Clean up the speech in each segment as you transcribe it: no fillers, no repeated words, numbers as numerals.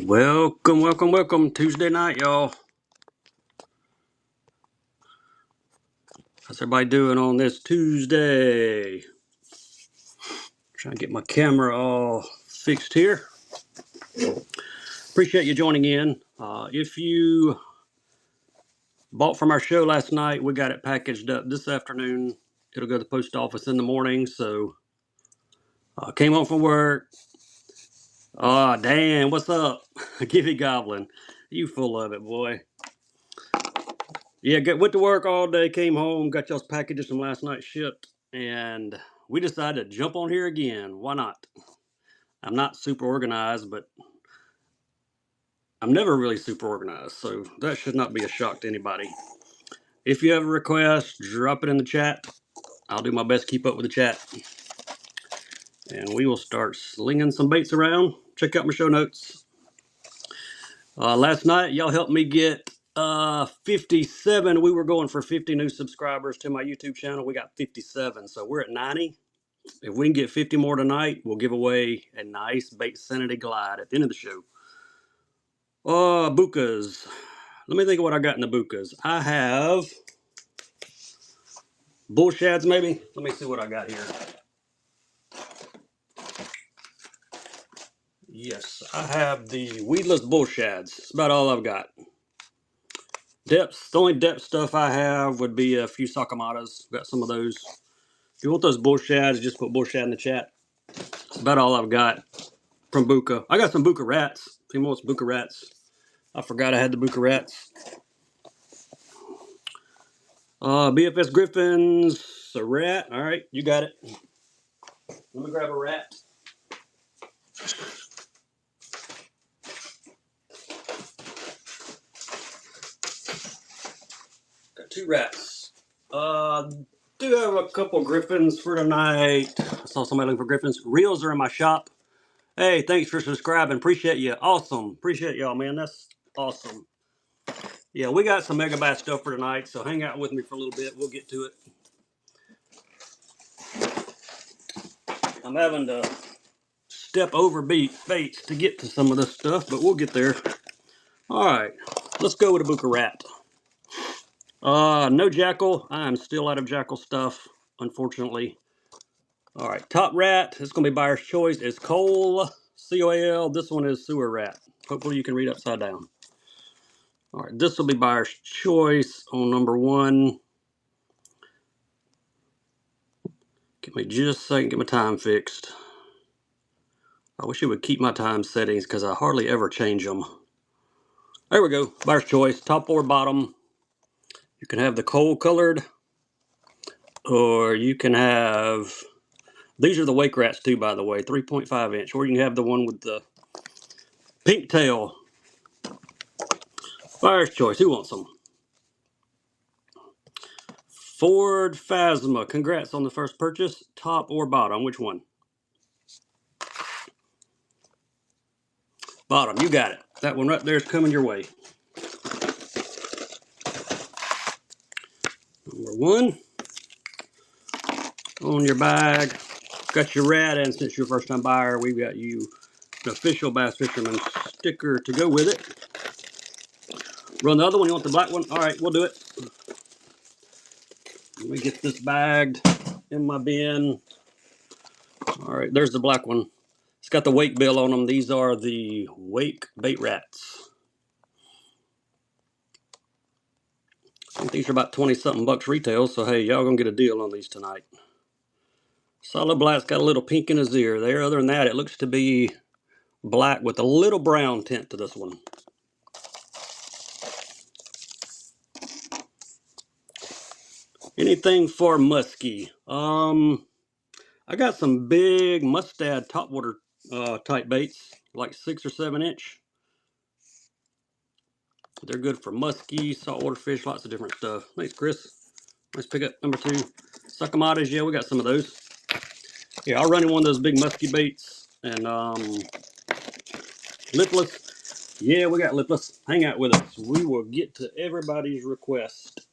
Welcome. Tuesday night, y'all. How's everybody doing on this Tuesday? Trying to get my camera all fixed here. Appreciate you joining in. If you bought from our show last night, we got it packaged up this afternoon. It'll go to the post office in the morning. So, came home from work. Oh, Dan, what's up? Givey Goblin. You full of it, boy. Yeah, went to work all day, came home, got y'all's packages from last night shipped, and we decided to jump on here again. Why not? I'm not super organized, but I'm never really super organized, so that should not be a shock to anybody. If you have a request, drop it in the chat. I'll do my best to keep up with the chat. And we will start slinging some baits around. Check out my show notes. Last night, y'all helped me get 57. We were going for 50 new subscribers to my YouTube channel. We got 57, so we're at 90. If we can get 50 more tonight, we'll give away a nice Bait Sanity Glide at the end of the show. Bukas. Let me think of what I got in the bukas. I have bull shads, maybe. Let me see what I got here. Yes, I have the weedless bull shads. That's about all I've got. Depths. The only depth stuff I have would be a few Sakamatas. Got some of those. If you want those bull shads, just put bull shad in the chat. That's about all I've got from Buka. I got some Buka rats. If anyone wants Buka rats. I forgot I had the Buka rats. BFS Griffins, a rat. All right, you got it. Let me grab a rat. Got two rats. Do have a couple Griffins for tonight. I saw somebody looking for Griffins. Reels are in my shop. Hey, thanks for subscribing. Appreciate you. Awesome. Appreciate y'all, man. That's awesome. Yeah, we got some Mega Bass stuff for tonight, so hang out with me for a little bit. We'll get to it. I'm having to step over baits to get to some of this stuff, but we'll get there. All right, let's go with a Buka rat. No Jackal. I'm still out of Jackal stuff, unfortunately. All right, top rat. It's going to be buyer's choice. It's Cole, C-O-A-L. This one is sewer rat. Hopefully you can read upside down. All right, this will be buyer's choice on number one. Give me just a second, get my time fixed. I wish it would keep my time settings because I hardly ever change them. There we go, buyer's choice, top or bottom. You can have the coal colored, or you can have, these are the wake rats too, by the way, 3.5 inch, or you can have the one with the pink tail. Buyer's choice, who wants them? Ford Phasma, congrats on the first purchase, top or bottom, which one? Bottom, you got it. That one right there is coming your way. Number one, on your bag. Got your rat, and since you're a first time buyer, we've got you an official Bass Fisherman sticker to go with it. Run the other one, you want the black one? All right, we'll do it. Let me get this bagged in my bin. All right, there's the black one. It's got the wake bill on them. These are the wake bait rats. I think these are about 20-something bucks retail, so hey, y'all gonna get a deal on these tonight. Solid black's got a little pink in his ear there. Other than that, it looks to be black with a little brown tint to this one. Anything for muskie? I got some big mustad topwater type baits, like 6 or 7 inch. They're good for muskie, saltwater fish, lots of different stuff. Thanks, Chris. Let's pick up number 2. Sakamatas, yeah, we got some of those. Yeah, I'll run in one of those big muskie baits. And lipless. Yeah, we got lipless. Hang out with us. We will get to everybody's request.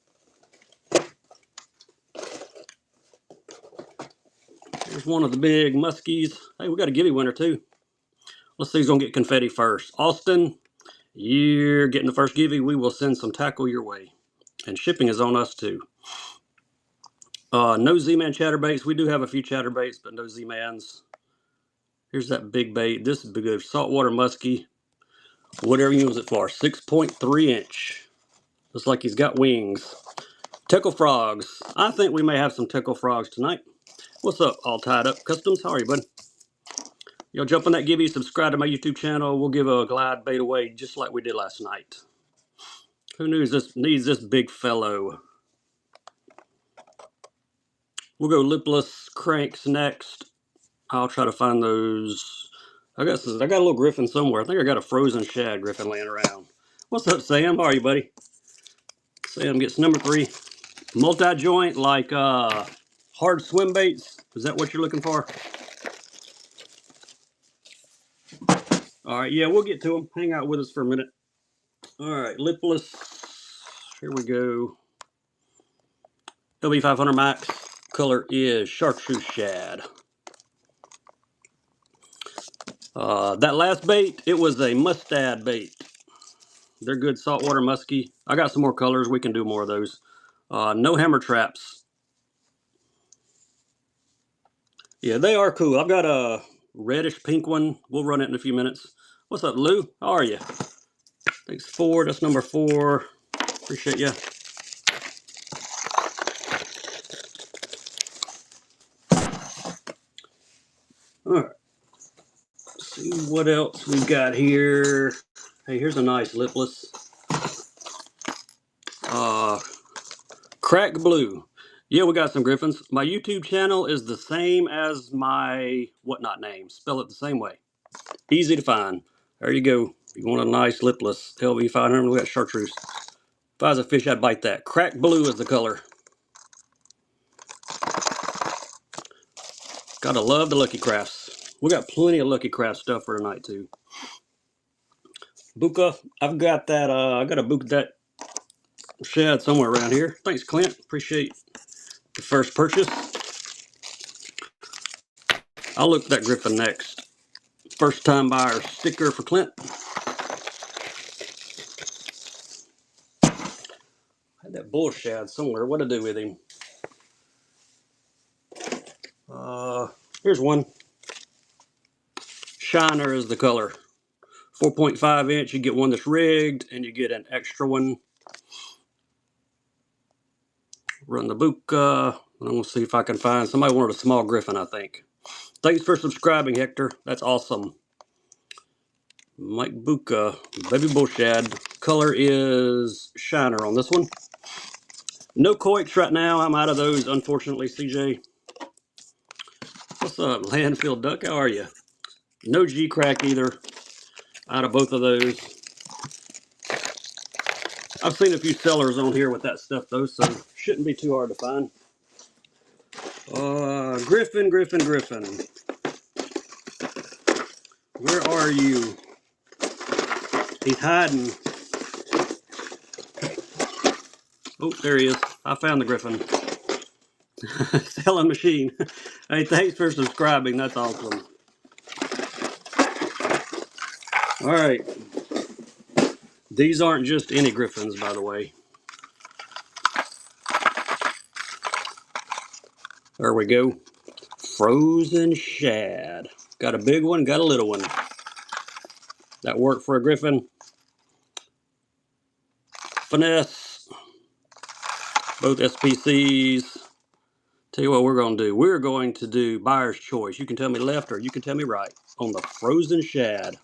Here's one of the big muskies. Hey, we got a giddy winner too. Let's see who's going to get confetti first. Austin, you're getting the first givey. We will send some tackle your way. And shipping is on us too. No Z-Man chatterbaits. We do have a few chatterbaits, but no Z-Mans. Here's that big bait. This is good. Saltwater muskie. Whatever you use it for. 6.3 inch. Looks like he's got wings. Tickle frogs. I think we may have some tickle frogs tonight. What's up, All Tied Up Customs? How are you, bud? Y'all jump on that givey, subscribe to my YouTube channel. We'll give a glide bait away just like we did last night. Who needs this big fellow? We'll go lipless cranks next. I'll try to find those. I got a little griffin somewhere. I think I got a frozen shad griffin laying around. What's up, Sam? How are you, buddy? Sam gets number 3. Multi-joint, like hard swim baits. Is that what you're looking for? All right, yeah, we'll get to them. Hang out with us for a minute. All right, lipless. Here we go. LB500 Max. Color is chartreuse shad. That last bait, it was a mustad bait. They're good saltwater muskie. I got some more colors. We can do more of those. No hammer traps. Yeah, they are cool. I've got a reddish pink one. We'll run it in a few minutes. What's up, Lou? How are you? Thanks, 4. That's number 4. Appreciate you. All right. Let's see what else we got here. Hey, here's a nice lipless. Crack blue. Yeah, we got some griffins. My YouTube channel is the same as my whatnot name. Spell it the same way. Easy to find. There you go. If you want a nice lipless LV500, we got chartreuse. If I was a fish, I'd bite that. Crack blue is the color. Gotta love the Lucky Crafts. We got plenty of Lucky Craft stuff for tonight too. Buka, I've got that. I got a Buka that shad somewhere around here. Thanks, Clint. Appreciate the first purchase. I'll look for that griffin next. First time buyer sticker for Clint. I had that bull shad somewhere. What to do with him? Here's one. Shiner is the color. 4.5 inch. You get one that's rigged, and you get an extra one. Run the Buka. I'm gonna see if I can find somebody wanted a small griffin. I think. Thanks for subscribing, Hector. That's awesome. Mike Buka, baby bull shad. Color is Shiner on this one. No coix right now. I'm out of those, unfortunately, CJ. What's up, Landfill Duck? How are you? No G-Crack either. Out of both of those. I've seen a few sellers on here with that stuff, though, so shouldn't be too hard to find. Griffin. Where are you? He's hiding. Oh, there he is. I found the Griffin. Selling machine. Hey, thanks for subscribing. That's awesome. All right. These aren't just any Griffins, by the way. There we go. Frozen shad. Got a big one, got a little one. That worked for a Griffin. Finesse. Both SPCs. Tell you what we're going to do. We're going to do buyer's choice. You can tell me left or you can tell me right on the frozen shad.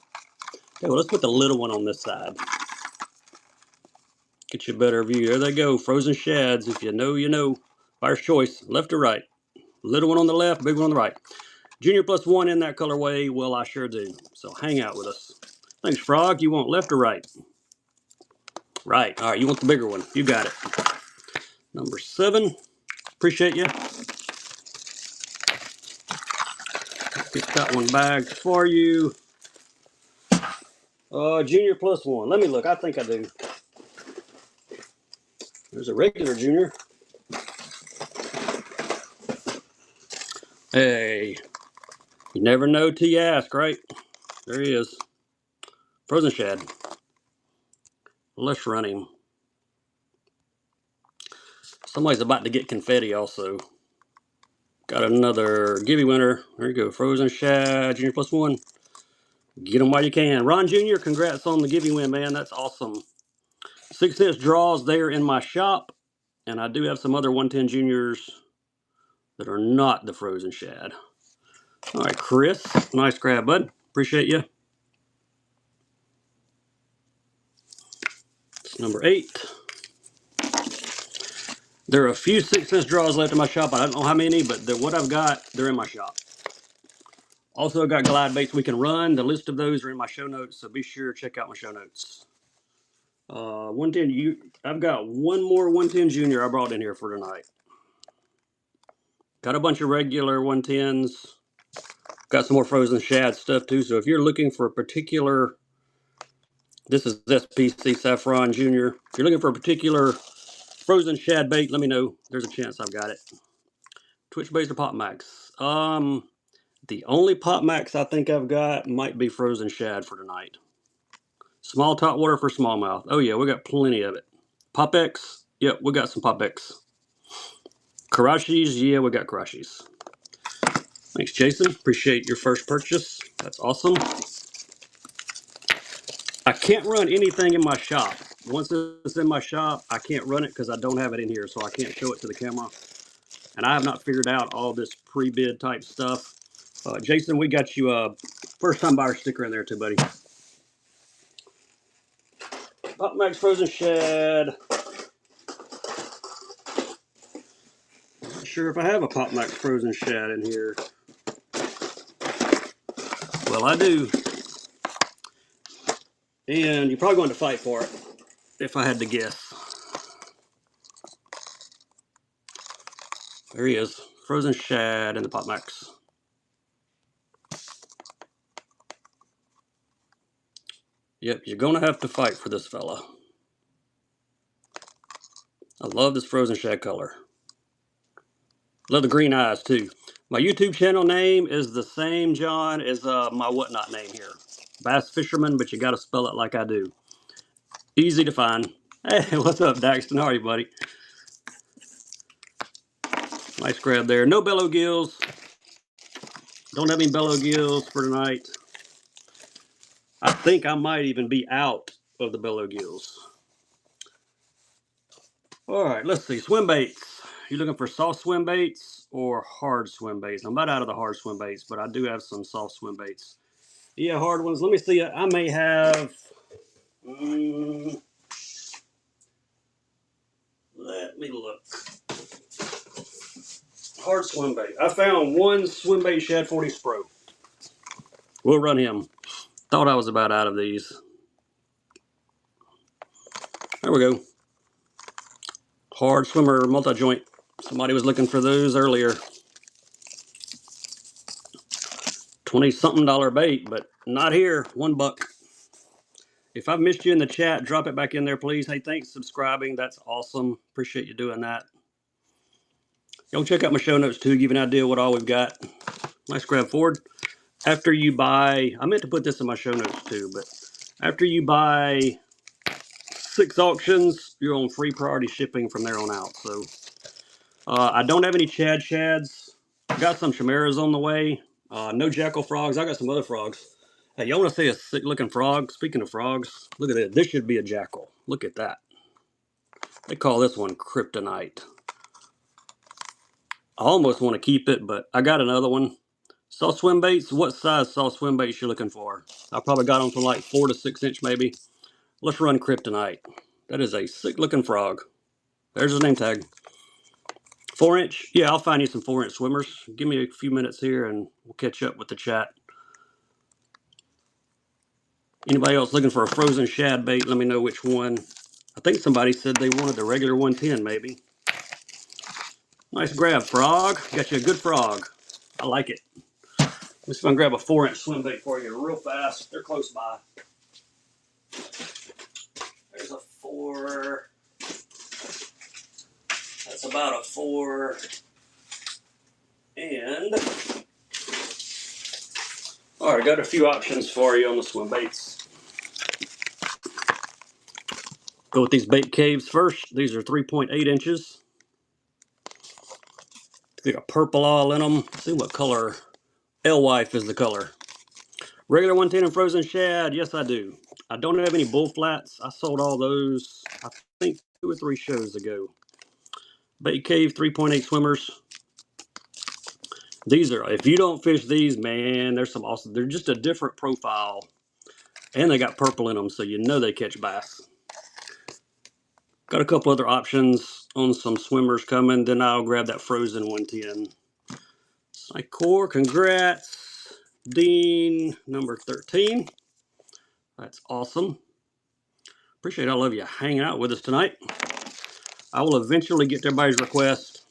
Okay, well, let's put the little one on this side. Get you a better view. There they go. Frozen shads. If you know, you know. Buyer's choice. Left or right. Little one on the left, big one on the right. Junior +1 in that colorway. Well, I sure do. So hang out with us. Thanks, Frog. You want left or right? Right. All right. You want the bigger one. You got it. Number 7. Appreciate you. Get that one bagged for you. Junior +1. Let me look. I think I do. There's a regular junior. Hey. You never know till you ask, right? There he is. Frozen shad. Let's run him. Somebody's about to get confetti also. Got another Gibby winner. There you go. Frozen shad, Junior +1. Get them while you can. Ron Jr., congrats on the Gibby win, man. That's awesome. 6-inch draws there in my shop. And I do have some other 110 juniors that are not the frozen shad. All right, Chris. Nice grab, bud. Appreciate you. It's number 8. There are a few 6-inch draws left in my shop. I don't know how many, but what I've got, they're in my shop. Also got glide baits we can run. The list of those are in my show notes, so be sure to check out my show notes. 110. I've got one more 110 junior I brought in here for tonight. Got a bunch of regular 110s. Got some more frozen shad stuff too. So if you're looking for a particular, this is SPC Saffron Junior. If you're looking for a particular frozen shad bait, let me know. There's a chance I've got it. Twitch baits or Pop Max? The only Pop Max I think I've got might be frozen shad for tonight. Small top water for smallmouth. Oh yeah, we got plenty of it. Pop X? Yep, we got some Pop X. Karashis? Yeah, we got Karashis. Thanks, Jason. Appreciate your first purchase. That's awesome. I can't run anything in my shop. Once it's in my shop, I can't run it because I don't have it in here, so I can't show it to the camera. And I have not figured out all this pre-bid type stuff. Jason, we got you a first-time buyer sticker in there too, buddy. Pop Max Frozen Shad. Not sure if I have a Pop Max Frozen Shad in here. Well, I do. And you're probably going to fight for it, if I had to guess. There he is. Frozen Shad in the Pop Max. Yep, you're going to have to fight for this fella. I love this frozen shad color. Love the green eyes too. My YouTube channel name is the same, John, as my whatnot name here. Bass Fisherman, but you got to spell it like I do. Easy to find. Hey, what's up, Daxton? How are you, buddy? Nice grab there. No bellow gills. Don't have any bellow gills for tonight. I think I might even be out of the bellow gills. All right, let's see. Swim baits. You looking for soft swim baits or hard swim baits? I'm about out of the hard swim baits, but I do have some soft swim baits. Yeah, hard ones. Let me see. I may have. Let me look. Hard swim bait. I found one swim bait Shad 40 Spro. We'll run him. Thought I was about out of these. There we go. Hard swimmer multi-joint. Somebody was looking for those earlier. $20-something bait, but not here. $1. If I've missed you in the chat, drop it back in there, please. Hey, thanks for subscribing. That's awesome. Appreciate you doing that. Go check out my show notes too, give you an idea of what all we've got. Nice grab, Ford. After you buy, I meant to put this in my show notes too, but after you buy 6 auctions, you're on free priority shipping from there on out. So I don't have any Chad Shads. Got some Chimeras on the way. No Jackal frogs. I got some other frogs. Hey, y'all want to see a sick looking frog? Speaking of frogs, look at this. This should be a Jackal. Look at that. They call this one Kryptonite. I almost want to keep it, but I got another one. Soft swim baits. What size soft swim baits you looking for? I probably got them from like 4 to 6 inch maybe. Let's run Kryptonite. That is a sick looking frog. There's his name tag. 4 inch. Yeah, I'll find you some 4 inch swimmers. Give me a few minutes here and we'll catch up with the chat. Anybody else looking for a frozen shad bait? Let me know which one. I think somebody said they wanted the regular 110 maybe. Nice grab, frog. Got you a good frog. I like it. Let's see if I can grab a 4 inch swim bait for you real fast. They're close by. There's a 4. That's about a 4. And All right, got a few options for you on the swim baits. Go with these bait caves first. These are 3.8 inches. They got purple all in them. Let's see what color. Alewife is the color. Regular 110 and frozen shad. Yes, I do. I don't have any bull flats. I sold all those, I think, 2 or 3 shows ago. Bait cave 3.8 swimmers. These are, if you don't fish these, man, there's some awesome. They're just a different profile. And they got purple in them, so you know they catch bass. Got a couple other options on some swimmers coming. Then I'll grab that frozen 110. Icor, congrats. Dean, number 13. That's awesome. Appreciate all of you hanging out with us tonight. I will eventually get to everybody's request.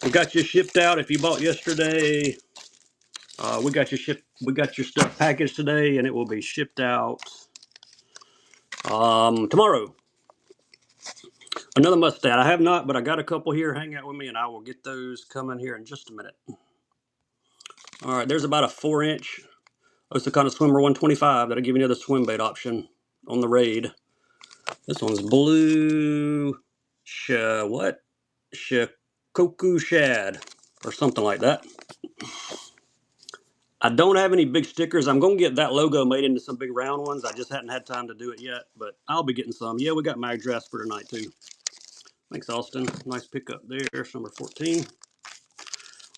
We got you shipped out if you bought yesterday. We got your stuff packaged today, and it will be shipped out tomorrow. Another mustad. I have not, but I got a couple here. Hang out with me, and I will get those coming here in just a minute. All right, there's about a 4-inch Osakana Swimmer 125. That'll give you another swim bait option on the Raid. This one's blue. What? Shikoku shad or something like that. I don't have any big stickers. I'm going to get that logo made into some big round ones. I just hadn't had time to do it yet, but I'll be getting some. Yeah, we got mag drafts for tonight too. Thanks, Austin. Nice pickup there. It's number 14.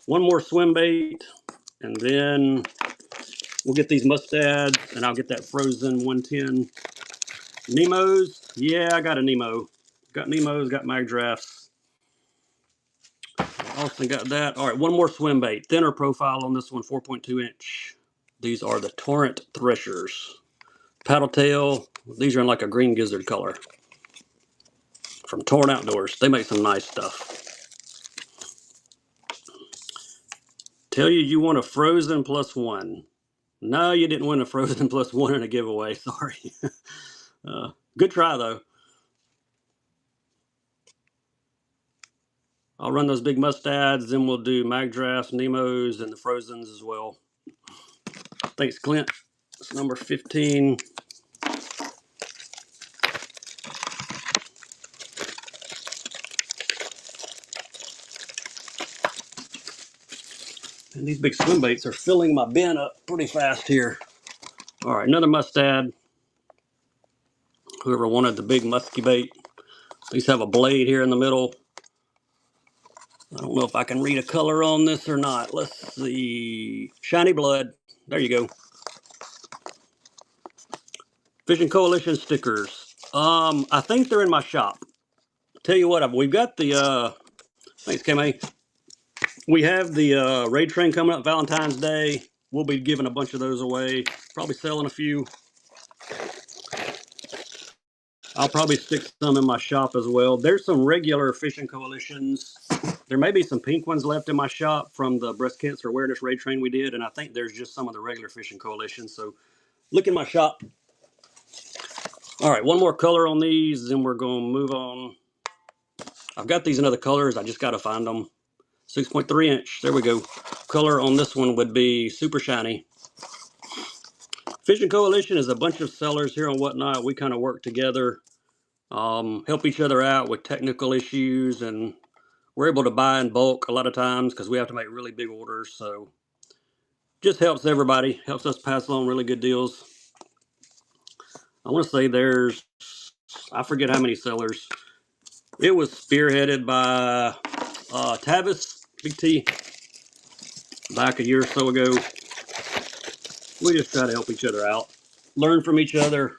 One more swim bait, and then we'll get these mustads, and I'll get that frozen 110. Nemos. Yeah, I got a Nemo. Got Nemos, got mag drafts. Austin got that. All right, one more swim bait. Thinner profile on this one, 4.2 inch. These are the Torrent Threshers. Paddle tail. These are in like a green gizzard color. From Torrent Outdoors. They make some nice stuff. Tell you want a frozen +1. No, you didn't win a frozen +1 in a giveaway. Sorry. Good try, though. I'll run those big mustads, then we'll do mag drafts, Nemos, and the frozens as well. Thanks, Clint. It's number 15. And these big swim baits are filling my bin up pretty fast here. All right, another mustad. Whoever wanted the big musky bait. These have a blade here in the middle. I don't know if I can read a color on this or not. Let's see. Shiny blood. There you go. Fishing Coalition stickers. I think they're in my shop. Tell you what, we've got the, thanks, Kame. We have the raid train coming up Valentine's Day. We'll be giving a bunch of those away. Probably selling a few. I'll probably stick some in my shop as well. There's some regular Fishing Coalitions. There may be some pink ones left in my shop from the breast cancer awareness raid train we did, and I think there's just some of the regular Fishing Coalitions. So look in my shop. All right, one more color on these, then we're going to move on. I've got these in other colors. I just got to find them. 6.3 inch. There we go. Color on this one would be super shiny. Fishing Coalition is a bunch of sellers here on Whatnot. We kind of work together, help each other out with technical issues, and we're able to buy in bulk a lot of times because we have to make really big orders. So just helps everybody, helps us pass along really good deals. I want to say there's, I forget how many sellers. It was spearheaded by Tavis, Big T, back a year or so ago. We just try to help each other out, learn from each other.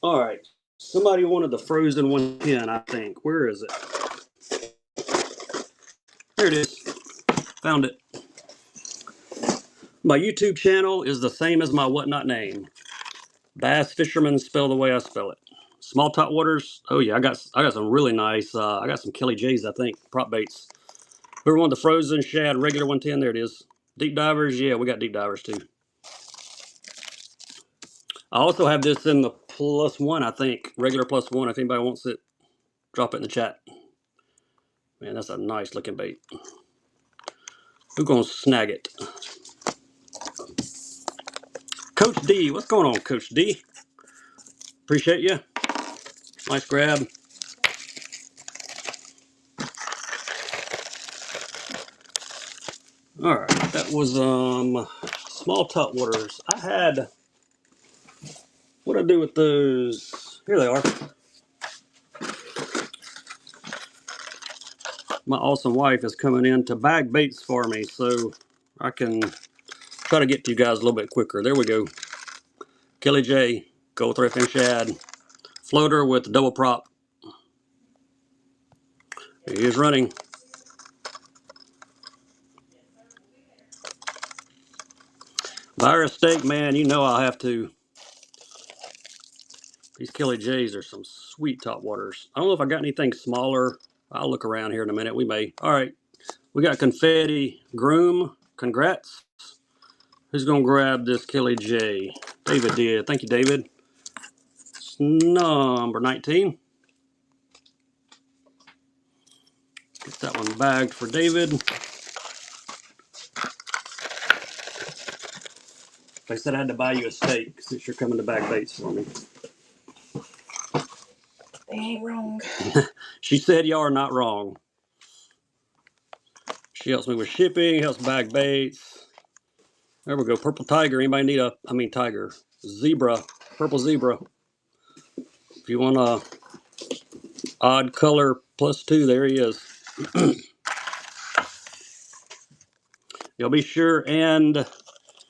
All right, somebody wanted the frozen 110, I think. Where is it? There it is. Found it. My YouTube channel is the same as my Whatnot name. Bass Fisherman, spell the way I spell it. Small top waters. Oh yeah, I got some really nice. I got some Kelly J's, I think, prop baits. Whoever wanted the frozen shad regular 110, there it is. Deep divers, yeah, we got deep divers too. I also have this in the +1, I think, regular +1. If anybody wants it, drop it in the chat. Man, that's a nice looking bait. Who's gonna snag it? Coach D, what's going on, Coach D? Appreciate you. Nice grab. All right, that was small top waters. I had, what I do with those? Here they are. My awesome wife is coming in to bag baits for me, so I can try to get to you guys a little bit quicker. There we go. Kelly J, Gold Thread and Shad, floater with double prop. He is running. Virus steak, man, you know I'll have to. These Kelly J's are some sweet top waters. I don't know if I got anything smaller. I'll look around here in a minute. We may. All right, we got confetti groom. Congrats. Who's gonna grab this Kelly J? David did. Thank you, David. It's number 19. Get that one bagged for David. They said I had to buy you a steak since you're coming to bag baits for me. They ain't wrong. She said y'all are not wrong. She helps me with shipping, helps bag baits. There we go. Purple tiger. Anybody need a, tiger. Zebra. Purple zebra. If you want a odd color +2, there he is. Y'all be sure and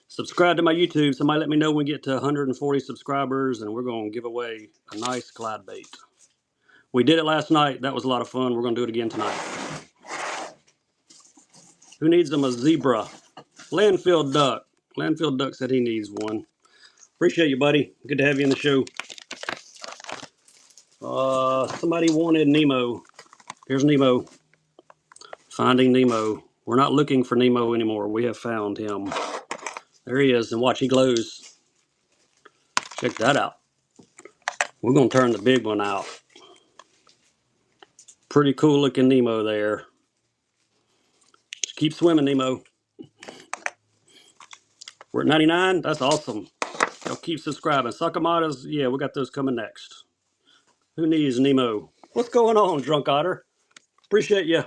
subscribe to my YouTube. Somebody let me know when we get to 140 subscribers, and we're going to give away a nice glide bait. We did it last night. That was a lot of fun. We're going to do it again tonight. Who needs them a zebra? Landfill Duck. Landfill Duck said he needs one. Appreciate you, buddy. Good to have you in the show. Somebody wanted Nemo. Here's Nemo. Finding Nemo. We're not looking for Nemo anymore. We have found him. There he is. And watch, he glows. Check that out. We're going to turn the big one out. Pretty cool looking Nemo there. Just keep swimming, Nemo. We're at 99. That's awesome. Y'all keep subscribing. Sakamatas, yeah, we got those coming next. Who needs Nemo? What's going on, Drunk Otter? Appreciate you.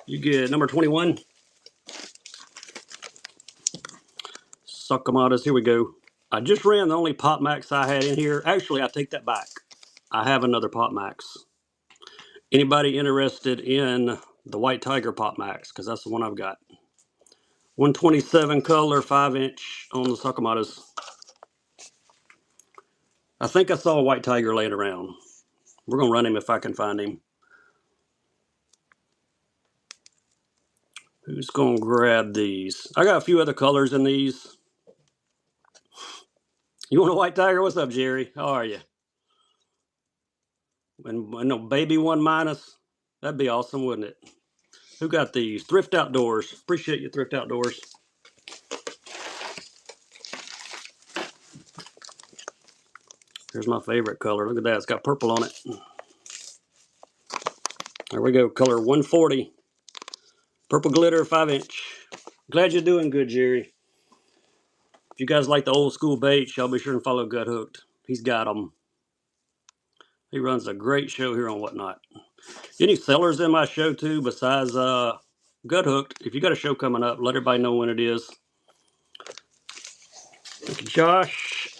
You get number 21. Sakamatas, here we go. I just ran the only Pop Max I had in here. Actually, I take that back. I have another Pop Max. Anybody interested in the White Tiger Pop Max? Because that's the one I've got. 127 color, 5-inch on the Sakamatas. I think I saw a White Tiger laying around. We're going to run him if I can find him. Who's going to grab these? I got a few other colors in these. You want a White Tiger? What's up, Jerry? How are you? And no baby 1-. That'd be awesome, wouldn't it? Who got these? Thrift Outdoors. Appreciate you, Thrift Outdoors. Here's my favorite color. Look at that. It's got purple on it. There we go. Color 140. Purple glitter, 5-inch. Glad you're doing good, Jerry. If you guys like the old school baits, y'all be sure and follow Gut Hooked. He's got them. He runs a great show here on Whatnot. Any sellers in my show too besides Gut Hooked? If you got a show coming up, let everybody know when it is. Thank you, Josh.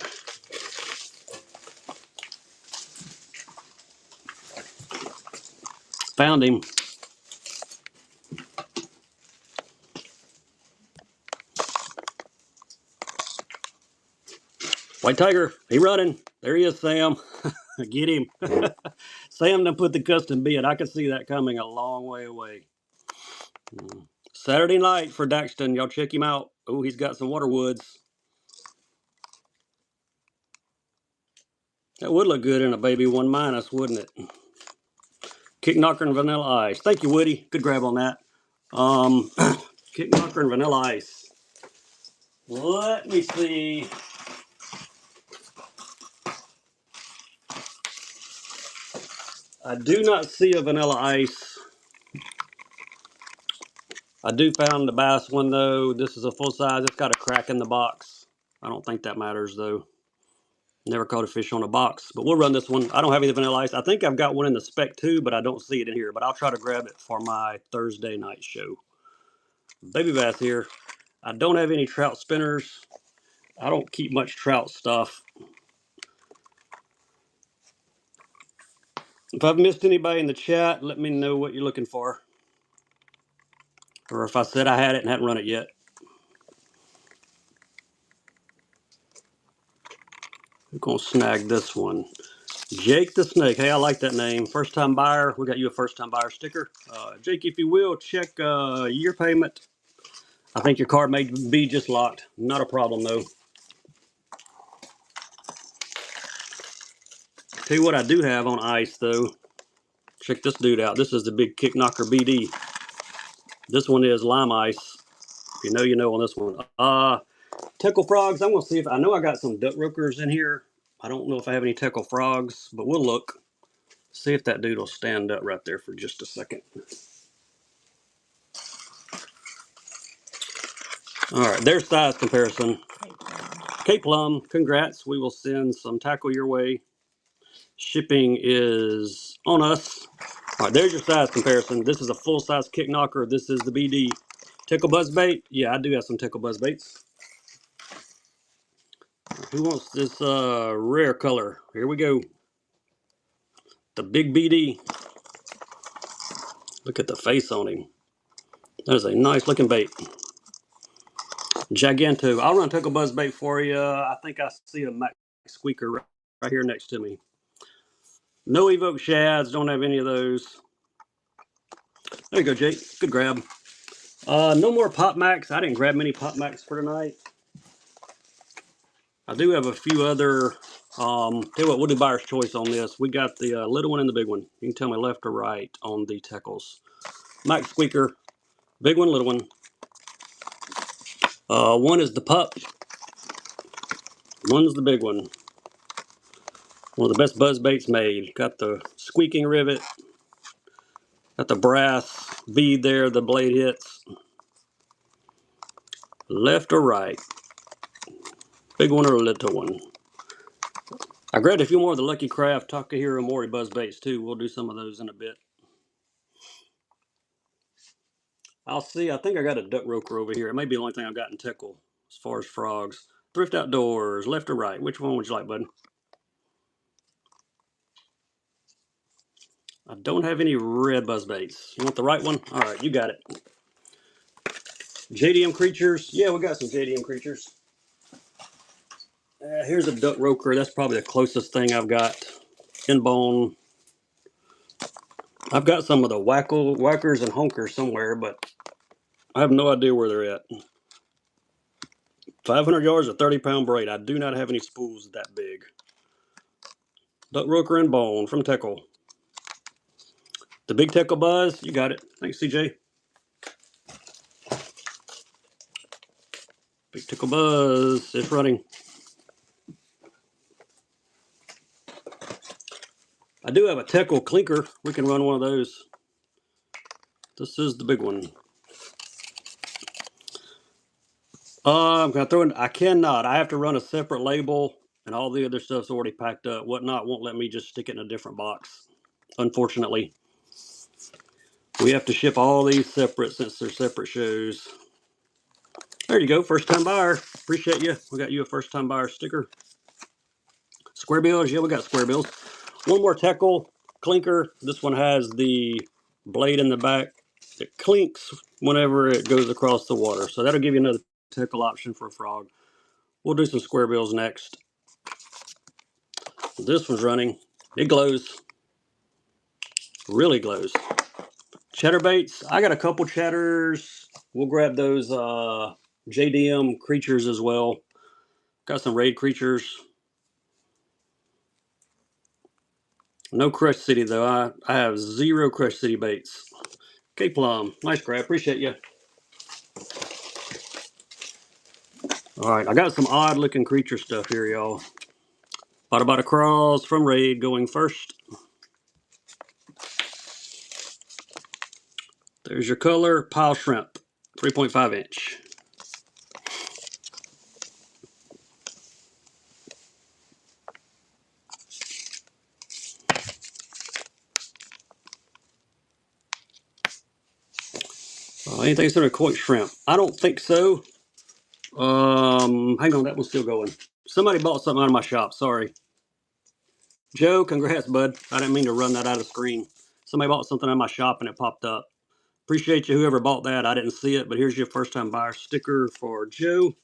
Found him. White Tiger, he running. There he is, Sam. Get him. Sam done put the custom bid. I could see that coming a long way away. Saturday night for Daxton. Y'all check him out. Oh, he's got some water woods. That would look good in a baby 1-, wouldn't it? Kick Knocker and Vanilla Ice. Thank you, Woody. Good grab on that. Kick Knocker and Vanilla Ice. Let me see. I do not see a Vanilla Ice I do found the bass one though. This is a full size. It's got a crack in the box. I don't think that matters though. Never caught a fish on a box, but we'll run this one. I don't have any vanilla ice. I think I've got one in the spec too, but I don't see it in here. But I'll try to grab it for my Thursday night show. Baby bass here. I don't have any trout spinners. I don't keep much trout stuff. If I've missed anybody in the chat, let me know what you're looking for. Or if I said I had it and hadn't run it yet. I'm going to snag this one. Jake the Snake. Hey, I like that name. First time buyer. We got you a first time buyer sticker. Jake, if you will, check your payment. I think your card may be just locked. Not a problem though. Tell you what I do have on ice though. Check this dude out. This is the big Kick Knocker BD. This one is lime ice. If you know, you know on this one. Tickle frogs. I'm going to see if I know I got some duck rookers in here. I don't know if I have any tickle frogs, but we'll look. See if that dude will stand up right there for just a second. All right, there's size comparison. Cape Plum, congrats. We will send some tackle your way. Shipping is on us. All right, there's your size comparison. This is a full-size Kick Knocker. This is the BD. Tickle buzz bait? Yeah, I do have some tickle buzz baits. Who wants this rare color? Here we go. The big BD. Look at the face on him. That is a nice looking bait. Giganto. I'll run tickle buzz bait for you. I think I see a Max Squeaker right here next to me. No Evoke Shads. Don't have any of those. There you go, Jake. Good grab. No more Pop Max. I didn't grab many Pop Max for tonight. I do have a few other. Tell you what, we'll do buyer's choice on this. We got the little one and the big one. You can tell me left or right on the Teckles. Max Squeaker. Big one, little one. One is the pup. One's the big one. One of the best buzz baits made. Got the squeaking rivet. Got the brass bead there. The blade hits. Left or right. Big one or a little one. I grabbed a few more of the Lucky Craft Takahiro Mori buzz baits too. We'll do some of those in a bit. I'll see. I think I got a duck roker over here. It may be the only thing I've got in tickle as far as frogs. Thrift Outdoors, left or right? Which one would you like, bud? I don't have any red buzz baits. You want the right one? All right, you got it. JDM creatures. Yeah, we got some JDM creatures. Here's a duck roker. That's probably the closest thing I've got. In bone. I've got some of the whackers and honkers somewhere, but I have no idea where they're at. 500 yards, a 30-pound braid. I do not have any spools that big. Duck roker and bone from Teckle. The big Teckle buzz, you got it. Thanks, CJ. Big Teckle buzz, it's running. I do have a Teckle clinker. We can run one of those. This is the big one. I'm gonna throw in. I cannot. I have to run a separate label, and all the other stuff's already packed up. Whatnot won't let me just stick it in a different box. Unfortunately, we have to ship all these separate since they're separate shows. There you go, first time buyer. Appreciate you. We got you a first time buyer sticker. Square bills, yeah, we got square bills. One more Teckle clinker. This one has the blade in the back. It clinks whenever it goes across the water. So that'll give you another Teckle option for a frog. We'll do some square bills next. This one's running. It glows. Really glows. Chatterbaits. I got a couple chatters. We'll grab those JDM creatures as well. Got some raid creatures. No Crush City though. I have 0 Crush City baits. Okay, Plum. Nice grab. Appreciate you. Alright, I got some odd looking creature stuff here, y'all. Bada Crawls from Raid going first. There's your color. Pile Shrimp. 3.5 inch. Anything sort of coin shrimp? I don't think so. Hang on, that one's still going. Somebody bought something out of my shop. Sorry, Joe. Congrats, bud. I didn't mean to run that out of screen. Somebody bought something out of my shop and it popped up. Appreciate you, whoever bought that. I didn't see it, but here's your first time buyer sticker for Joe.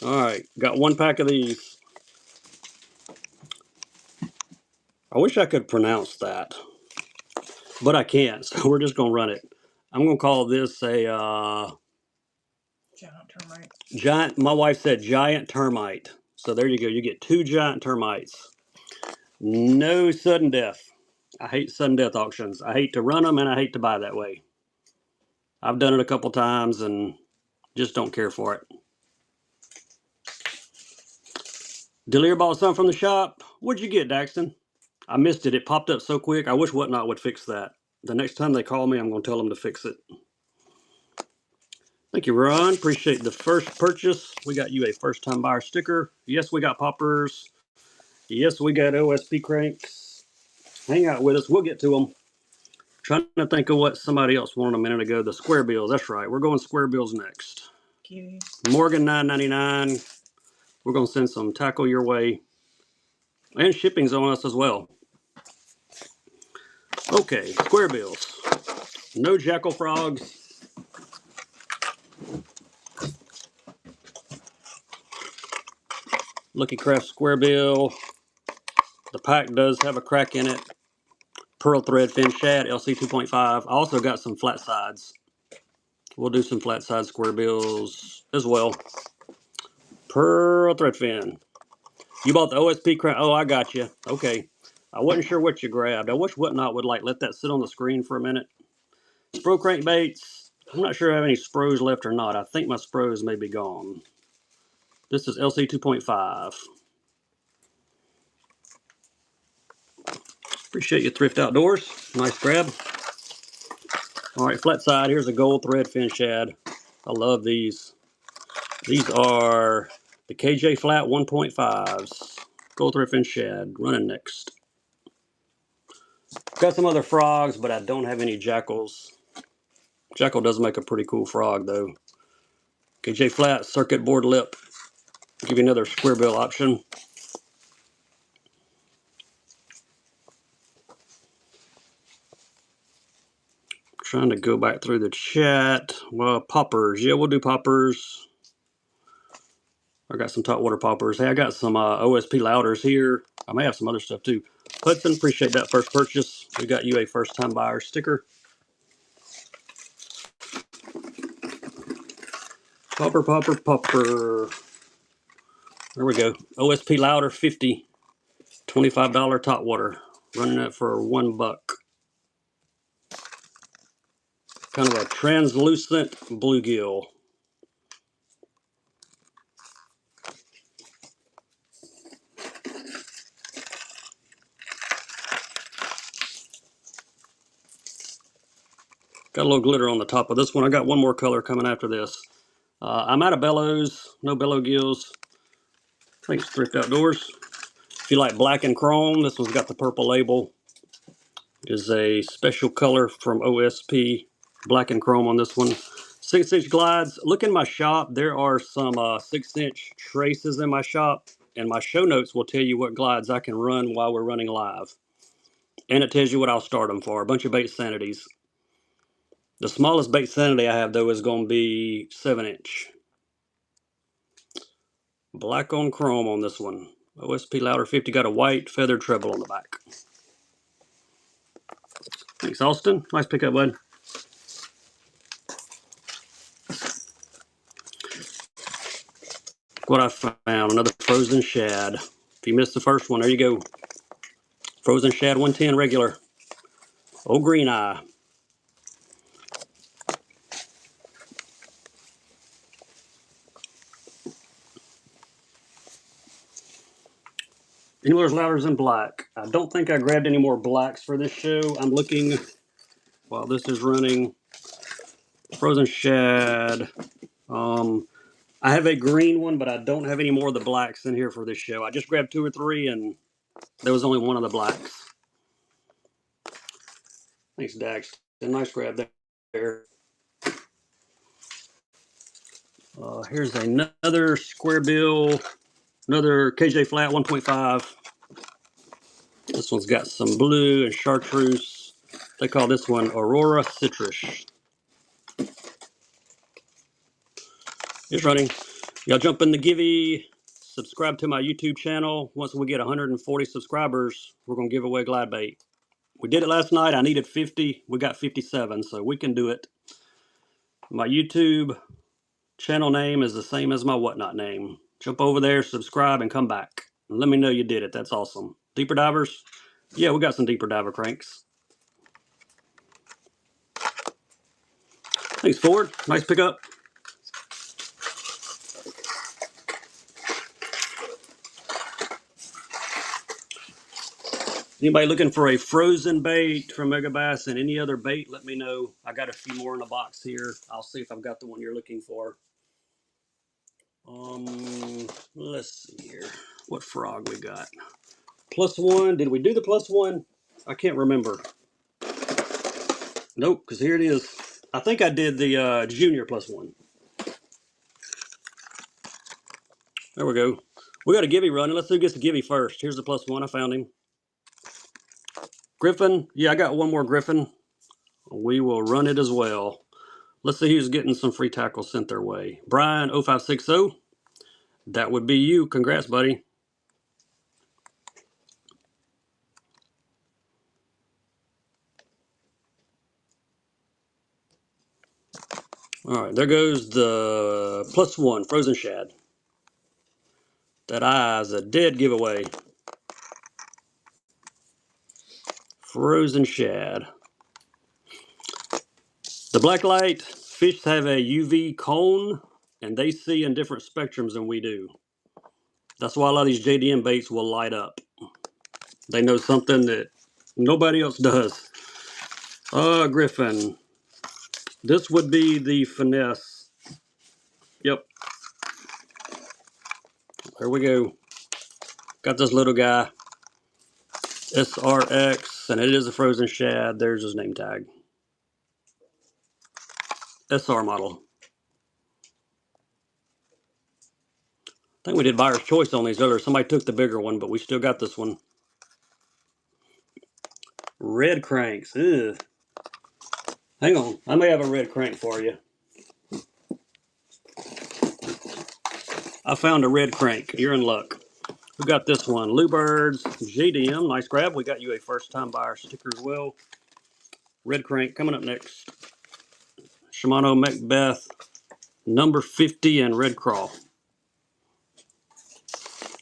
All right, got one pack of these. I wish I could pronounce that, but I can't. So we're just gonna run it. I'm gonna call this a giant termite. Giant. My wife said giant termite. So there you go. You get 2 giant termites. No sudden death. I hate sudden death auctions. I hate to run them and I hate to buy that way. I've done it a couple times and just don't care for it. Delir bought something from the shop. What'd you get, Daxton? I missed it. It popped up so quick. I wish Whatnot would fix that. The next time they call me, I'm going to tell them to fix it. Thank you, Ron. Appreciate the first purchase. We got you a first-time buyer sticker. Yes, we got poppers. Yes, we got OSP cranks. Hang out with us. We'll get to them. Trying to think of what somebody else wanted a minute ago. The square bills. That's right. We're going square bills next. Cutie. Morgan $9.99. We're going to send some tackle your way. And shipping's on us as well. Okay, square bills. No jackal frogs. Lucky Craft square bill. The pack does have a crack in it. Pearl thread fin shad, LC 2.5. I also got some flat sides. We'll do some flat side square bills as well. Pearl thread fin. You bought the OSP crank. Oh, I got you. Okay. I wasn't sure what you grabbed. I wish Whatnot would like let that sit on the screen for a minute. Spro crankbaits. I'm not sure I have any Spros left or not. I think my Spros may be gone. This is LC 2.5. Appreciate you, Thrift Outdoors. Nice grab. All right, flat side. Here's a gold thread fin shad. I love these. These are the KJ Flat 1.5s. Gold thread fin shad. Running next. Got some other frogs, but I don't have any jackals. Jackal does make a pretty cool frog, though. KJ Flat circuit board lip. Give you another square bill option. Trying to go back through the chat. Well, poppers. Yeah, we'll do poppers. I got some top water poppers. Hey, I got some OSP louders here. I may have some other stuff too. Hudson, appreciate that first purchase. We got you a first time buyer sticker. Popper, popper, popper. There we go. OSP louder 50. $25 top water. Running that for $1. Kind of a translucent bluegill. Got a little glitter on the top of this one. I got one more color coming after this. I'm out of bellows. No bellow gills. Thanks, Thrift Outdoors. If you like black and chrome, this one's got the purple label. It is a special color from OSP. Black and chrome on this one. 6-inch glides. Look in my shop. There are some 6-inch traces in my shop. And my show notes will tell you what glides I can run while we're running live. And it tells you what I'll start them for. A bunch of bait sanities. The smallest bait sanity I have, though, is going to be 7-inch. Black on chrome on this one. OSP Louder 50 got a white feathered treble on the back. Thanks, Austin. Nice pickup, bud. What I found, another frozen shad. If you missed the first one, there you go. Frozen shad 110 regular. Oh, green eye. Anywhere's Louders in black. I don't think I grabbed any more blacks for this show. I'm looking while this is running. Frozen shad. I have a green one, but I don't have any more of the blacks in here for this show. I just grabbed 2 or 3, and there was only one of the blacks. Thanks, Dax. A nice grab there. Here's another square bill, another KJ flat 1.5. This one's got some blue and chartreuse. They call this one Aurora Citrus. It's running. Y'all jump in the givey. Subscribe to my YouTube channel. Once we get 140 subscribers, we're going to give away glide bait. We did it last night. I needed 50. We got 57, so we can do it. My YouTube channel name is the same as my whatnot name. Jump over there, subscribe, and come back. And let me know you did it. That's awesome. Deeper divers? Yeah, we got some deeper diver cranks. Thanks, Ford. Nice pickup. Anybody looking for a frozen bait from Megabass and any other bait, let me know. I got a few more in the box here. I'll see if I've got the one you're looking for. Let's see here. What frog we got? +1. Did we do the +1? I can't remember. Nope, because here it is. I think I did the junior +1. There we go. We got a givey running. Let's see who gets the givey first. Here's the +1. I found him. Griffin. Yeah, I got one more Griffin. We will run it as well. Let's see who's getting some free tackles sent their way. Brian 0560. That would be you. Congrats, buddy. All right, there goes the +1 frozen shad. That eye's a dead giveaway. Frozen shad. The black light fish have a UV cone, and they see in different spectrums than we do. That's why a lot of these JDM baits will light up. They know something that nobody else does. Griffin. This would be the finesse. Yep. There we go. Got this little guy. SRX, and it is a frozen shad. There's his name tag. SR model. I think we did buyer's choice on these earlier. Somebody took the bigger one, but we still got this one. Red cranks. Ugh. Hang on. I may have a red crank for you. I found a red crank. You're in luck. We got this one. Bluebirds JDM. Nice grab. We got you a first-time buyer sticker as well. Red crank coming up next. Shimano Macbeth number 50 and red crawl.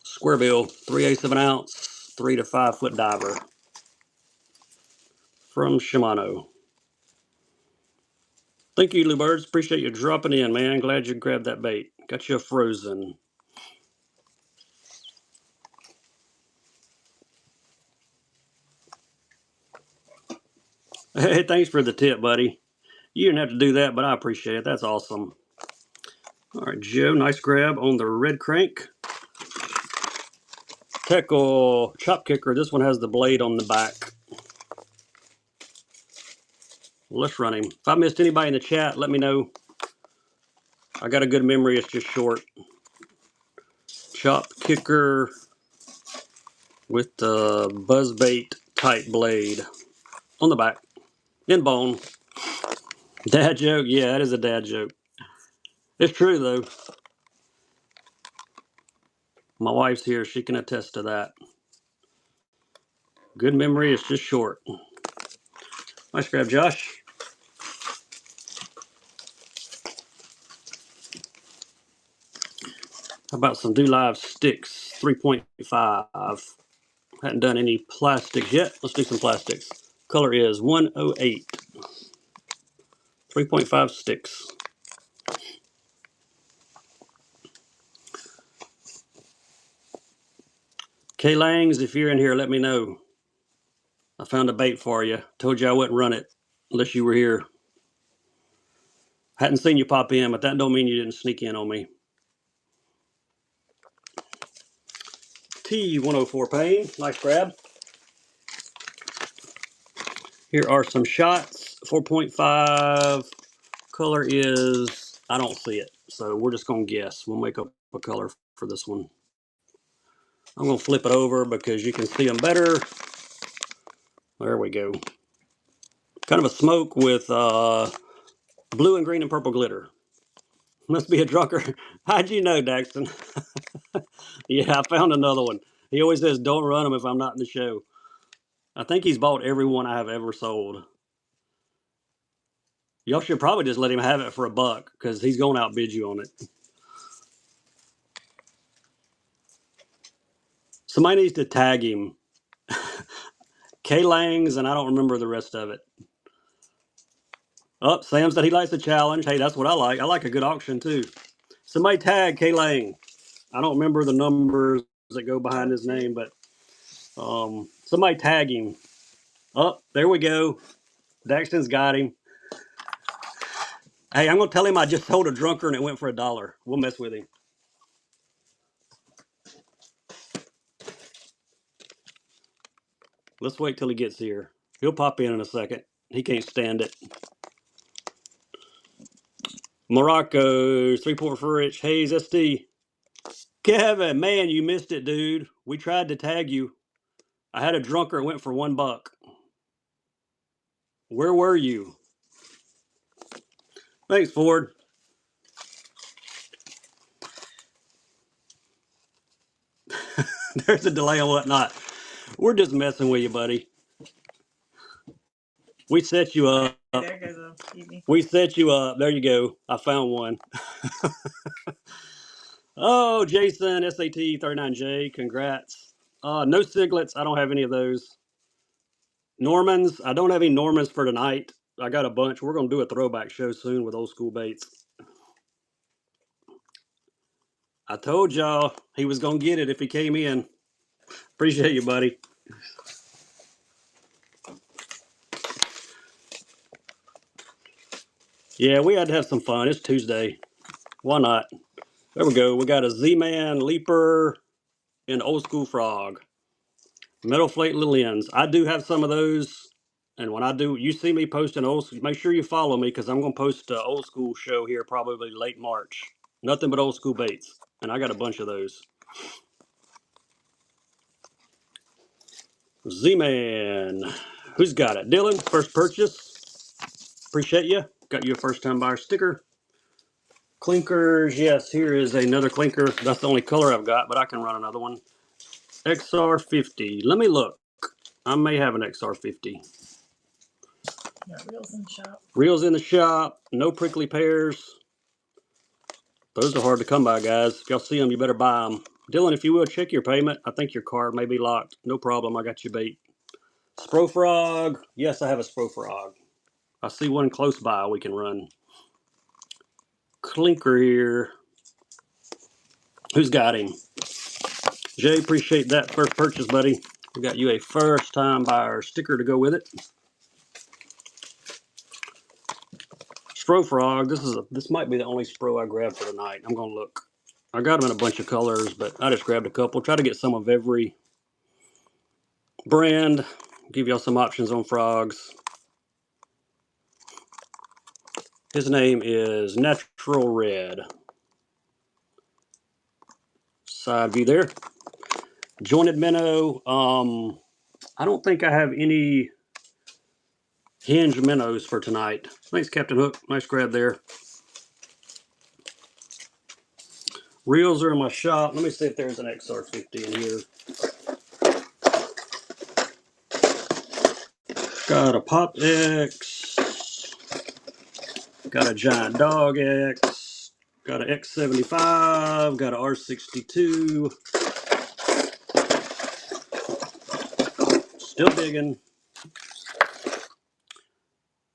Square bill. 3/8 of an ounce. 3 to 5 foot diver. From Shimano. Thank you, Bluebirds. Appreciate you dropping in, man. Glad you grabbed that bait. Got you a frozen. Hey, thanks for the tip, buddy. You didn't have to do that, but I appreciate it. That's awesome. All right, Joe, nice grab on the red crank. Tackle chop kicker. This one has the blade on the back. Let's run him. If I missed anybody in the chat, let me know. I got a good memory. It's just short. Chop kicker with the buzzbait type blade on the back. In bone. Dad joke? Yeah, that is a dad joke. It's true, though. My wife's here. She can attest to that. Good memory is just short. Nice grab, Josh. How about some Do Live sticks? 3.5. Hadn't done any plastics yet. Let's do some plastics. Color is 108. 3.5 sticks. K Langs, if you're in here, let me know. I found a bait for you. Told you I wouldn't run it unless you were here. Hadn't seen you pop in, but that don't mean you didn't sneak in on me. T104 Pain, nice grab. Here are some shots. 4.5. Color is, I don't see it, so we're just going to guess. We'll make up a color for this one. I'm going to flip it over because you can see them better. There we go. Kind of a smoke with blue and green and purple glitter. Must be a drunker. How'd you know, Daxton? Yeah, I found another one. He always says, don't run them if I'm not in the show. I think he's bought every one I have ever sold. Y'all should probably just let him have it for $1 because he's going to outbid you on it. Somebody needs to tag him. K Langs, and I don't remember the rest of it. Oh, Sam said he likes the challenge. Hey, that's what I like. I like a good auction too. Somebody tag K Lang. I don't remember the numbers that go behind his name, but somebody tag him. Oh, there we go. Daxton's got him. Hey, I'm going to tell him I just sold a drunker and it went for $1. We'll mess with him. Let's wait till he gets here. He'll pop in a second. He can't stand it. Morocco, 3.4-inch Hayes SD. Kevin, man, you missed it, dude. We tried to tag you. I had a drunker. It went for $1. Where were you? Thanks, Ford. There's a delay on whatnot. We're just messing with you, buddy. We set you up. There goes a TV. We set you up. There you go. I found one. Oh, Jason, SAT 39J. Congrats. No Siglets. I don't have any of those. Normans. I don't have any Normans for tonight. I got a bunch. We're going to do a throwback show soon with old school baits. I told y'all he was going to get it if he came in. Appreciate you, buddy. Yeah, we had to have some fun. It's Tuesday. Why not? There we go. We got a Z-Man, Leaper, and Old School Frog. Metal Flake Little Ends. I do have some of those. And when I do, you see me posting old school, make sure you follow me because I'm going to post an old school show here probably late March. Nothing but old school baits. And I got a bunch of those. Z-Man. Who's got it? Dylan, first purchase. Appreciate you. Got you a first time buyer sticker. Clinkers. Yes, here is another clinker. That's the only color I've got, but I can run another one. XR50. Let me look. I may have an XR50. Got reels in the shop. Reels in the shop. No prickly pears. Those are hard to come by, guys. If y'all see them, you better buy them. Dylan, if you will, check your payment. I think your card may be locked. No problem. I got you bait. Spro Frog. Yes, I have a Spro Frog. I see one close by we can run. Clinker here. Who's got him? Jay, appreciate that first purchase, buddy. We got you a first time buyer sticker to go with it. Spro Frog. This might be the only Spro I grabbed for tonight. I'm gonna look. I got them in a bunch of colors, but I just grabbed a couple. Try to get some of every brand. Give y'all some options on frogs. His name is Natural Red. Side view there. Jointed minnow. I don't think I have any hinge minnows for tonight. Thanks, Captain Hook. Nice grab there. Reels are in my shop. Let me see if there's an XR50 in here. Got a Pop X. Got a Giant Dog X. Got an X75. Got an R62. Still digging.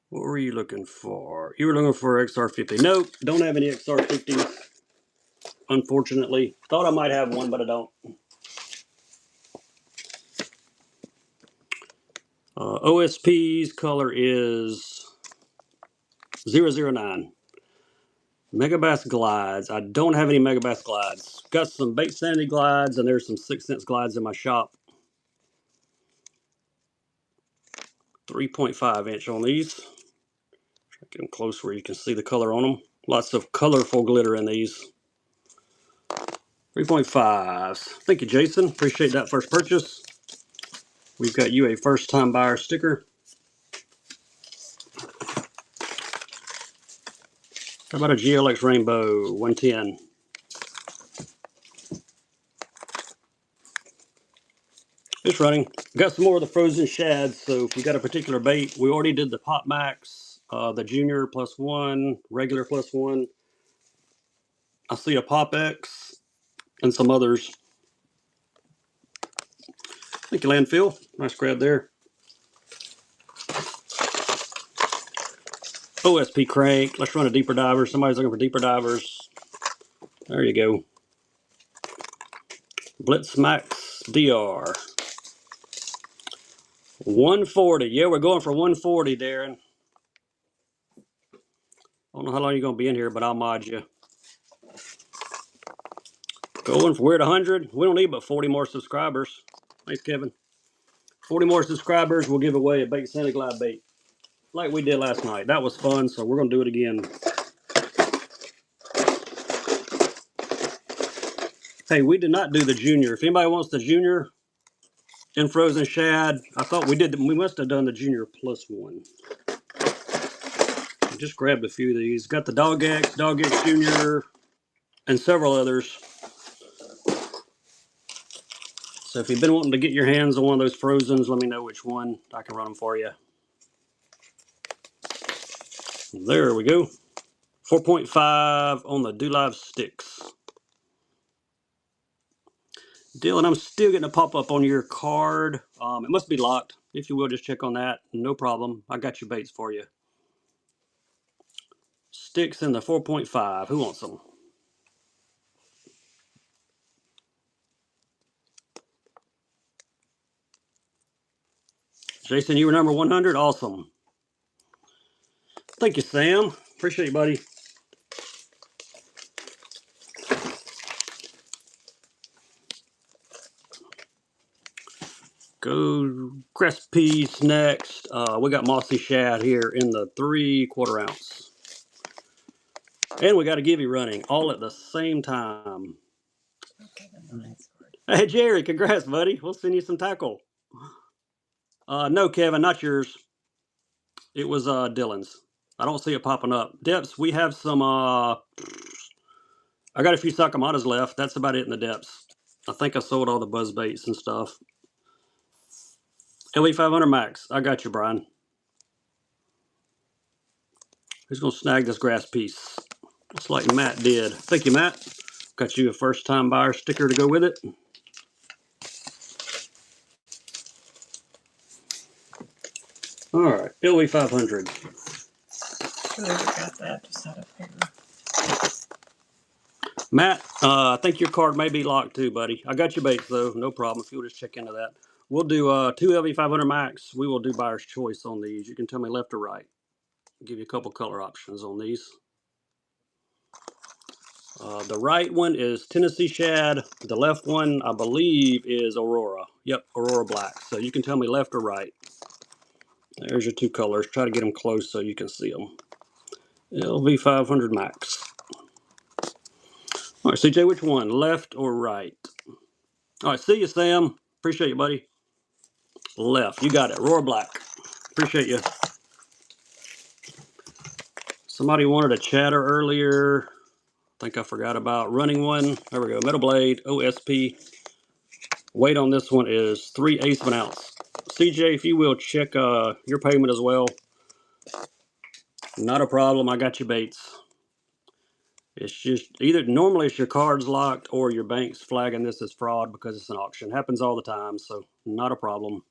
What were you looking for? You were looking for XR50. Nope, don't have any XR50s. Unfortunately. Thought I might have one, but I don't. OSP's color is 009. Megabass glides. I don't have any Megabass glides. Got some Bait Sandy glides, and there's some 6 cents glides in my shop. 3.5 inch on these. Get them close where you can see the color on them. Lots of colorful glitter in these. 3.5s. Thank you, Jason. Appreciate that first purchase. We've got you a first-time buyer sticker. How about a GLX Rainbow 110? It's running. Got some more of the frozen shads, so if you got a particular bait, we already did the Pop Max, the Junior +1, regular +1. I see a Pop X and some others. Thank you, Landfill. Nice grab there. OSP crank. Let's run a deeper diver. Somebody's looking for deeper divers. There you go. Blitz Max DR. 140. Yeah, we're going for 140, Darren. I don't know how long you're going to be in here, but I'll mod you. Going for we're at 100. We don't need but 40 more subscribers. Thanks, Kevin. 40 more subscribers, we'll give away a Bait Santa Glide bait like we did last night. That was fun, so we're going to do it again. Hey, we did not do the Junior. If anybody wants the Junior in Frozen Shad, I thought we did. We must have done the Junior +1. I just grabbed a few of these. Got the Dog X Junior, and several others. So if you've been wanting to get your hands on one of those Frozens, let me know which one. I can run them for you. There we go. 4.5 on the Do Live sticks. Dylan, I'm still getting a pop-up on your card. It must be locked. If you will, just check on that. No problem. I got your baits for you. Sticks in the 4.5. Who wants them? Jason, you were number 100? Awesome. Thank you, Sam. Appreciate you, buddy. Go crest piece next. We got Mossy Shad here in the 3/4 ounce. And we got a Gibby running all at the same time. Okay, then mine's scored. Hey, Jerry, congrats, buddy. We'll send you some tackle. No, Kevin, not yours. It was Dylan's. I don't see it popping up. Depths, we have some, I got a few Sakamatas left. That's about it in the depths. I think I sold all the buzz baits and stuff. LE 500 Max. I got you, Brian. Who's going to snag this grass piece? Looks like Matt did. Thank you, Matt. Got you a first-time buyer sticker to go with it. All right, LE 500. Whoever got that just had a paper. Matt, I think your card may be locked too, buddy. I got your baits, though. No problem. If you'll just check into that. We'll do 2 LV 500 Max. We will do buyer's choice on these. You can tell me left or right. I'll give you a couple color options on these. The right one is Tennessee Shad. The left one, I believe, is Aurora. Yep, Aurora Black. So you can tell me left or right. There's your 2 colors. Try to get them close so you can see them. LV 500 Max. All right, CJ, which one? Left or right? All right, see you, Sam. Appreciate you, buddy. Left. You got it. Aurora Black. Appreciate you. Somebody wanted a chatter earlier. I think I forgot about running one. There we go. Metal Blade, OSP. Weight on this one is 3/8 of an ounce. CJ, if you will, check your payment as well. Not a problem. I got your baits. It's just either normally it's your card's locked or your bank's flagging this as fraud because it's an auction. Happens all the time, so not a problem.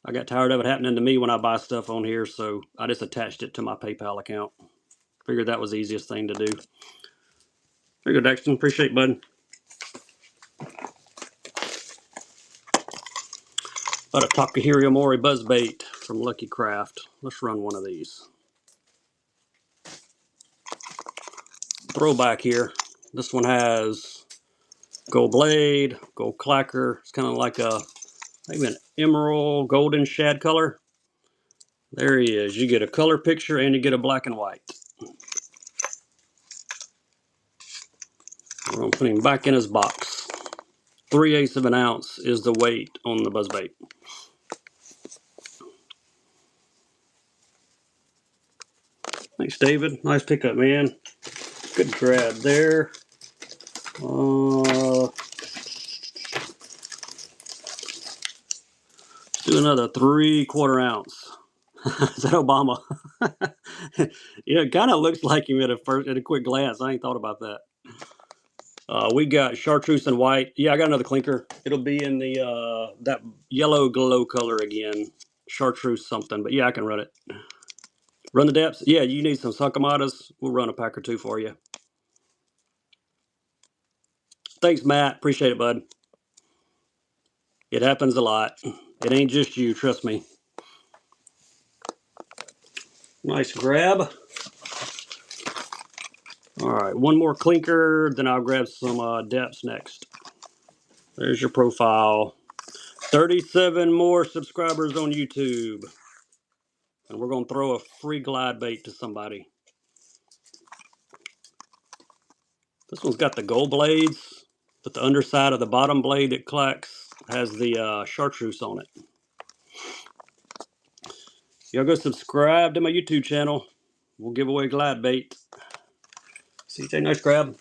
I got tired of it happening to me when I buy stuff on here, so I just attached it to my PayPal account. Figured that was the easiest thing to do. There you go, Dexton. Appreciate it, bud. Got a Takahiro Mori buzzbait from Lucky Craft. Let's run one of these. throwback here. This one has gold blade, gold clacker. It's kind of like maybe an emerald golden shad color. There he is. You get a color picture and you get a black and white. We're going to put him back in his box. 3/8 of an ounce is the weight on the buzzbait. Thanks, David. Nice pickup, man. Good grab there. Let's do another 3/4 ounce. Is that Obama? Yeah, it kind of looks like him at a quick glance. I ain't thought about that. We got chartreuse and white. Yeah, I got another clinker. It'll be in the that yellow glow color again. Chartreuse something, but yeah, I can run it. Run the depths. Yeah, you need some sunkamadas. We'll run a pack or two for you. Thanks, Matt. Appreciate it, bud. It happens a lot. It ain't just you, trust me. Nice grab. All right, one more clinker, then I'll grab some depths next. There's your profile. 37 more subscribers on YouTube. And we're going to throw a free glide bait to somebody. This one's got the gold blades, but the underside of the bottom blade it collects has the chartreuse on it. Y'all go subscribe to my YouTube channel. We'll give away glide bait. CJ, nice grab.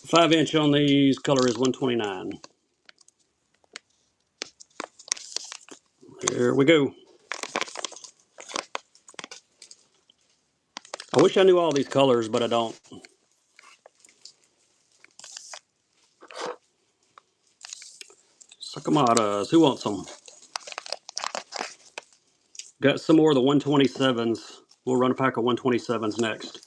Five-inch on these, color is 129. Here we go. I wish I knew all these colors, but I don't. Suckamadas, who wants them? Got some more of the 127s. We'll run a pack of 127s next.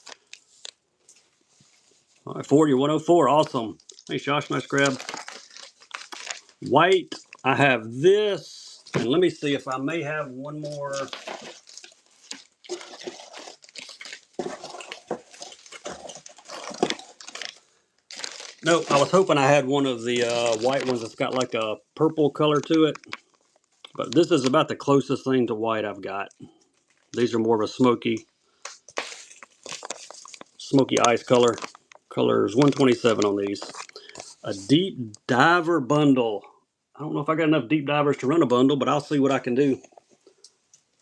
All right, 40 or 104, awesome. Thanks, Josh, nice grab. White, I have this. And let me see if I may have one more. Nope, I was hoping I had one of the white ones that's got like a purple color to it. But this is about the closest thing to white I've got. These are more of a smoky ice color. Colors 127 on these. A deep diver bundle. I don't know if I got enough deep divers to run a bundle, but I'll see what I can do.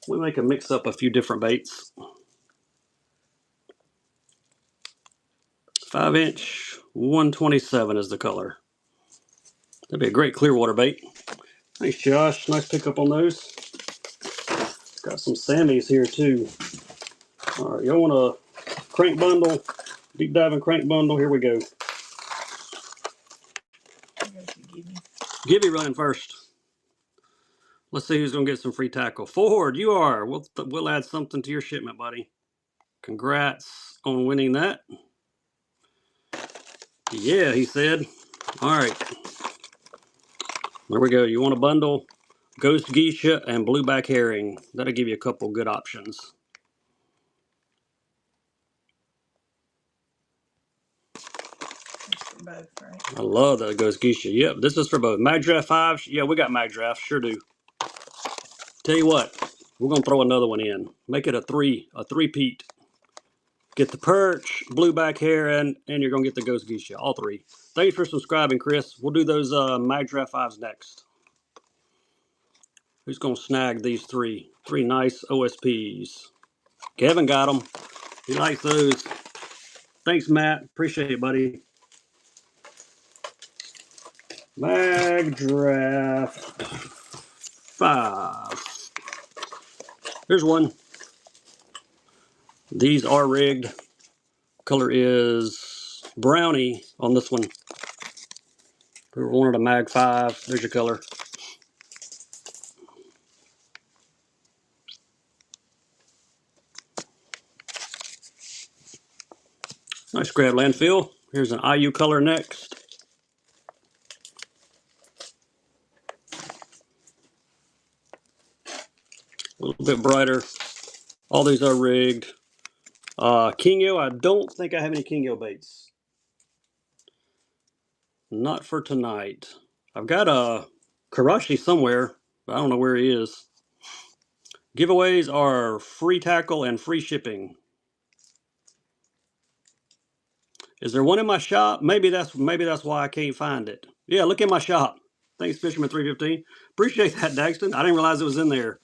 We may can mix up a few different baits. 5-inch, 127 is the color. That'd be a great Clearwater bait. Thanks, Josh. Nice pickup on those. Got some Sammys here too. All right, y'all want a crank bundle? Deep diving crank bundle. Here we go. Gibby running first. Let's see who's gonna get some free tackle. Ford, you are. We'll add something to your shipment, buddy. Congrats on winning that. Yeah, he said. All right. There we go. You want a bundle? Ghost geisha and blueback herring. That'll give you a couple good options. For both, right? I love that ghost geisha. Yep, this is for both. Mag Draft 5. Yeah, we got Mag Draft. Sure do. Tell you what, we're going to throw another one in. Make it a three-peat. Get the perch, blueback heron, and you're going to get the ghost geisha. All three. Thanks for subscribing, Chris. We'll do those Mag Draft 5s next. Who's going to snag these three? Three nice OSPs. Kevin got them. He likes those. Thanks, Matt. Appreciate it, buddy. Mag Draft 5. Here's one. These are rigged. Color is brownie on this one. Whoever wanted a Mag 5, there's your color. Nice grab, landfill. Here's an IU color next. A little bit brighter. All these are rigged. Kingo, I don't think I have any Kingo baits. Not for tonight. I've got a Karashi somewhere, but I don't know where he is. Giveaways are free tackle and free shipping. Is there one in my shop? Maybe that's why I can't find it. Yeah, look in my shop. Thanks, Fisherman 315. Appreciate that, Daxton. I didn't realize it was in there.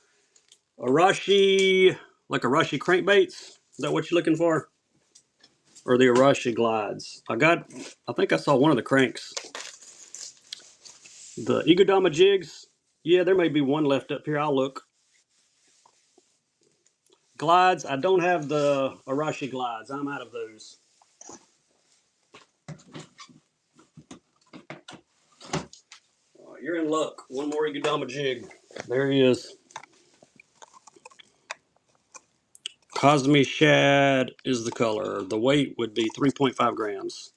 Arashi, like Arashi crankbaits. Is that what you're looking for? Or the Arashi glides? I think I saw one of the cranks. The Igodama jigs. Yeah, there may be one left up here. I'll look. Glides. I don't have the Arashi glides. I'm out of those. You're in luck. One more Igodama jig. There he is. Cosme shad is the color. The weight would be 3.5 grams.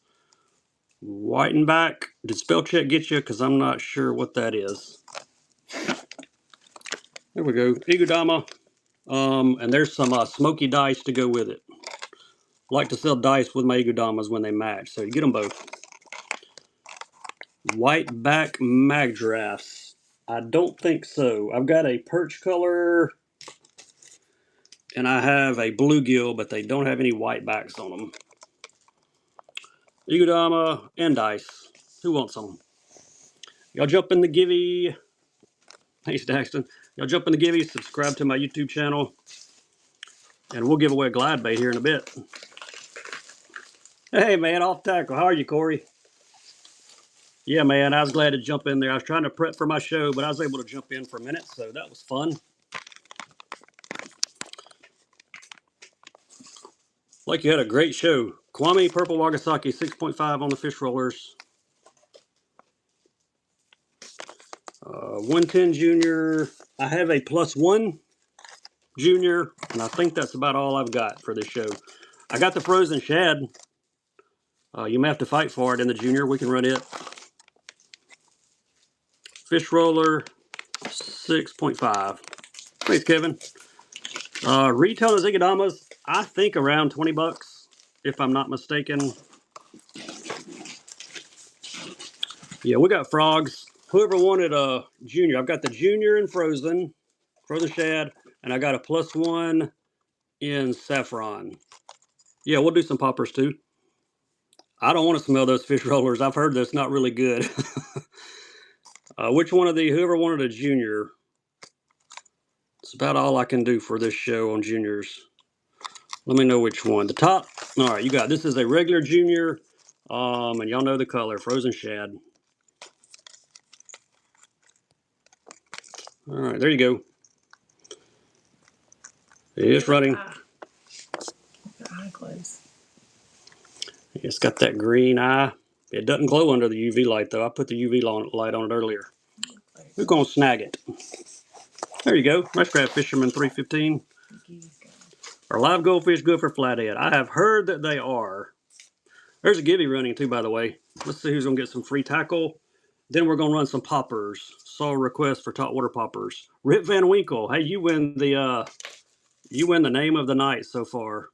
White and back. Did spell check get you? Because I'm not sure what that is. There we go. Igodama. And there's some smoky dice to go with it. I like to sell dice with my Igodamas when they match. So you get them both. White back mag drafts. I don't think so. I've got a perch color and I have a bluegill, but they don't have any white backs on them. Igodama and dice. Who wants them? Y'all jump in the givey. Thanks, Daxton. Y'all jump in the givey, subscribe to my YouTube channel, and we'll give away a glide bait here in a bit. Hey, man, off tackle. How are you, Corey? Yeah, man, I was glad to jump in there. I was trying to prep for my show, but I was able to jump in for a minute, so that was fun. Like you had a great show. Kwame, Purple Wagasaki, 6.5 on the fish rollers. 110 Junior. I have a +1 Junior, and I think that's about all I've got for this show. I got the frozen shad. You may have to fight for it in the Junior. We can run it. Fish roller, 6.5. Thanks, Kevin. Retail is Igodamas, I think around 20 bucks, if I'm not mistaken. Yeah, we got frogs. Whoever wanted a Junior, I've got the Junior in frozen shad, and I got a +1 in saffron. Yeah, we'll do some poppers too. I don't want to smell those fish rollers. I've heard that's not really good. Which one of whoever wanted a Junior? It's about all I can do for this show on Juniors. Let me know which one. The top. All right, you got this is a regular Junior, and y'all know the color, frozen shad. All right, there you go. It's running. The eye glows. It's got that green eye. It doesn't glow under the UV light though. I put the UV light on it earlier. We're gonna snag it. There you go. Let's grab Fisherman 315. Are live goldfish good for flathead? I have heard that they are. There's a gibby running too, by the way. Let's see who's gonna get some free tackle. Then we're gonna run some poppers. Saw a request for top water poppers. Rip Van Winkle. Hey, you win the name of the night so far.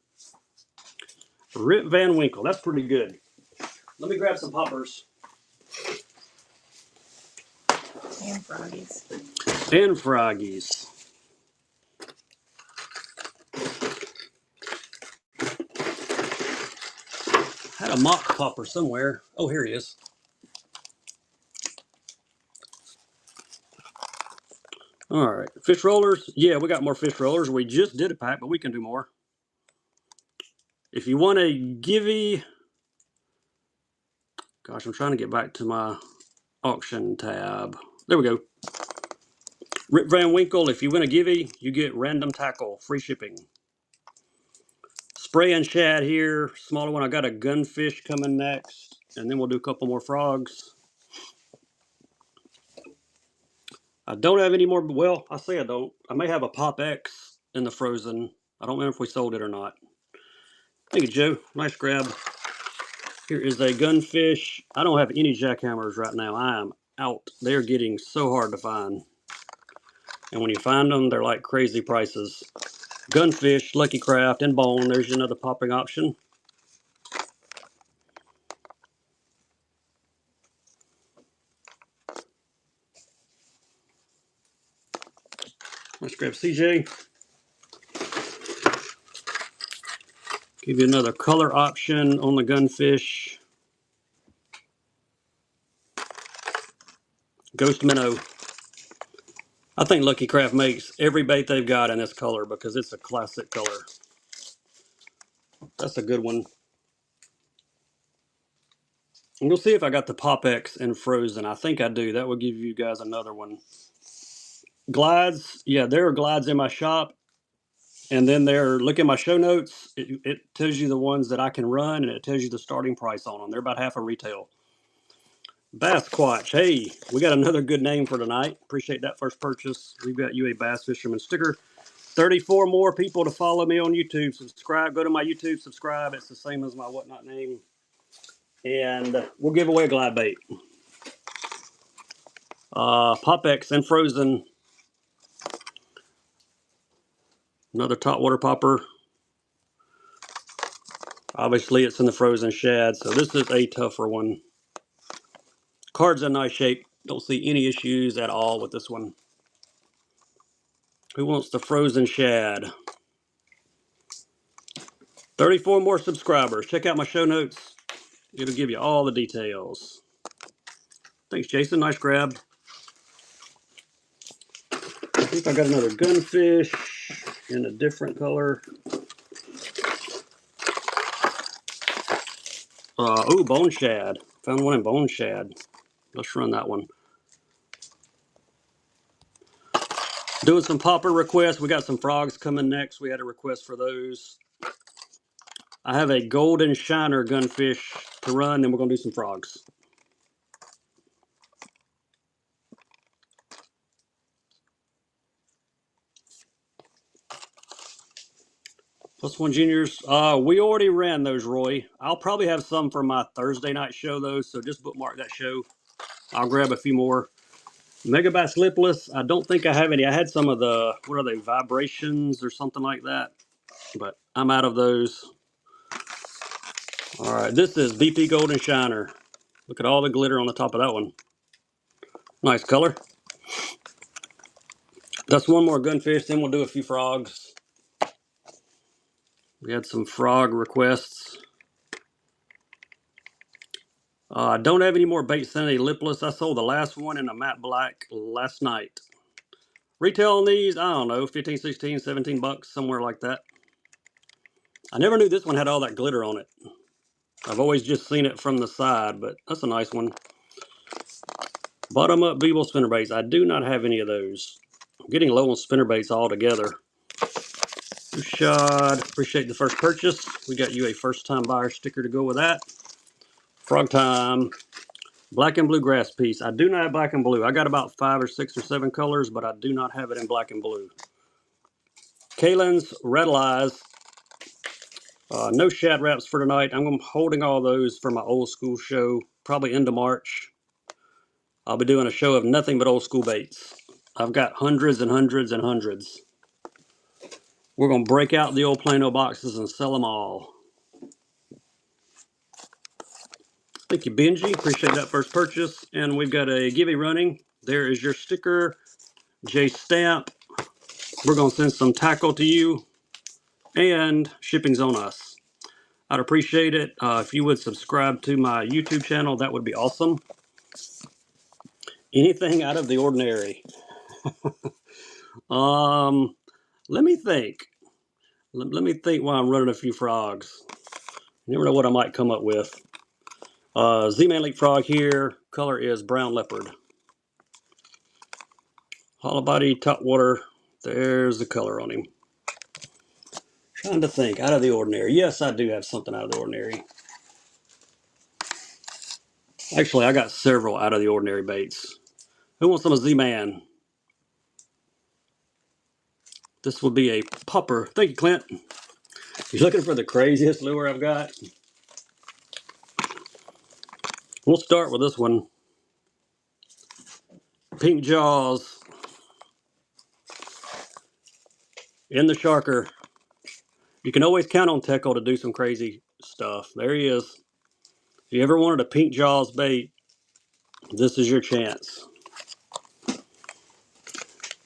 Rip Van Winkle. That's pretty good. Let me grab some poppers. And froggies. And froggies. I had a mock popper somewhere. Oh, here he is. All right. Fish rollers. Yeah, we got more fish rollers. We just did a pack, but we can do more. If you want a givey. Gosh, I'm trying to get back to my auction tab. There we go. Rip Van Winkle. If you win a givey, you get random tackle. Free shipping. Spray and shad here. Smaller one. I got a gunfish coming next. And then we'll do a couple more frogs. I don't have any more. Well, I say I don't. I may have a Pop X in the frozen. I don't remember if we sold it or not. Thank you, Joe. Nice grab. Here is a gunfish. I don't have any jackhammers right now. I am out. They're getting so hard to find. And when you find them, they're like crazy prices. Gunfish, Lucky Craft, and Bone. There's another popping option. Let's grab CJ. Give you another color option on the Gunfish. Ghost Minnow. I think Lucky Craft makes every bait they've got in this color because it's a classic color. That's a good one. And you'll see if I got the Pop X in Frozen. I think I do. That will give you guys another one. Glides. Yeah, there are glides in my shop. And then look at my show notes. It tells you the ones that I can run, and it tells you the starting price on them. They're about half a retail. Bass Squatch. Hey, we got another good name for tonight. Appreciate that first purchase. We've got you a Bass Fisherman sticker. 34 more people to follow me on YouTube. Subscribe. Go to my YouTube. Subscribe. It's the same as my whatnot name. And we'll give away a glide bait. Pop X and Frozen. Another top water popper. Obviously, it's in the Frozen shad, so this is a tougher one. Card's in nice shape. Don't see any issues at all with this one. Who wants the Frozen shad? 34 more subscribers. Check out my show notes. It'll give you all the details. Thanks, Jason. Nice grab. I think I got another Gunfish in a different color. Ooh, Bone Shad. Found one in Bone Shad. Let's run that one. Doing some popper requests. We got some frogs coming next. We had a request for those. I have a golden shiner Gunfish to run, then we're going to do some frogs. Plus one juniors. We already ran those, Roy. I'll probably have some for my Thursday night show, though, so just bookmark that show. I'll grab a few more. Megabass Lipless. I don't think I have any. I had some of the, what are they, vibrations or something like that, but I'm out of those. All right, this is BP Golden Shiner. Look at all the glitter on the top of that one. Nice color. That's one more Gunfish, then we'll do a few frogs. We had some frog requests. I don't have any more Bait Sanity Lipless. I sold the last one in a matte black last night. Retail on these, I don't know, 15, 16, 17 bucks, somewhere like that. I never knew this one had all that glitter on it. I've always just seen it from the side, but that's a nice one. Bottom up Beeble spinnerbaits. I do not have any of those. I'm getting low on spinnerbaits altogether. Shad, appreciate the first purchase. We got you a first time buyer sticker to go with that. Frog time. Black and blue grass piece. I do not have black and blue. I got about 5 or 6 or 7 colors, but I do not have it in black and blue. Kalen's Rattle Eyes. No shad wraps for tonight. I'm holding all those for my old school show, probably into March. I'll be doing a show of nothing but old school baits. I've got hundreds and hundreds and hundreds. We're going to break out the old Plano boxes and sell them all. Thank you, Benji. Appreciate that first purchase. And we've got a giveaway running. There is your sticker, J Stamp. We're going to send some tackle to you, and shipping's on us. I'd appreciate it if you would subscribe to my YouTube channel. That would be awesome. Anything out of the ordinary? Let me think. Let me think while I'm running a few frogs. You never know what I might come up with. Z-Man Leapfrog here. Color is brown leopard. Hollow body, top water. There's the color on him. Trying to think, out of the ordinary. Yes, I do have something out of the ordinary. Actually, I got several out of the ordinary baits. Who wants some of Z-Man? This will be a popper. Thank you, Clint. You're looking for the craziest lure I've got? We'll start with this one. Pink Jaws. in the sharker. You can always count on Teckle to do some crazy stuff. There he is. If you ever wanted a pink jaws bait, this is your chance.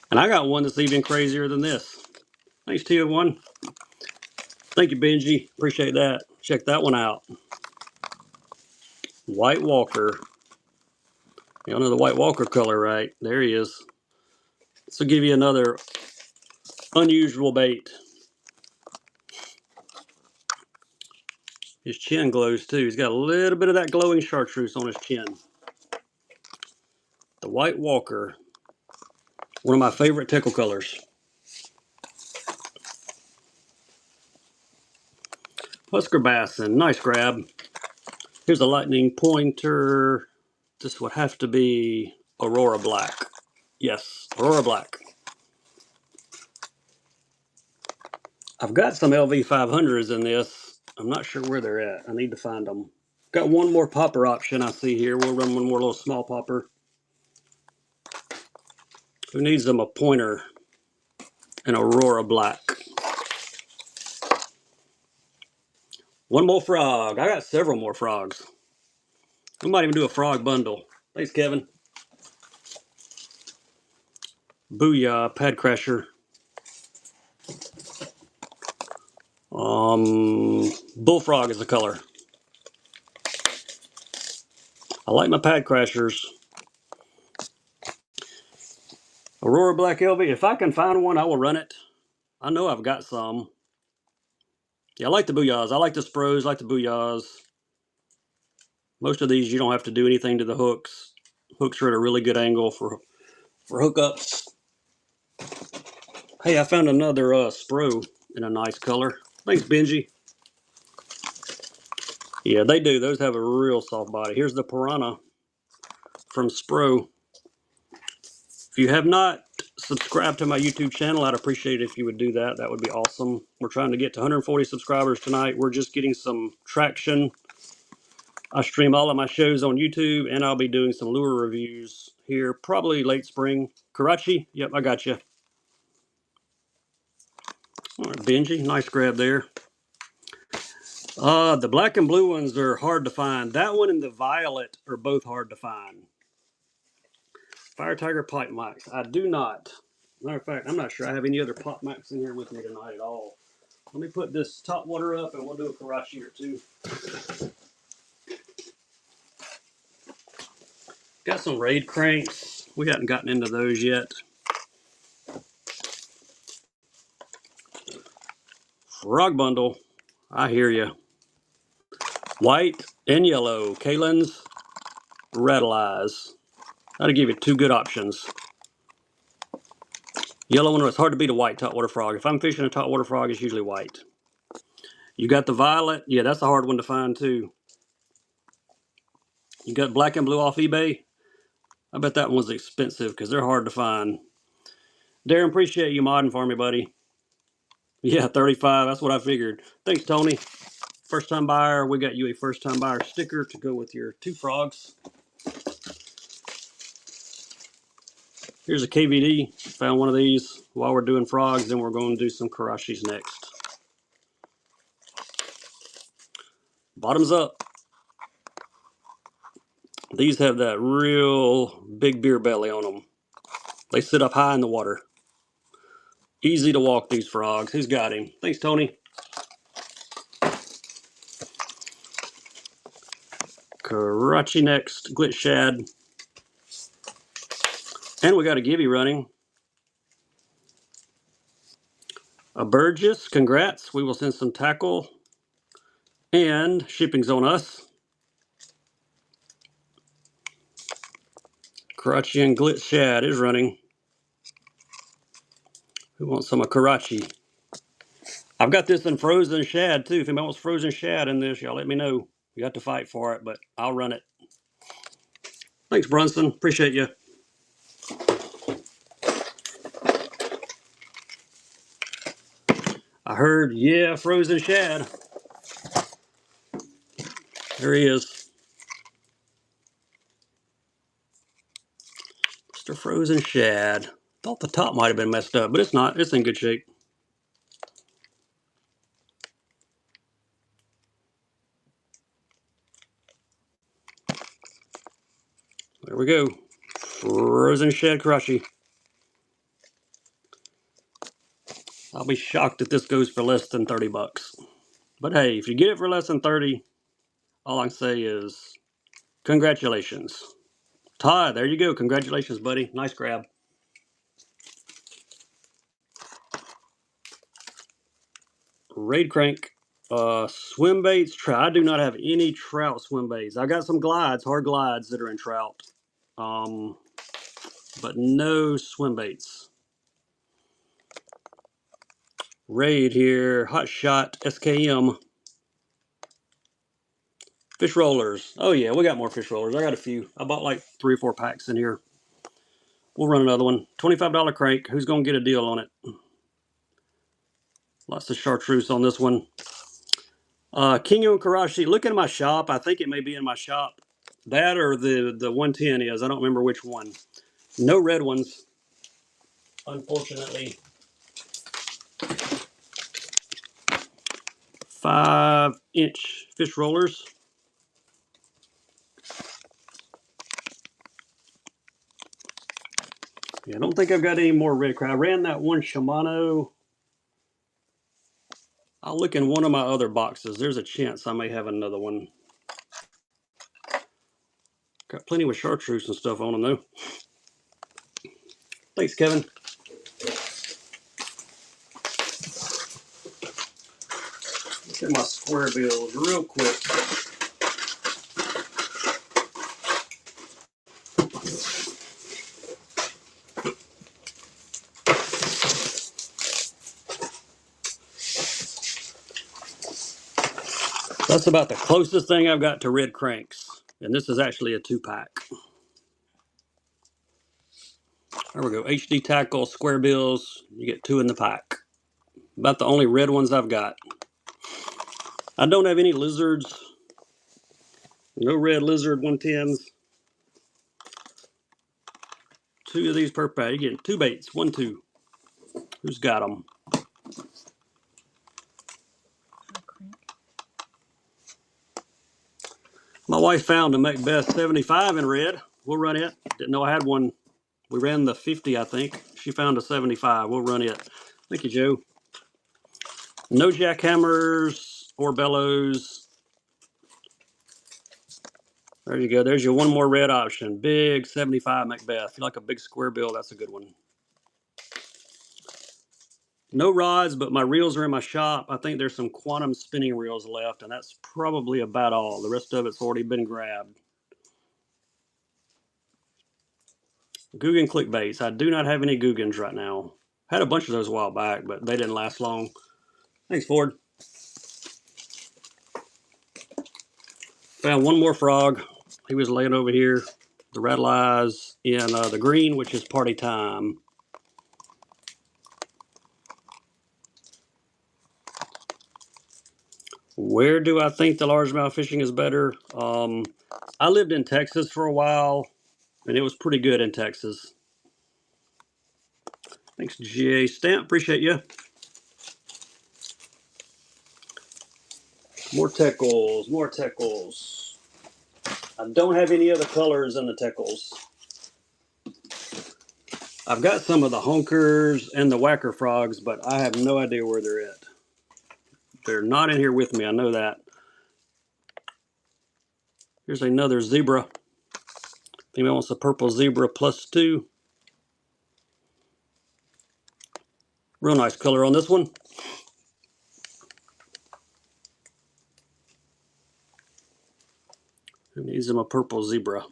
And I got one that's even crazier than this. Thanks, Tia1. Thank you, Benji. Appreciate that. Check that one out. White Walker. Y'all know the White Walker color, right? There he is. This will give you another unusual bait. His chin glows too. He's got a little bit of that glowing chartreuse on his chin. The White Walker. One of my favorite Teckle colors. Husker Bassin. Nice grab. Here's a lightning pointer. This would have to be Aurora Black. Yes, Aurora Black. I've got some LV500s in this. I'm not sure where they're at. I need to find them. Got one more popper option I see here. We'll run one more little small popper. Who needs them a pointer and Aurora Black? One more frog. I got several more frogs. We might even do a frog bundle. Thanks, Kevin. Booyah, Pad Crasher. Bullfrog is the color. I like my Pad Crashers. Aurora Black LV. If I can find one, I will run it. I know I've got some. Yeah, I like the Booyahs. I like the Spros, I like the Booyahs. Most of these, you don't have to do anything to the hooks. Hooks are at a really good angle for hookups. Hey, I found another Spro in a nice color. Thanks, Benji. Yeah, they do. Those have a real soft body. Here's the Piranha from Spro. If you have not subscribed to my YouTube channel, I'd appreciate it if you would do that. That would be awesome. We're trying to get to 140 subscribers tonight. We're just getting some traction. I stream all of my shows on YouTube, and I'll be doing some lure reviews here, probably late spring. Karachi, yep, I got you. All right, Benji, nice grab there. The black and blue ones are hard to find. That one and the violet are both hard to find. Fire Tiger Pipe Mics. I do not. Matter of fact, I'm not sure I have any other pop mics in here with me tonight at all. Let me put this top water up and we'll do a Karachi or two. Got some raid cranks. We haven't gotten into those yet. Frog bundle. I hear you. White and yellow. Kalen's Rattle Eyes. That'll give you two good options. Yellow one, it's hard to beat a white topwater frog. If I'm fishing a topwater frog, it's usually white. You got the violet. Yeah, that's a hard one to find too. You got black and blue off eBay. I bet that one's expensive because they're hard to find. Darren, appreciate you modding for me, buddy. Yeah, 35. That's what I figured. Thanks, Tony. First time buyer. We got you a first time buyer sticker to go with your two frogs. Here's a KVD. Found one of these while we're doing frogs. Then we're going to do some Karachis next. Bottoms up. These have that real big beer belly on them. They sit up high in the water. Easy to walk these frogs. Who's got him? Thanks, Tony. Karachi next. Glitch Shad. And we got a Gibby running. A Burgess. Congrats. We will send some tackle. And shipping's on us. Karachi and Glitch Shad is running. Who wants some of Karachi? I've got this in frozen shad too. If anybody wants frozen shad in this, y'all let me know. You got to fight for it, but I'll run it. Thanks, Brunson. Appreciate you. I heard, yeah, frozen shad. There he is. Mr. Frozen Shad. Thought the top might have been messed up, but it's not. It's in good shape. There we go. Frozen shed karashi. I'll be shocked if this goes for less than 30 bucks. But hey, if you get it for less than 30, all I can say is congratulations. Todd, there you go. Congratulations, buddy. Nice grab. Raid crank. Swim baits, trout. I do not have any trout swim baits. I got some glides, hard glides that are in trout. But no swim baits. Raid here. Hot shot SKM. Fish rollers. Oh yeah, we got more fish rollers. I got a few. I bought like 3 or 4 packs in here. We'll run another one. $25 crank. Who's going to get a deal on it? Lots of chartreuse on this one. Kingo and Karashi. Look at my shop. I think it may be in my shop. That or the 110 is. I don't remember which one. No red ones, unfortunately. 5-inch fish rollers. Yeah, I don't think I've got any more red crab. I ran that one Shimano. I'll look in one of my other boxes. There's a chance I may have another one. Got plenty with chartreuse and stuff on them though. Thanks, Kevin. Look at my square bills real quick. That's about the closest thing I've got to red cranks. And this is actually a 2-pack. There we go. HD tackle, square bills. You get 2 in the pack. About the only red ones I've got. I don't have any lizards. No red lizard 110s. 2 of these per pack. You're getting 2 baits. 1, 2. Who's got them? My wife found a Macbeth 75 in red. We'll run it. Didn't know I had one. We ran the 50, I think. She found a 75. We'll run it. Thank you, Joe. No jackhammers or bellows. There you go. There's your one more red option. Big 75 Macbeth. If you like a big square bill, that's a good one. No rods, but my reels are in my shop. I think there's some quantum spinning reels left, and that's probably about all. The rest of it's already been grabbed. Guggen clickbaits. I do not have any Guggens right now. Had a bunch of those a while back, but they didn't last long. Thanks, Ford. Found one more frog. He was laying over here. The rattle eyes in the green, which is party time. Where do I think the largemouth fishing is better? I lived in Texas for a while, and it was pretty good in Texas. Thanks, J Stamp. Appreciate you. More Teckles, more Teckles. I don't have any other colors in the Teckles. I've got some of the honkers and the whacker frogs, but I have no idea where they're at. They're not in here with me, I know that. Here's another zebra. Female wants a purple zebra +2. Real nice color on this one. Who needs him a purple zebra?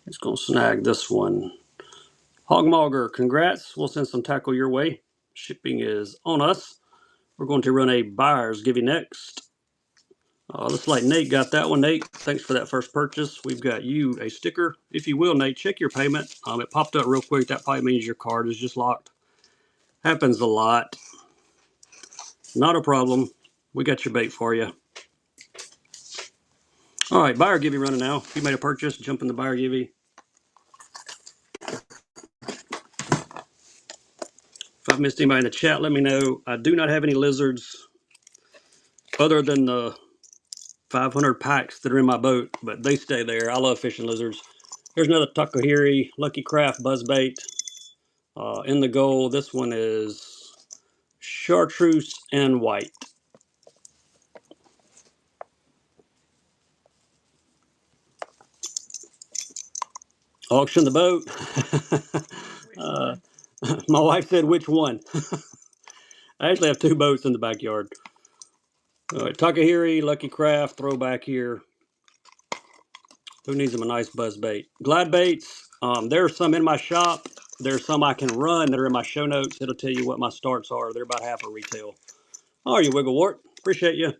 Just gonna snag this one. Hogmogger, congrats. We'll send some tackle your way. Shipping is on us. We're going to run a buyer's give you next. Looks like Nate got that one. Nate, thanks for that first purchase. We've got you a sticker. If you will, Nate, check your payment. It popped up real quick. That probably means your card is just locked. Happens a lot. Not a problem. We got your bait for you. All right, buyer give you running now. If you made a purchase, jump in the buyer give you. If I've missed anybody in the chat, let me know. I do not have any lizards other than the 500 packs that are in my boat, but they stay there. I love fishing lizards. Here's another Takahiri Lucky Craft buzzbait in the gold. This one is chartreuse and white. Auction the boat. My wife said, which one? I actually have 2 boats in the backyard. All right, Takahiri, Lucky Craft, throwback here. Who needs them a nice buzz bait? Glide baits. There are some in my shop. There's some I can run that are in my show notes. It'll tell you what my starts are. They're about half a retail. How are you, Wigglewart? Appreciate you.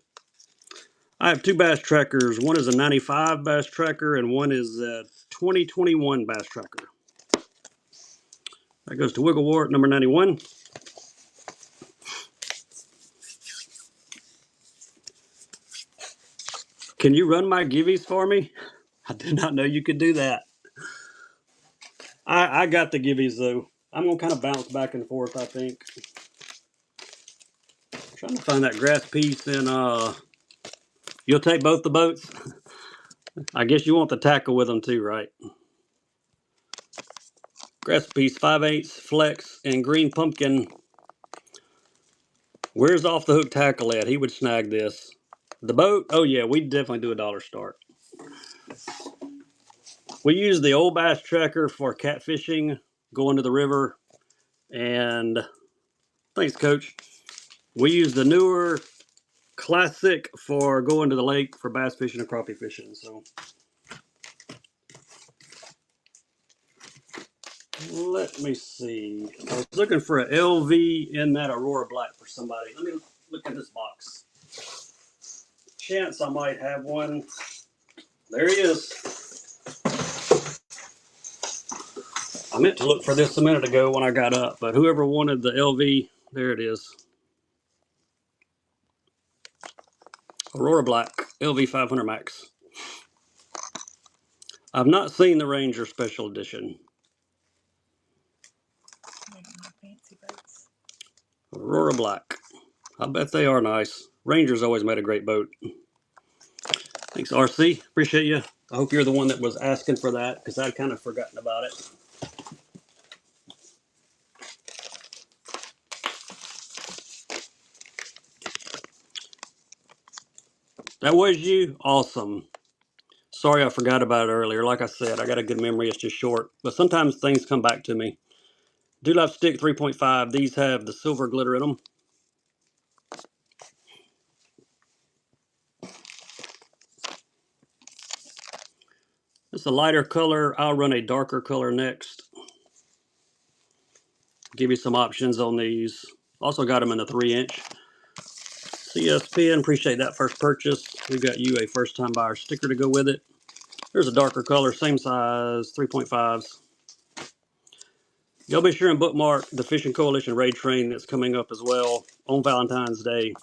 I have 2 bass trackers. One is a 95 bass tracker and one is a 2021 bass tracker. That goes to Wigglewart, number 91. Can you run my givvies for me? I did not know you could do that. I got the givvies though. I'm gonna kind of bounce back and forth, I think. Trying to find that grass piece and you'll take both the boats? I guess you want the tackle with them too, right? Grass piece 5/8 flex and green pumpkin. Where's off the hook tackle at? He would snag this. The boat? Oh yeah, we'd definitely do a dollar start. We use the old bass tracker for catfishing, going to the river, and thanks, Coach. We use the newer classic for going to the lake for bass fishing and crappie fishing. So let me see. I was looking for an LV in that Aurora Black for somebody. Let me look in this box. Chance I might have one. There he is. I meant to look for this a minute ago when I got up, but whoever wanted the LV, there it is. Aurora Black, LV 500 Max. I've not seen the Ranger Special Edition. Fancy boats. Aurora Black. I bet they are nice. Ranger's always made a great boat. Thanks, RC. Appreciate you. I hope you're the one that was asking for that because I'd kind of forgotten about it. That was you? Awesome. Sorry I forgot about it earlier. Like I said, I got a good memory. It's just short. But sometimes things come back to me. Dewlife Stick 3.5. These have the silver glitter in them. It's a lighter color. I'll run a darker color next. Give you some options on these. Also got them in the 3-inch. CSPN, appreciate that first purchase. We got you a first time buyer sticker to go with it. There's a darker color, same size, 3.5s. Y'all be sure and bookmark the Fishing Coalition raid train that's coming up as well on Valentine's Day.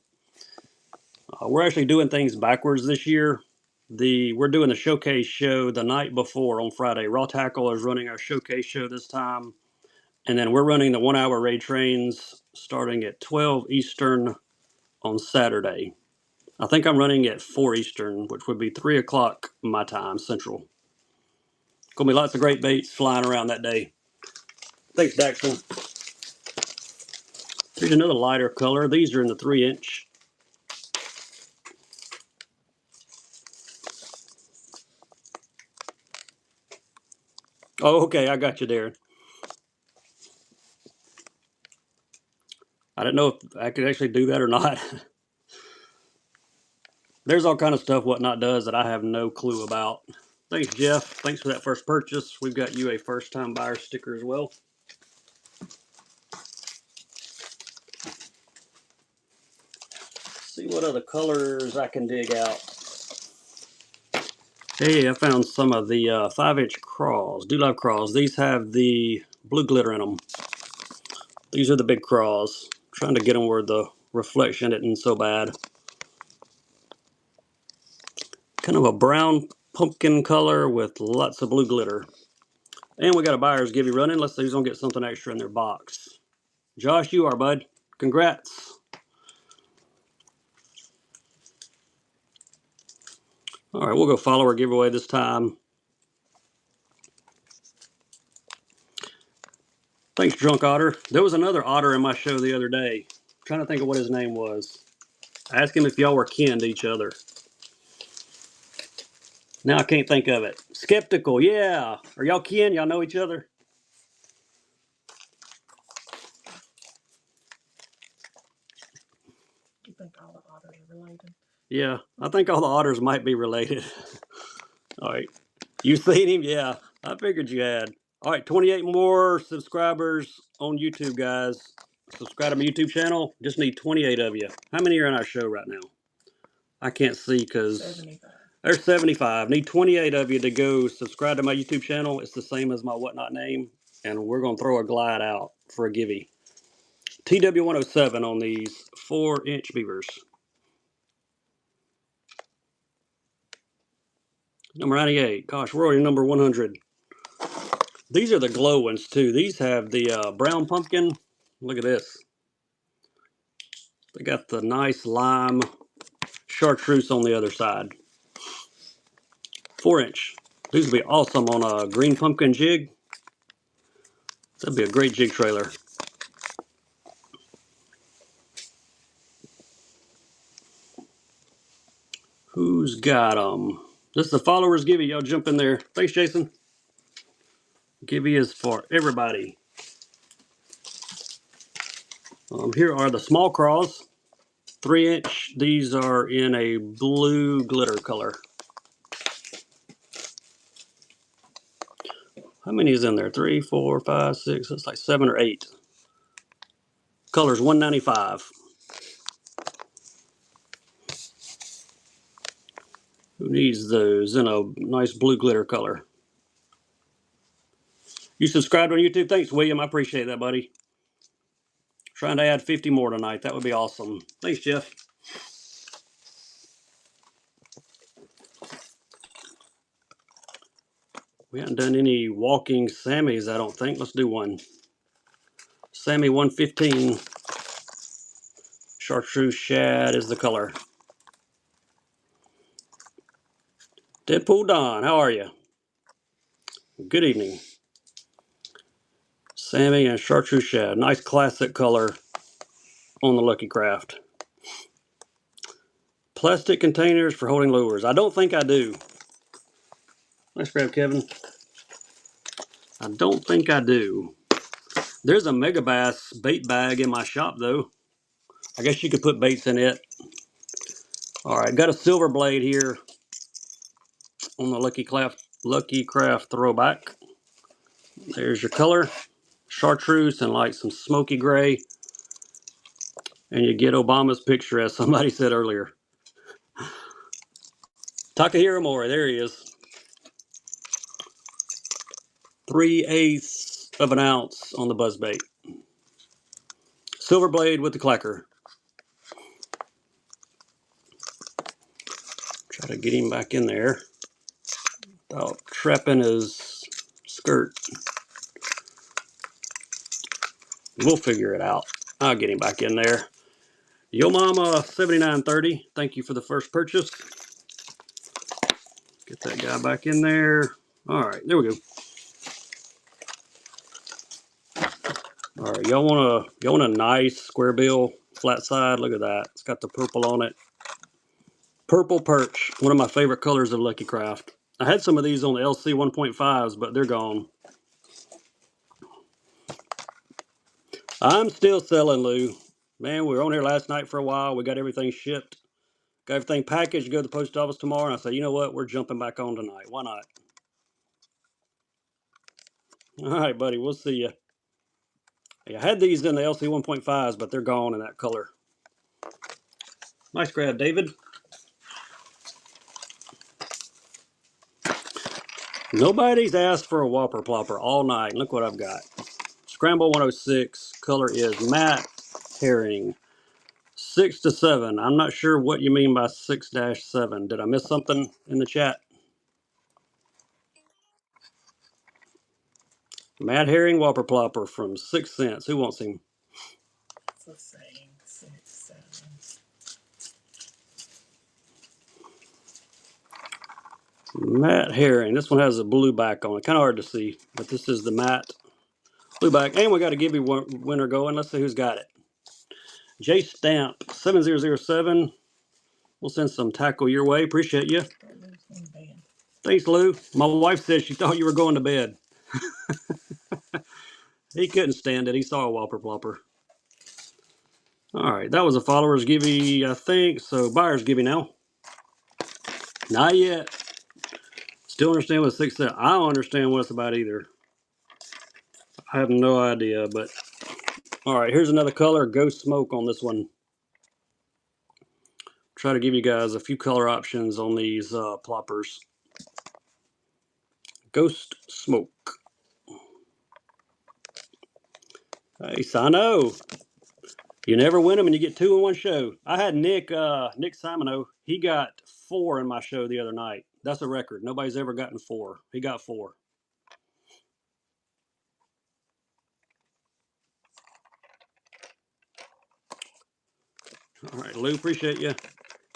We're actually doing things backwards this year. We're doing the showcase show the night before on Friday. Raw Tackle is running our showcase show this time. And then we're running the 1-hour raid trains starting at 12 Eastern on Saturday. I think I'm running at 4 Eastern, which would be 3 o'clock my time, Central. Gonna be lots of great baits flying around that day. Thanks, Daxel. Here's another lighter color. These are in the 3-inch. Oh, okay, I got you there. I didn't know if I could actually do that or not. There's all kind of stuff Whatnot does that I have no clue about. Thanks, Jeff. Thanks for that first purchase. We've got you a first-time buyer sticker as well. See what other colors I can dig out. Hey, I found some of the 5-inch craws, Dewlife craws. These have the blue glitter in them. These are the big craws. Trying to get them where the reflection isn't so bad. Kind of a brown pumpkin color with lots of blue glitter. And we got a buyer's give you running. Let's see who's gonna get something extra in their box. Josh, you are, bud. Congrats. All right, we'll go follower giveaway this time. Thanks, Drunk Otter. There was another otter in my show the other day. I'm trying to think of what his name was. Ask him if y'all were kin to each other. Now I can't think of it. Skeptical, yeah. Are y'all kin? Y'all know each other? You think all the otters are related? Yeah, I think all the otters might be related. All right. You seen him? Yeah, I figured you had. All right, 28 more subscribers on YouTube, guys. Subscribe to my YouTube channel. Just need 28 of you. How many are in our show right now? I can't see because 75. there's 75. Need 28 of you to go subscribe to my YouTube channel. It's the same as my whatnot name. And we're going to throw a glide out for a givey. TW107 on these 4-inch beavers. Number 98. Gosh, we're already number 100. These are the glow ones too. These have the brown pumpkin. Look at this. They got the nice lime chartreuse on the other side. 4-inch. These would be awesome on a green pumpkin jig. That'd be a great jig trailer. Who's got them? This is the followers Gibby. Y'all jump in there. Thanks, Jason. Gibby is for everybody. Here are the small craws. 3-inch. These are in a blue glitter color. How many is in there? 3, 4, 5, 6. It's like 7 or 8. Colors $195. Who needs those in a nice blue glitter color? You subscribed on YouTube? Thanks, William. I appreciate that, buddy. Trying to add 50 more tonight. That would be awesome. Thanks, Jeff. We haven't done any walking Sammys, I don't think. Let's do one. Sammy 115. Chartreuse shad is the color. Deadpool Don, how are you? Good evening. Sammy and chartreuse shad. Nice classic color on the Lucky Craft. Plastic containers for holding lures. I don't think I do. Let's grab Kevin. I don't think I do. There's a Mega Bass bait bag in my shop, though. I guess you could put baits in it. All right, got a silver blade here on the Lucky Craft throwback. There's your color. Chartreuse and like some smoky gray. And you get Obama's picture, as somebody said earlier. Takahiro Mori, there he is. 3/8 of an ounce on the buzzbait. Silver blade with the clacker. Try to get him back in there without trapping his skirt. We'll figure it out. I'll get him back in there. Yo Mama 7930, thank you for the first purchase. Get that guy back in there. All right, there we go. All right, y'all want a nice square bill flat side? Look at that. It's got the purple on it. Purple perch, one of my favorite colors of Lucky Craft. I had some of these on the LC 1.5s, but they're gone. I'm still selling, Lou. Man, we were on here last night for a while. We got everything shipped. Got everything packaged to go to the post office tomorrow. And I said, you know what? We're jumping back on tonight. Why not? All right, buddy. We'll see you. Yeah, I had these in the LC 1.5s, but they're gone in that color. Nice grab, David. Nobody's asked for a Whopper Plopper all night. Look what I've got. Scramble 106. Color is matte herring. 6 to 7. I'm not sure what you mean by 6-7. Did I miss something in the chat? Matt Herring Whopper Plopper from 6 cents. Who wants him? It's the same. 6, 7. Matte herring. This one has a blue back on it. Kind of hard to see, but this is the matte blue back. And we got a Gibby winner going. Let's see who's got it. J Stamp 7007. We'll send some tackle your way. Appreciate you. Thanks, Lou. My wife said she thought you were going to bed. He couldn't stand it. He saw a whopper plopper. All right, that was a follower's givey, I think. So buyer's givey now. Not yet. Still understand what 6 said. I don't understand what it's about either. I have no idea, but all right, here's another color. Ghost Smoke on this one. Try to give you guys a few color options on these ploppers. Ghost Smoke. Hey, Sino. You never win them and you get 2 in one show. I had Nick Simoneau. He got 4 in my show the other night. That's a record. Nobody's ever gotten 4. He got 4. All right, Lou, appreciate you.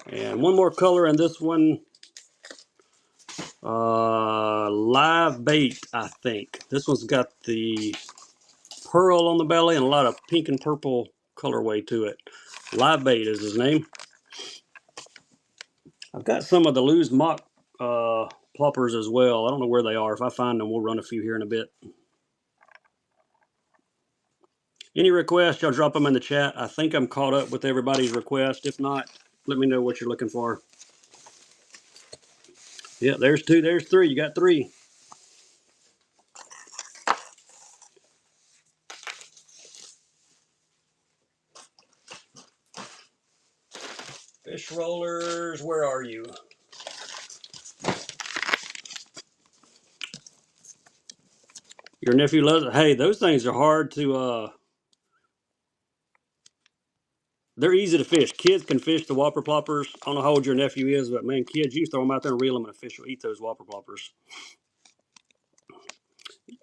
And one more color in this one. Live Bait, I think. This one's got the pearl on the belly and a lot of pink and purple colorway to it. Live Bait is his name. I've got some of the Lou's mock ploppers as well. I don't know where they are. If I find them, we'll run a few here in a bit. Any requests, y'all drop them in the chat. I think I'm caught up with everybody's request. If not, let me know what you're looking for. Yeah, there's 2, there's 3. You got 3. Fish rollers, where are you? Your nephew loves it. Hey, those things are hard to, they're easy to fish. Kids can fish the whopper ploppers. I don't know how old your nephew is, but man, kids, you throw them out there and reel them, and a fish will eat those whopper ploppers.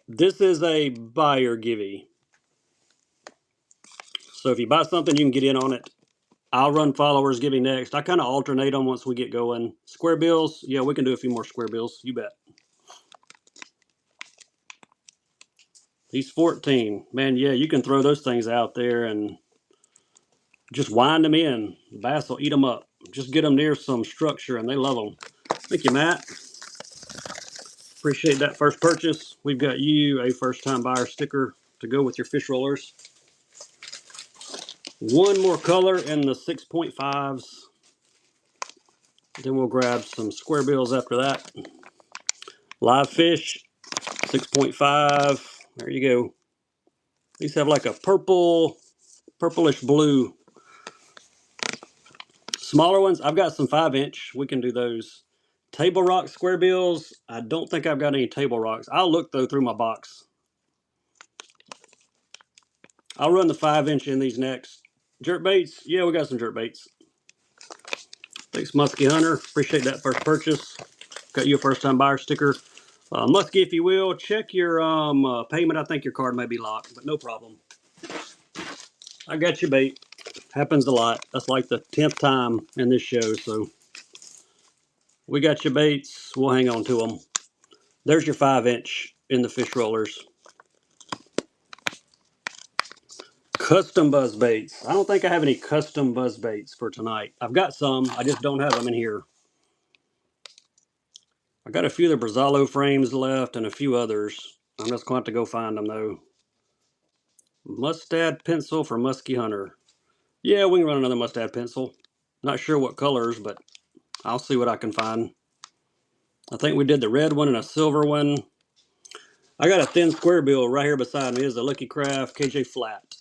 This is a buyer givey. So if you buy something, you can get in on it. I'll run followers giving next. I kind of alternate them once we get going. Square bills, yeah, we can do a few more square bills. You bet. He's 14. Man, yeah, you can throw those things out there and just wind them in. The bass will eat them up. Just get them near some structure, and they love them. Thank you, Matt. Appreciate that first purchase. We've got you a first-time buyer sticker to go with your fish rollers. One more color in the 6.5s. Then we'll grab some square bills after that. Live fish, 6.5. There you go. These have like a purplish blue. Smaller ones, I've got some 5-inch. We can do those. Table rock square bills, I don't think I've got any table rocks. I'll look though through my box. I'll run the 5-inch in these next. Jerk baits, yeah, we got some jerk baits. Thanks, Muskie Hunter. Appreciate that first purchase. Got you a first-time buyer sticker. Muskie, if you will, check your payment. I think your card may be locked, but no problem. I got your bait. Happens a lot. That's like the 10th time in this show, so we got your baits. We'll hang on to them. There's your 5-inch in the fish rollers. Custom buzz baits. I don't think I have any custom buzz baits for tonight. I've got some. I just don't have them in here. I got a few of the Brazalo frames left and a few others. I'm just going to have to go find them, though. Mustad pencil for Muskie Hunter. Yeah, we can run another mustad pencil. Not sure what colors, but I'll see what I can find. I think we did the red one and a silver one. I got a thin square bill right here beside me. This is a Lucky Craft KJ Flat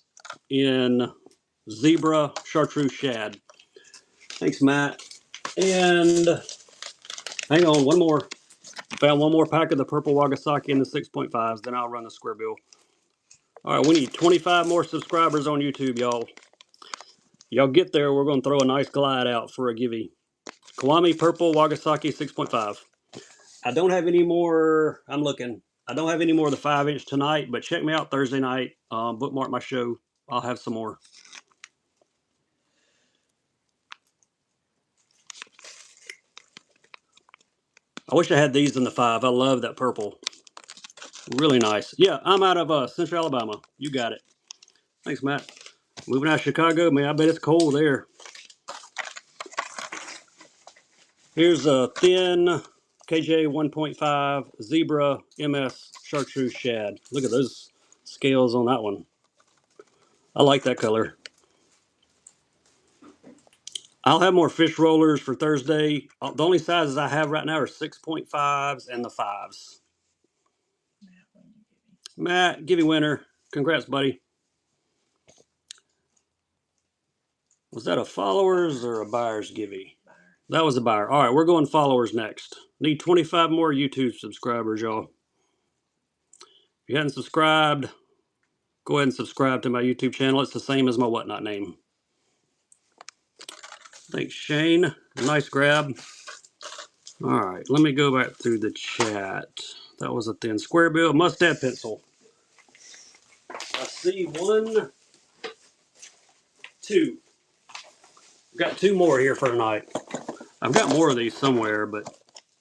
in Zebra Chartreuse Shad. Thanks, Matt. And hang on, one more. Found one more pack of the purple Wagasaki in the 6.5s. Then I'll run the square bill. All right, we need 25 more subscribers on YouTube, y'all. Y'all get there, we're going to throw a nice glide out for a givey. Kiwami Purple Wagasaki 6.5. I don't have any more. I'm looking. I don't have any more of the 5-inch tonight, but check me out Thursday night. Bookmark my show. I'll have some more. I wish I had these in the 5. I love that purple. Really nice. Yeah, I'm out of Central Alabama. You got it. Thanks, Matt. Moving out of Chicago, man, I bet it's cold there. Here's a thin KJ 1.5 Zebra MS Chartreuse Shad. Look at those scales on that one. I like that color. I'll have more fish rollers for Thursday. The only sizes I have right now are 6.5s and the 5s. Matt, give you winner. Congrats, buddy. Was that a followers or a buyer's givey? That was a buyer. All right, we're going followers next. Need 25 more YouTube subscribers, y'all. If you hadn't subscribed, go ahead and subscribe to my YouTube channel. It's the same as my whatnot name. Thanks, Shane. Nice grab. All right, let me go back through the chat. That was a thin square bill. Mustad pencil. I see 1, 2. Got 2 more here for tonight. I've got more of these somewhere, but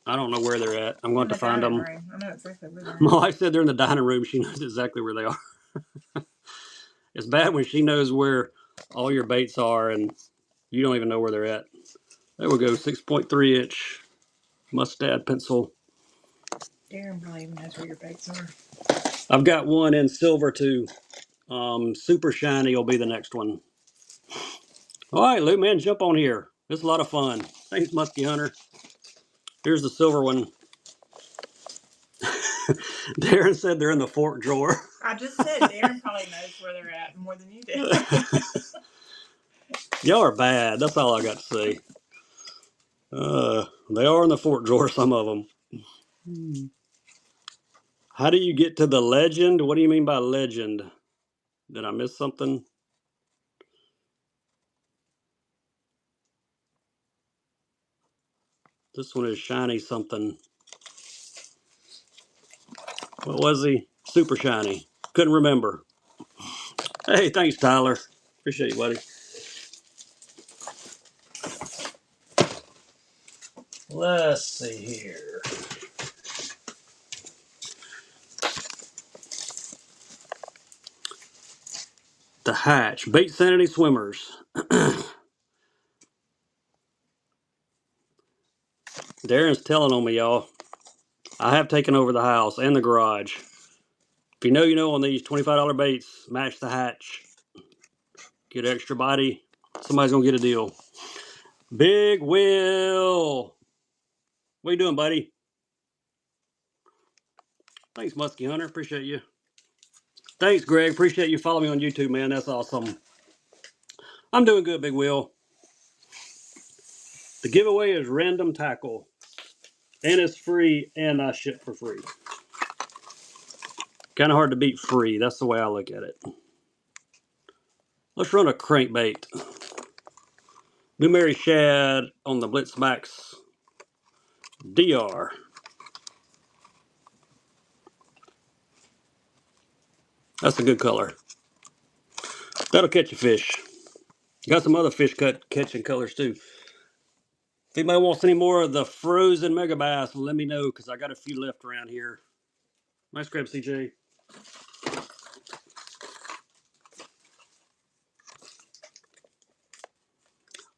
I don't know where they're at. I'm going to find them. Room. I know exactly where they're at. My wife said they're in the dining room. She knows exactly where they are. It's bad when she knows where all your baits are and you don't even know where they're at. There we go. 6.3 inch Mustad pencil. Darren probably even knows where your baits are. I've got one in silver too. Super shiny will be the next one. All right, Lou, man, jump on here. It's a lot of fun. Thanks, Muskie Hunter. Here's the silver one. Darren said they're in the fork drawer. I just said Darren probably knows where they're at more than you do. Y'all are bad. That's all I got to say. They are in the fork drawer, some of them. How do you get to the legend? What do you mean by legend? Did I miss something? This one is shiny something. What was he? Super shiny. Couldn't remember. Hey, thanks, Tyler. Appreciate you, buddy. Let's see here. The hatch. Bait Sanity Swimmers. Darren's telling on me, y'all. I have taken over the house and the garage. If you know on these $25 baits, match the hatch. Get extra body. Somebody's going to get a deal. Big Will. What you doing, buddy? Thanks, Muskie Hunter. Appreciate you. Thanks, Greg. Appreciate you following me on YouTube, man. That's awesome. I'm doing good, Big Will. The giveaway is random tackle. And it's free, and I ship for free. Kind of hard to beat free. That's the way I look at it. Let's run a crankbait. Blueberry shad on the Blitz Max DR. That's a good color. That'll catch a fish. Got some other fish catching colors too. If anybody wants any more of the frozen mega bass, let me know because I got a few left around here. Nice grab, CJ.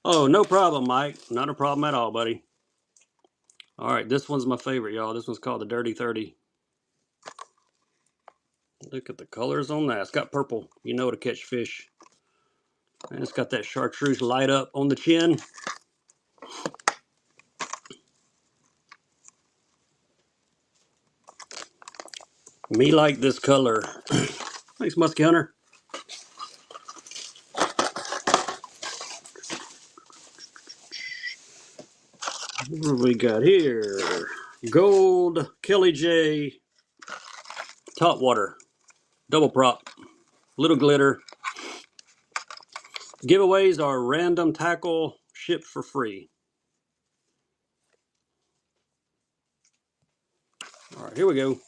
Oh, no problem, Mike. Not a problem at all, buddy. All right, this one's my favorite, y'all. This one's called the Dirty 30. Look at the colors on that. It's got purple. You know to catch fish. And it's got that chartreuse light up on the chin. Me like this color. Thanks, Muskie Hunter. What do we got here? Gold Kelly J top water. Double prop. Little glitter. Giveaways are random tackle shipped for free. All right, here we go.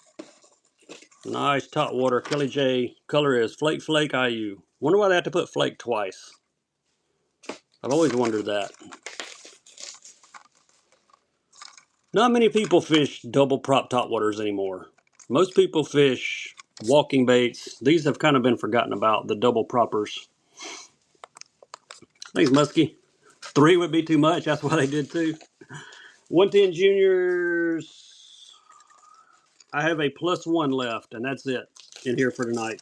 Nice top water Kelly J. Color is Flake Flake IU. Wonder why they have to put flake twice. I've always wondered that. Not many people fish double prop topwaters anymore. Most people fish walking baits. These have kind of been forgotten about, the double proppers. Thanks, Muskie. 3 would be too much. That's why they did 2. 110 juniors. I have a +1 left, and that's it in here for tonight.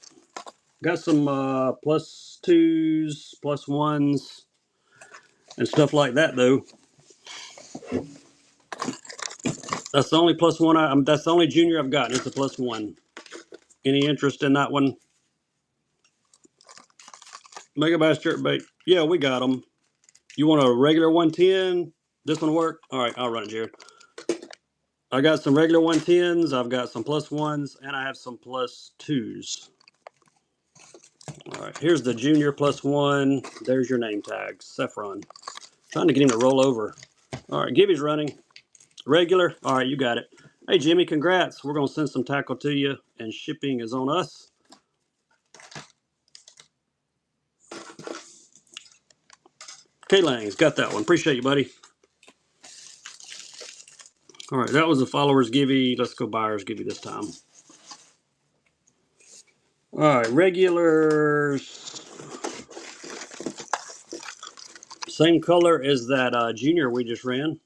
Got some +2s, +1s, and stuff like that, though. That's the only +1. That's the only junior I've gotten. It's a +1. Any interest in that one? Megabass jerkbait. Yeah, we got them. You want a regular 110? This one work? All right, I'll run it, Jared. I got some regular 110s. I've got some +1s, and I have some +2s. All right, here's the junior +1. There's your name tag, Saffron. Trying to get him to roll over. All right, Gibby's running. Regular. All right, you got it. Hey, Jimmy, congrats. We're going to send some tackle to you, and shipping is on us. K-Lang's got that one. Appreciate you, buddy. All right, that was the followers Gibby. Let's go buyers Gibby this time. All right, regulars. Same color as that junior we just ran.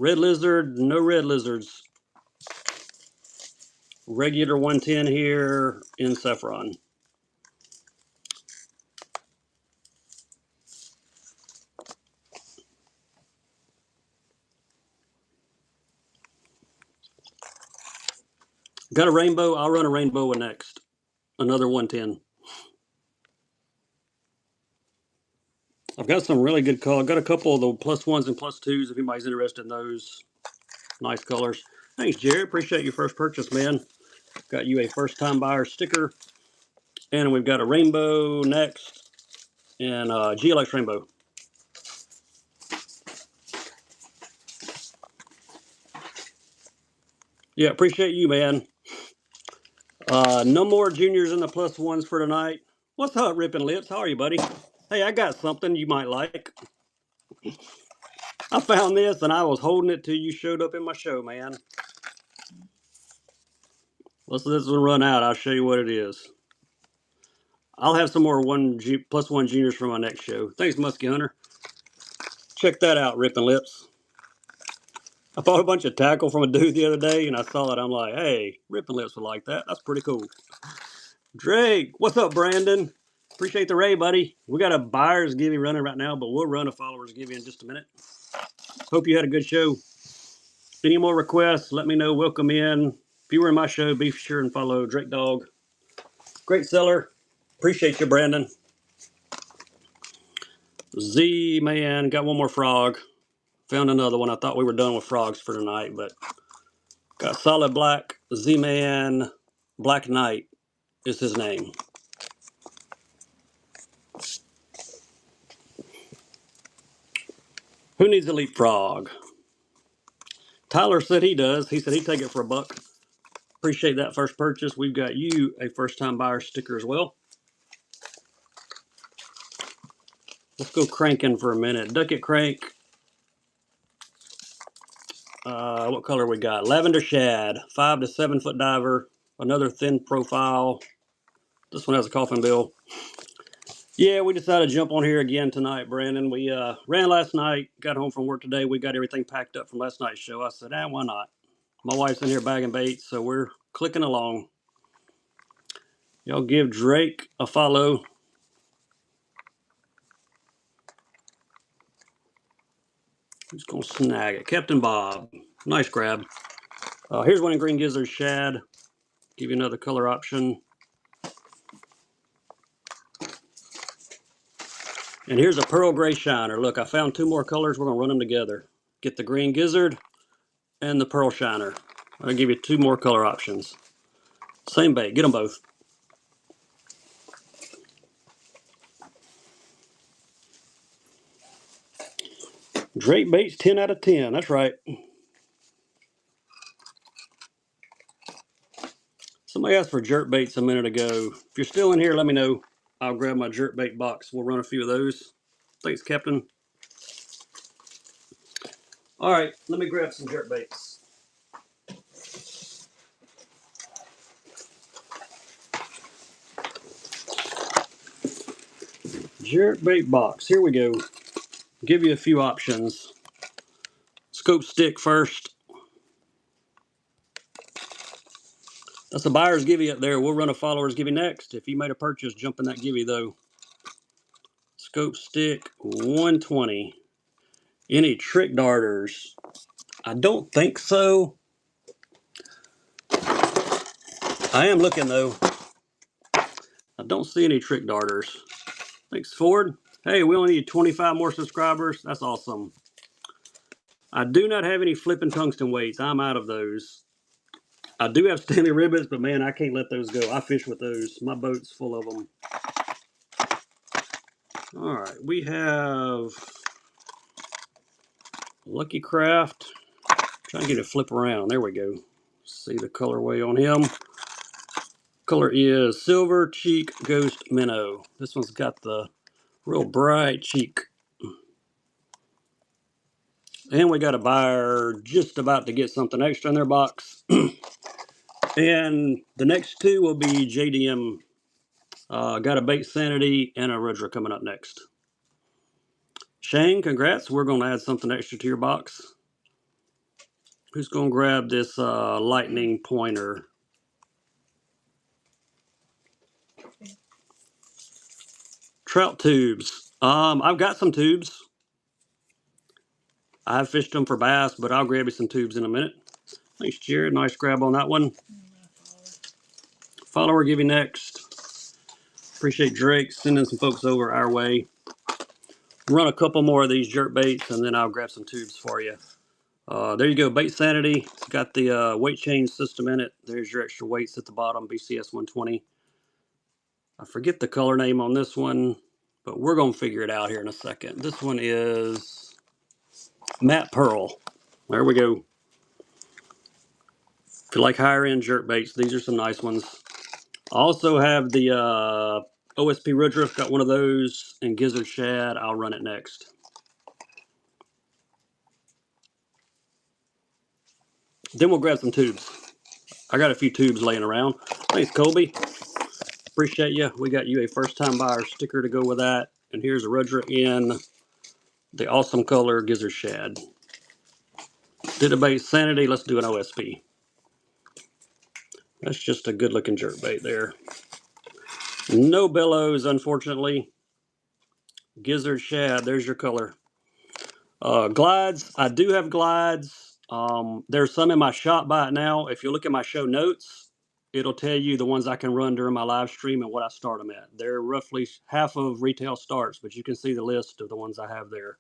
Red lizard, no red lizards. Regular 110 here in Saffron. Got a rainbow. I'll run a rainbow one next. Another 110. I've got some really good color. Got a couple of the +1s and +2s if anybody's interested in those. Nice colors. Thanks, Jared. Appreciate your first purchase, man. Got you a first-time buyer sticker. And we've got a rainbow next. And GLX rainbow. Yeah, appreciate you, man. No more juniors in the +1s for tonight. What's up, Ripping Lips? How are you, buddy? Hey, I got something you might like. I found this and I was holding it till you showed up in my show, man. Let's let this one run out. I'll show you what it is. I'll have some more +1 juniors for my next show. Thanks, Muskie Hunter. Check that out, Ripping Lips. I bought a bunch of tackle from a dude the other day and I saw it. I'm like, hey, Ripping Lips would like that. That's pretty cool. Drake, what's up, Brandon? Appreciate the ray, buddy. We got a buyer's givey running right now, but we'll run a followers givey in just a minute. Hope you had a good show. Any more requests, let me know. Welcome in. If you were in my show, be sure and follow Drake Dog. Great seller. Appreciate you, Brandon. Z-Man, got one more frog. Found another one. I thought we were done with frogs for tonight, but got solid black. Z-Man, Black Knight is his name. Who needs a leapfrog? Tyler said he does. He said he'd take it for $1. Appreciate that first purchase. We've got you a first-time buyer sticker as well. Let's go cranking for a minute. Duck it, crank. What color we got? Lavender shad, 5 to 7 foot diver. Another thin profile. This one has a coffin bill. Yeah, we decided to jump on here again tonight, Brandon. We ran last night, got home from work today. We got everything packed up from last night's show. I said, why not? My wife's in here bagging bait, so we're clicking along. Y'all give Drake a follow. Who's going to snag it? Captain Bob. Nice grab. Here's one in green gizzard shad. Give you another color option. And here's a pearl gray shiner. Look, I found 2 more colors. We're going to run them together. Get the green gizzard and the pearl shiner. I'll give you 2 more color options. Same bait. Get them both. Drake baits 10 out of 10. That's right. Somebody asked for jerk baits a minute ago. If you're still in here, let me know. I'll grab my jerk bait box. We'll run a few of those. Thanks, Captain. All right, let me grab some jerk baits. Jerk bait box. Here we go. Give you a few options. Scope stick first. That's a buyer's givey up there. We'll run a follower's givey next. If you made a purchase, jump in that givey though. Scope stick 120. Any trick darters? I don't think so. I am looking though. I don't see any trick darters. Thanks, Ford. Hey, we only need 25 more subscribers. That's awesome. I do not have any flipping tungsten weights. I'm out of those. I do have Stanley ribbons, but man, I can't let those go. I fish with those. My boat's full of them. All right, we have Lucky Craft. Trying to get it to flip around. There we go. See the colorway on him. Color is Silver Cheek Ghost Minnow. This one's got the real bright cheek. And we got a buyer just about to get something extra in their box. And the next two will be JDM. Got a Bait Sanity and a Rudra coming up next. Shane, congrats. We're going to add something extra to your box. Who's going to grab this lightning pointer? Trout tubes. I've got some tubes. I've fished them for bass, but I'll grab you some tubes in a minute. Thanks, Jared. Nice grab on that one. Follower give you next. Appreciate Drake sending some folks over our way. Run a couple more of these jerk baits, and then I'll grab some tubes for you. There you go, Bait Sanity. It's got the weight change system in it. There's your extra weights at the bottom, BCS 120. I forget the color name on this one, but we're going to figure it out here in a second. This one is Matte Pearl. There we go. If you like higher end jerk baits, these are some nice ones. I also have the OSP Rudra. Got one of those, and Gizzard Shad. I'll run it next. Then we'll grab some tubes. I got a few tubes laying around. Thanks, Colby. Appreciate you. We got you a first-time buyer sticker to go with that. And here's a Rudra in the awesome color Gizzard Shad. Did a Bait Sanity. Let's do an OSP. That's just a good-looking jerk bait there. No bellows, unfortunately. Gizzard Shad. There's your color. Glides. I do have glides. There's some in my shop by it now. If you look at my show notes, it'll tell you the ones I can run during my live stream and what I start them at. They're roughly half of retail starts, but you can see the list of the ones I have there.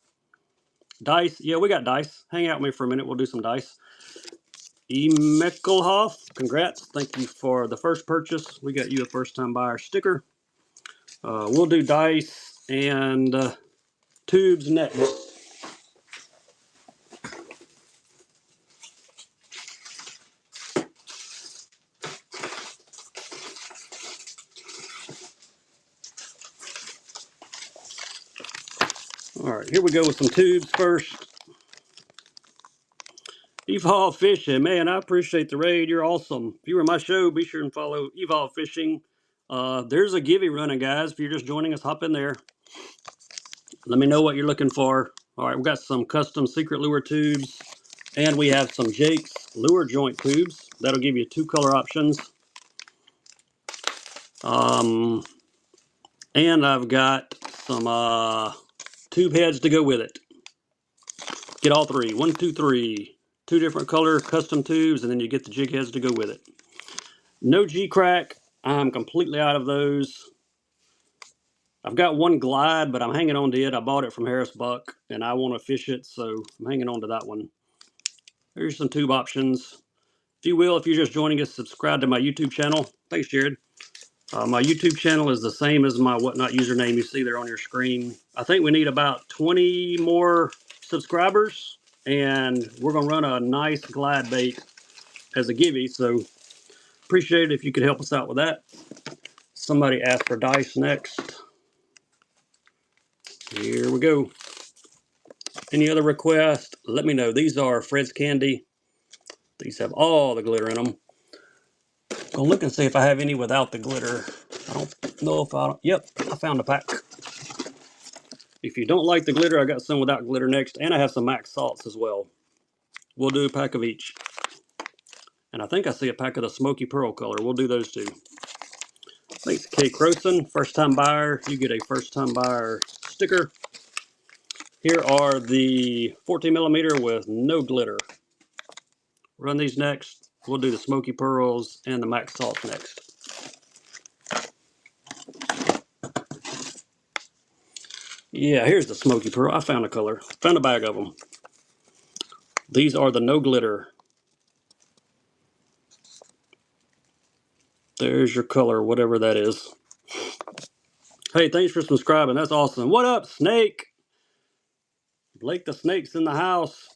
Dice. Yeah, we got dice. Hang out with me for a minute. We'll do some dice. E. Meckelhoff, congrats. Thank you for the first purchase. We got you a first-time buyer sticker. We'll do dice and tubes next. All right, here we go with some tubes first. Evolve Fishing, man, I appreciate the raid. You're awesome. If you were in my show, be sure and follow Evolve Fishing. There's a givey running, guys. If you're just joining us, hop in there. Let me know what you're looking for. All right, we've got some custom secret lure tubes, and we have some Jake's lure joint tubes. That'll give you 2 color options. And I've got some tube heads to go with it. Get all 3. 1, 2, 3. 2 different color custom tubes, and then you get the jig heads to go with it. No G-Crack. I'm completely out of those. I've got one glide, but I'm hanging on to it. I bought it from Harris Buck, and I want to fish it, so I'm hanging on to that one. Here's some tube options. If you will, if you're just joining us, subscribe to my YouTube channel. Thanks, Jared. My YouTube channel is the same as my Whatnot username you see there on your screen. I think we need about 20 more subscribers, and we're going to run a nice glide bait as a givey, so appreciate it if you could help us out with that. Somebody asked for dice next. Here we go. Any other requests? Let me know. These are Fred's Candy. These have all the glitter in them. Go look and see if I have any without the glitter. I don't know if I... Yep, I found a pack. If you don't like the glitter, I got some without glitter next. And I have some Max Salts as well. We'll do a pack of each. And I think I see a pack of the Smoky Pearl color. We'll do those two. Thanks, Kay Croson. First time buyer. You get a first time buyer sticker. Here are the 14 millimeter with no glitter. Run these next. We'll do the Smoky Pearls and the Max Salts next. Yeah, here's the Smoky Pearl. I found a color. Found a bag of them. These are the no glitter. There's your color, whatever that is. Hey, thanks for subscribing. That's awesome. What up, Snake? Blake the Snake's in the house.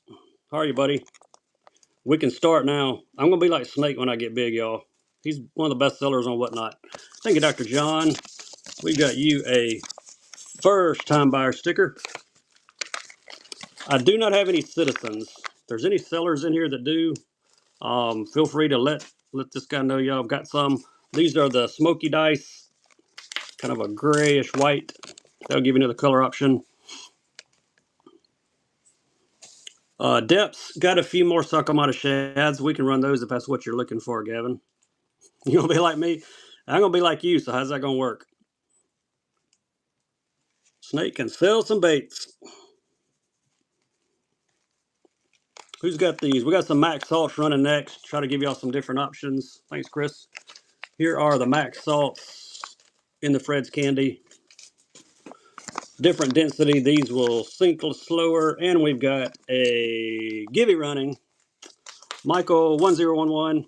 How are you, buddy? We can start now. I'm going to be like Snake when I get big, y'all. He's one of the best sellers on Whatnot. Thank you, Dr. John. We got you a first time buyer sticker. I do not have any citizens. If there's any sellers in here that do, feel free to let this guy know y'all have got some. These are the Smoky Dice, kind of a grayish white. That'll give you another color option. Depths, got a few more Sakamata shads. We can run those if that's what you're looking for, Gavin. You're going to be like me. I'm going to be like you, so how's that going to work? Snake can sell some baits. Who's got these? We got some Max Salts running next. Try to give y'all some different options. Thanks, Chris. Here are the Max Salts in the Fred's Candy. Different density. These will sink slower. And we've got a Gibby running. Michael 1011.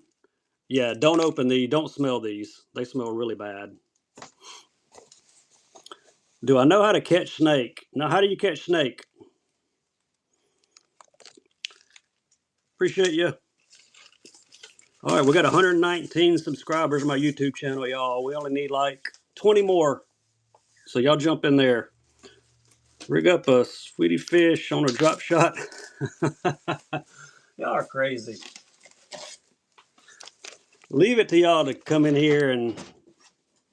Yeah, don't open these. Don't smell these. They smell really bad. Do I know how to catch snake? Now, how do you catch snake? Appreciate you. All right, we got 119 subscribers on my YouTube channel, y'all. We only need like 20 more. So y'all jump in there. Rig up a sweetie fish on a drop shot. Y'all are crazy. Leave it to y'all to come in here and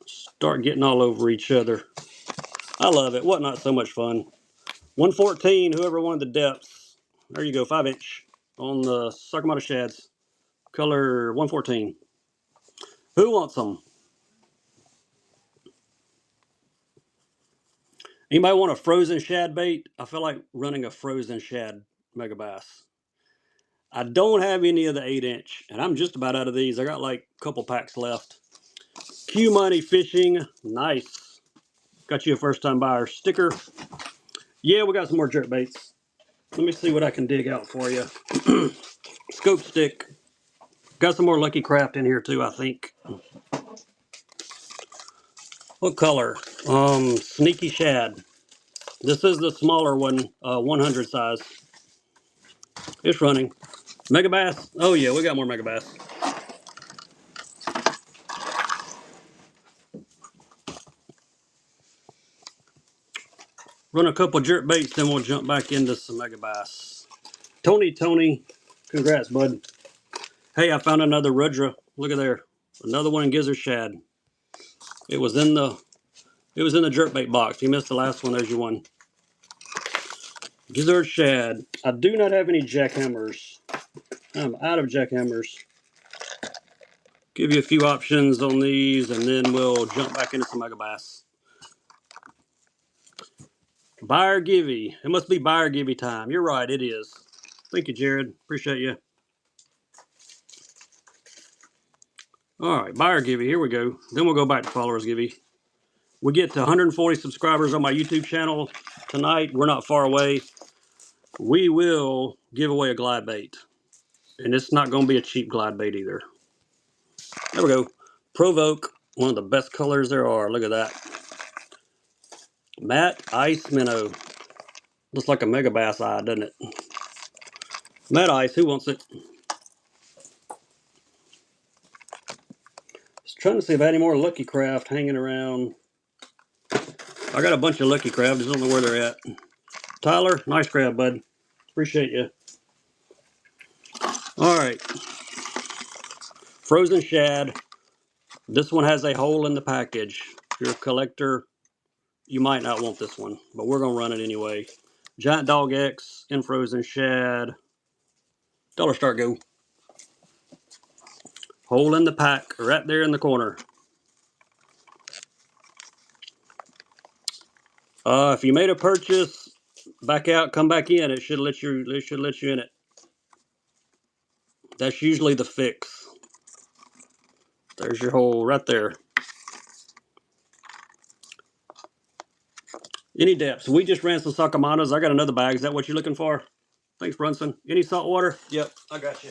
start getting all over each other. I love it. What not so much fun. 114, whoever wanted the depths. There you go, 5-inch on the Sakamata shads. Color 114. Who wants them? Anybody want a frozen shad bait? I feel like running a frozen shad mega bass. I don't have any of the 8-inch, and I'm just about out of these. I got like a couple packs left. Q Money Fishing, nice. Got you a first time buyer sticker. Yeah, we got some more jerk baits. Let me see what I can dig out for you. Scope stick. Got some more Lucky Craft in here too, I think. What color? Sneaky Shad. This is the smaller one, 100 size. It's running. Mega Bass. Oh yeah, we got more Mega Bass. Run a couple jerk baits, then we'll jump back into some Mega Bass. Tony, congrats, bud. Hey, I found another Rudra. Look at there. Another one in Gizzard Shad. It was in the jerkbait box. You missed the last one. There's your one. Gizzard Shad. I do not have any jackhammers. I'm out of jackhammers. Give you a few options on these, and then we'll jump back into some Mega Bass. Buyer Givey. It must be Buyer Givey time. You're right, it is. Thank you, Jared. Appreciate you. All right, Buyer Givey. Here we go. Then we'll go back to Followers Givey. We get to 140 subscribers on my YouTube channel tonight. We're not far away. We will give away a glide bait. And it's not going to be a cheap glide bait either. There we go. Provoke. One of the best colors there are. Look at that. Matte Ice Minnow. Looks like a Mega Bass eye, doesn't it? Matte Ice. Who wants it? Just trying to see if I had any more Lucky Craft hanging around. I got a bunch of Lucky Craft. I just don't know where they're at. Tyler, nice grab, bud. Appreciate you. All right. Frozen shad. This one has a hole in the package. If you're a collector, you might not want this one, but we're going to run it anyway. Giant Dog X in frozen shad. Dollar Start Go. Hole in the pack right there in the corner. If you made a purchase, back out, come back in. It should let you in it. That's usually the fix. There's your hole right there. Any depths. We just ran some Sakamanas. I got another bag. Is that what you're looking for? Thanks, Brunson. Any salt water? Yep, I got you.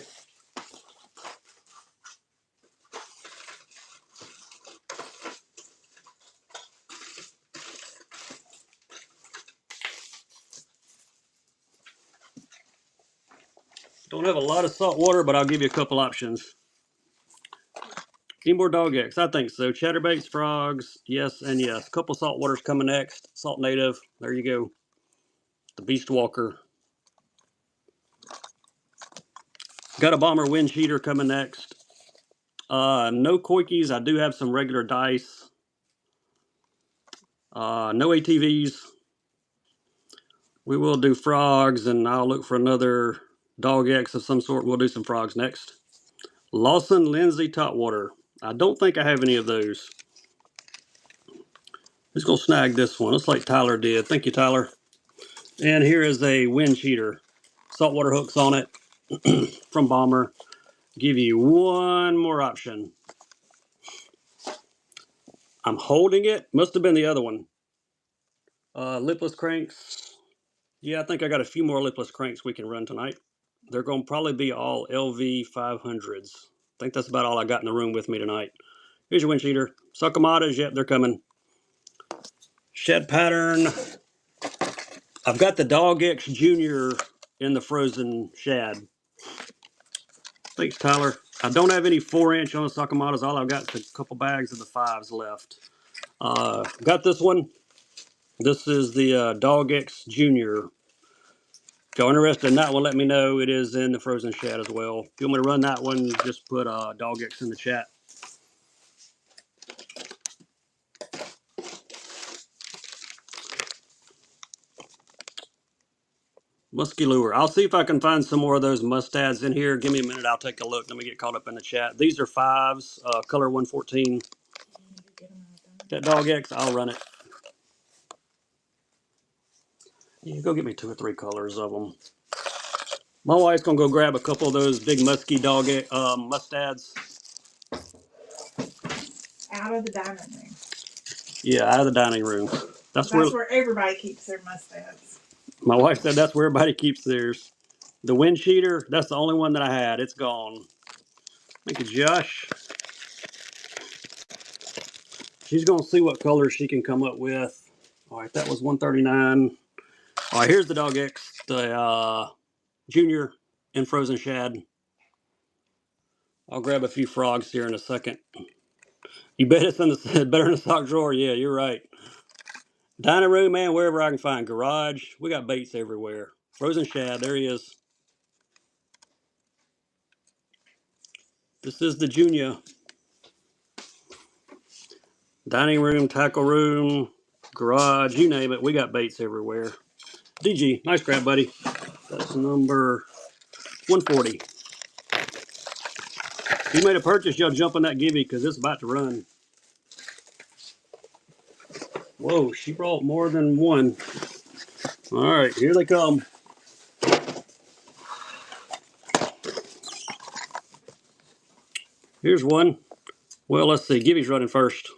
Don't have a lot of salt water, but I'll give you a couple options. Any more Dog X? I think so. Chatterbaits, frogs, yes and yes. A couple salt waters coming next. Salt Native. There you go. The Beast Walker. Got a Bomber Wind Cheater coming next. No Koikis. I do have some regular dice. No ATVs. We will do frogs, and I'll look for another Dog X of some sort. We'll do some frogs next. Lawson Lindsay Topwater. I don't think I have any of those. Who's going to snag this one? Looks like Tyler did. Thank you, Tyler. And here is a Wind Cheater. Saltwater hooks on it from Bomber. Give you one more option. I'm holding it. Must have been the other one. Lipless cranks. Yeah, I think I got a few more lipless cranks we can run tonight. They're going to probably be all LV 500s. I think that's about all I got in the room with me tonight. Here's your Wind Cheater. Sakamadas, yep, they're coming. Shed pattern. I've got the Dog X Junior in the frozen shad. Thanks, Tyler. I don't have any 4-inch on the Sakamadas. All I've got is a couple bags of the 5s left. Got this one. This is the Dog X Junior. If you're interested in that one, let me know. It is in the frozen shad as well. If you want me to run that one, just put Dog X in the chat. Musky lure. I'll see if I can find some more of those mustads in here. Give me a minute. I'll take a look. Let me get caught up in the chat. These are 5s, color 114. That Dog X, I'll run it. Yeah, go get me 2 or 3 colors of them. My wife's going to go grab a couple of those big musky Dog mustads. Out of the dining room. Yeah, out of the dining room. That's where everybody keeps their mustads. My wife said that's where everybody keeps theirs. The Wind Cheater, that's the only one that I had. It's gone. Thank you, Josh. She's going to see what colors she can come up with. All right, that was 139. All right, here's the Dog X, the Junior in frozen shad. I'll grab a few frogs here in a second. You bet it's in the better in the sock drawer. Yeah, you're right. Dining room, man, wherever I can find. Garage, we got baits everywhere. Frozen shad, there he is. This is the Junior. Dining room, tackle room, garage, you name it. We got baits everywhere. DG, nice grab, buddy. That's number 140. If you made a purchase, y'all jump on that givey because it's about to run. Whoa, she brought more than one. All right, here they come. Here's one. Well, let's see. Givey's running first.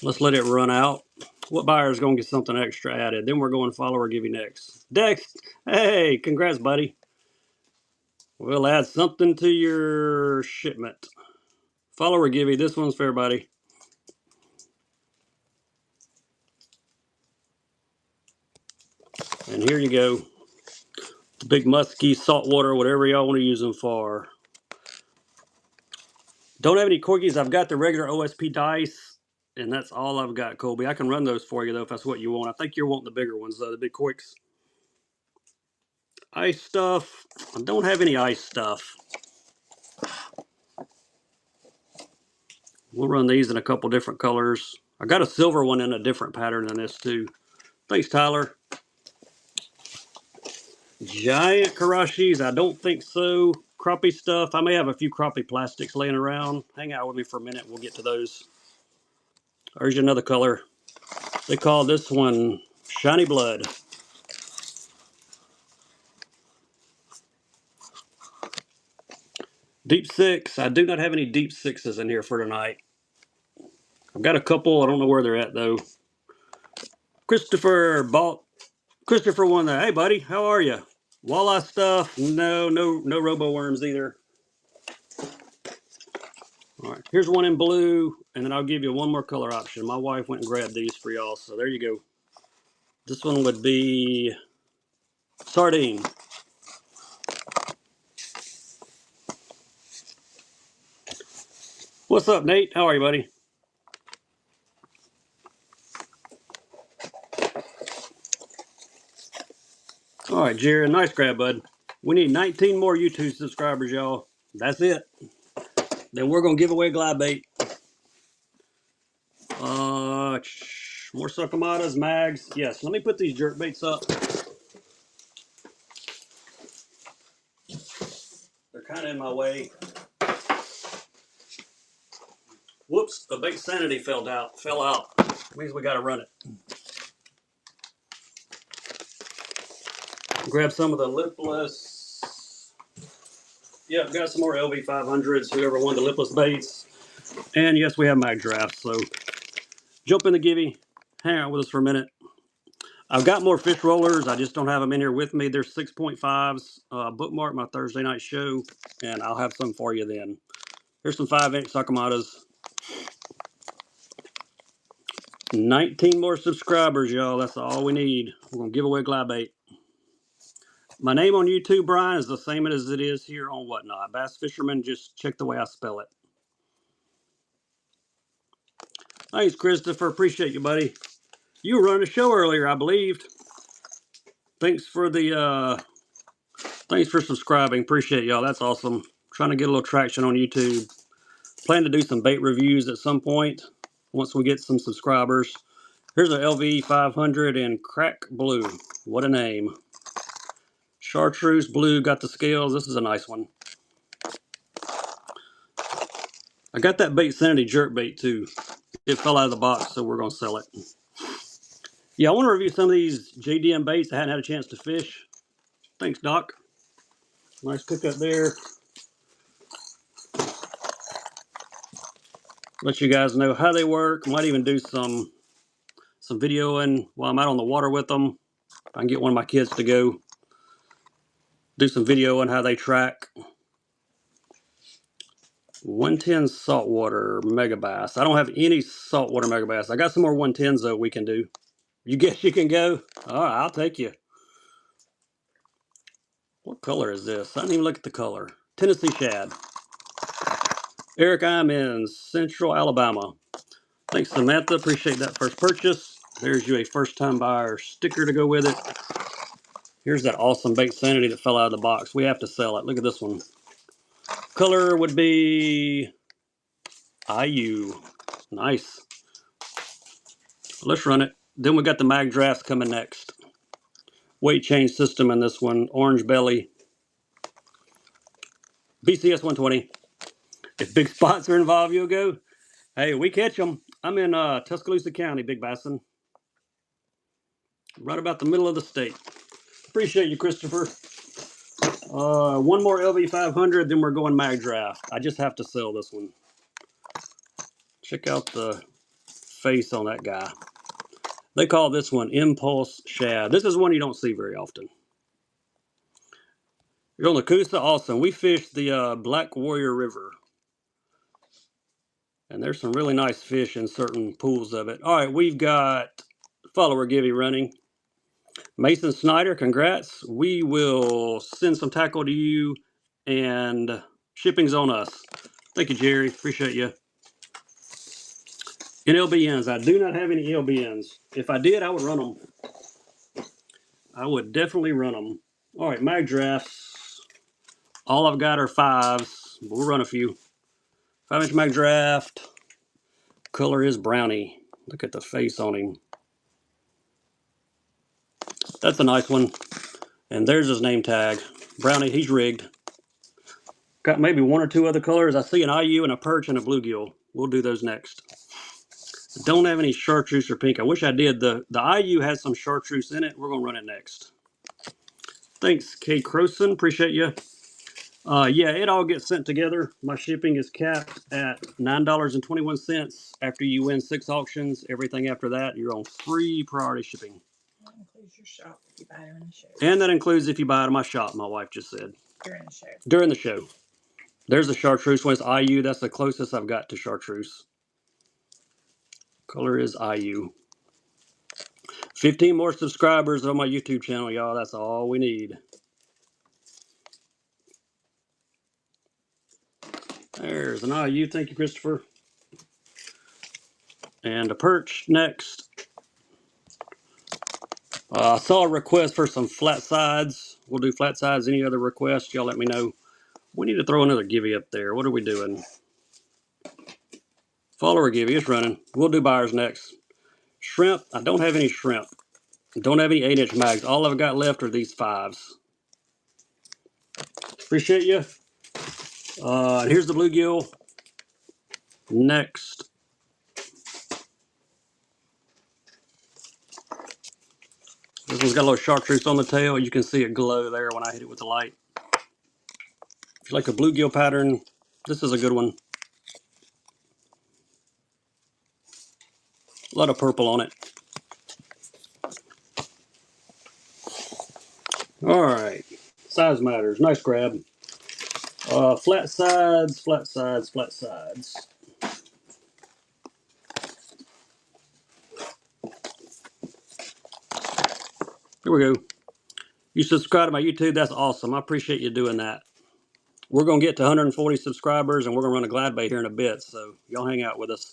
Let's let it run out. What buyer's going to get something extra added? Then we're going follower givey next. Dex, hey, congrats, buddy. We'll add something to your shipment. Follower givey. This one's for everybody. And here you go. Big musky, saltwater, whatever y'all want to use them for. Don't have any corgis. I've got the regular OSP dice. And that's all I've got, Colby. I can run those for you, though, if that's what you want. I think you're wanting the bigger ones, though, the big quicks. Ice stuff. I don't have any ice stuff. We'll run these in a couple different colors. I got a silver one in a different pattern than this, too. Thanks, Tyler. Giant Karashis. I don't think so. Crappie stuff. I may have a few crappie plastics laying around. Hang out with me for a minute. We'll get to those. There's another color. They call this one Shiny Blood. Deep Six. I do not have any Deep Sixes in here for tonight. I've got a couple. I don't know where they're at, though. Christopher won that. Hey, buddy. How are you? Walleye stuff. No robo worms either. All right. Here's one in blue, and then I'll give you one more color option. My wife went and grabbed these for y'all, so there you go. This one would be sardine. What's up, Nate? How are you, buddy? All right, Jared. Nice grab, bud. We need 19 more YouTube subscribers, y'all. That's it. Then we're going to give away glide bait. More succomatas, mags. Yes, let me put these jerk baits up. They're kind of in my way. Whoops, the bait sanity fell out. Means we got to run it. Grab some of the lipless. Yep, got some more LV500s, whoever won the lipless baits. And yes, we have mag drafts, so jump in the givey. Hang out with us for a minute. I've got more fish rollers. I just don't have them in here with me. They're 6.5s. Bookmark my Thursday night show, and I'll have some for you then. Here's some 5-inch succomatas. 19 more subscribers, y'all. That's all we need. We're going to give away glide bait. My name on YouTube, Brian, is the same as it is here on Whatnot. Bass Fisherman, just check the way I spell it. Thanks, Christopher. Appreciate you, buddy. You were running a show earlier, I believed. Thanks for subscribing. Appreciate y'all. That's awesome. Trying to get a little traction on YouTube. Plan to do some bait reviews at some point once we get some subscribers. Here's an LV 500 in crack blue. What a name. Chartreuse blue, got the scales. This is a nice one. I got that bait sanity jerk bait too. It fell out of the box, so we're going to sell it. Yeah, I want to review some of these JDM baits I hadn't had a chance to fish. Thanks, Doc. Nice pickup there. Let you guys know how they work. Might even do some videoing while I'm out on the water with them. I can get one of my kids to go do some video on how they track. 110 saltwater megabass. I don't have any saltwater megabass. I got some more 110s though we can do. You guess you can go? All right, I'll take you. What color is this? I didn't even look at the color. Tennessee shad. Eric, I'm in Central Alabama. Thanks, Samantha. Appreciate that first purchase. There's you a first-time buyer sticker to go with it. Here's that awesome bait sanity that fell out of the box. We have to sell it. Look at this one. Color would be IU. Nice. Let's run it. Then we got the mag drafts coming next. Weight change system in this one. Orange belly. BCS 120. If big spots are involved, you'll go. Hey, we catch them. I'm in Tuscaloosa County, Big Bassin. Right about the middle of the state. Appreciate you, Christopher. One more LV500, then we're going mag draft. I just have to sell this one. Check out the face on that guy. They call this one Impulse Shad. This is one you don't see very often. You're on the Coosa? Awesome. We fished the Black Warrior River. And there's some really nice fish in certain pools of it. All right, we've got follower Givey running. Mason Snyder, congrats. We will send some tackle to you, and shipping's on us. Thank you, Jerry. Appreciate you. In LBNs, I do not have any LBNs. If I did, I would run them. I would definitely run them. All right, mag drafts. All I've got are 5s. We'll run a few. 5-inch mag draft. Color is brownie. Look at the face on him. That's a nice one. And there's his name tag. Brownie, he's rigged. Got maybe 1 or 2 other colors. I see an IU and a perch and a bluegill. We'll do those next. Don't have any chartreuse or pink. I wish I did. The IU has some chartreuse in it. We're going to run it next. Thanks, Kay Croson. Appreciate you. Yeah, it all gets sent together. My shipping is capped at $9.21 after you win 6 auctions. Everything after that, you're on free priority shipping. That includes your shop if you buy it in the show. And that includes if you buy it at my shop, my wife just said. During the show. During the show. There's the chartreuse one. It's IU. That's the closest I've got to chartreuse. Color is IU. 15 more subscribers on my YouTube channel, y'all. That's all we need. There's an IU. Thank you, Christopher. And a perch next. I saw a request for some flat sides. We'll do flat sides. Any other requests, y'all let me know. We need to throw another givey up there. What are we doing? Follower givey. It's running. We'll do buyers next. Shrimp. I don't have any shrimp. Don't have any 8-inch mags. All I've got left are these 5s. Appreciate you. Here's the bluegill. Next. This one's got a little chartreuse on the tail. You can see it glow there when I hit it with the light. If you like a bluegill pattern, this is a good one. A lot of purple on it. All right. Size matters. Nice grab. Flat sides, flat sides, flat sides. Here we go. You subscribe to my YouTube. That's awesome. I appreciate you doing that. We're going to get to 140 subscribers, and we're going to run a glad bait here in a bit, so y'all hang out with us.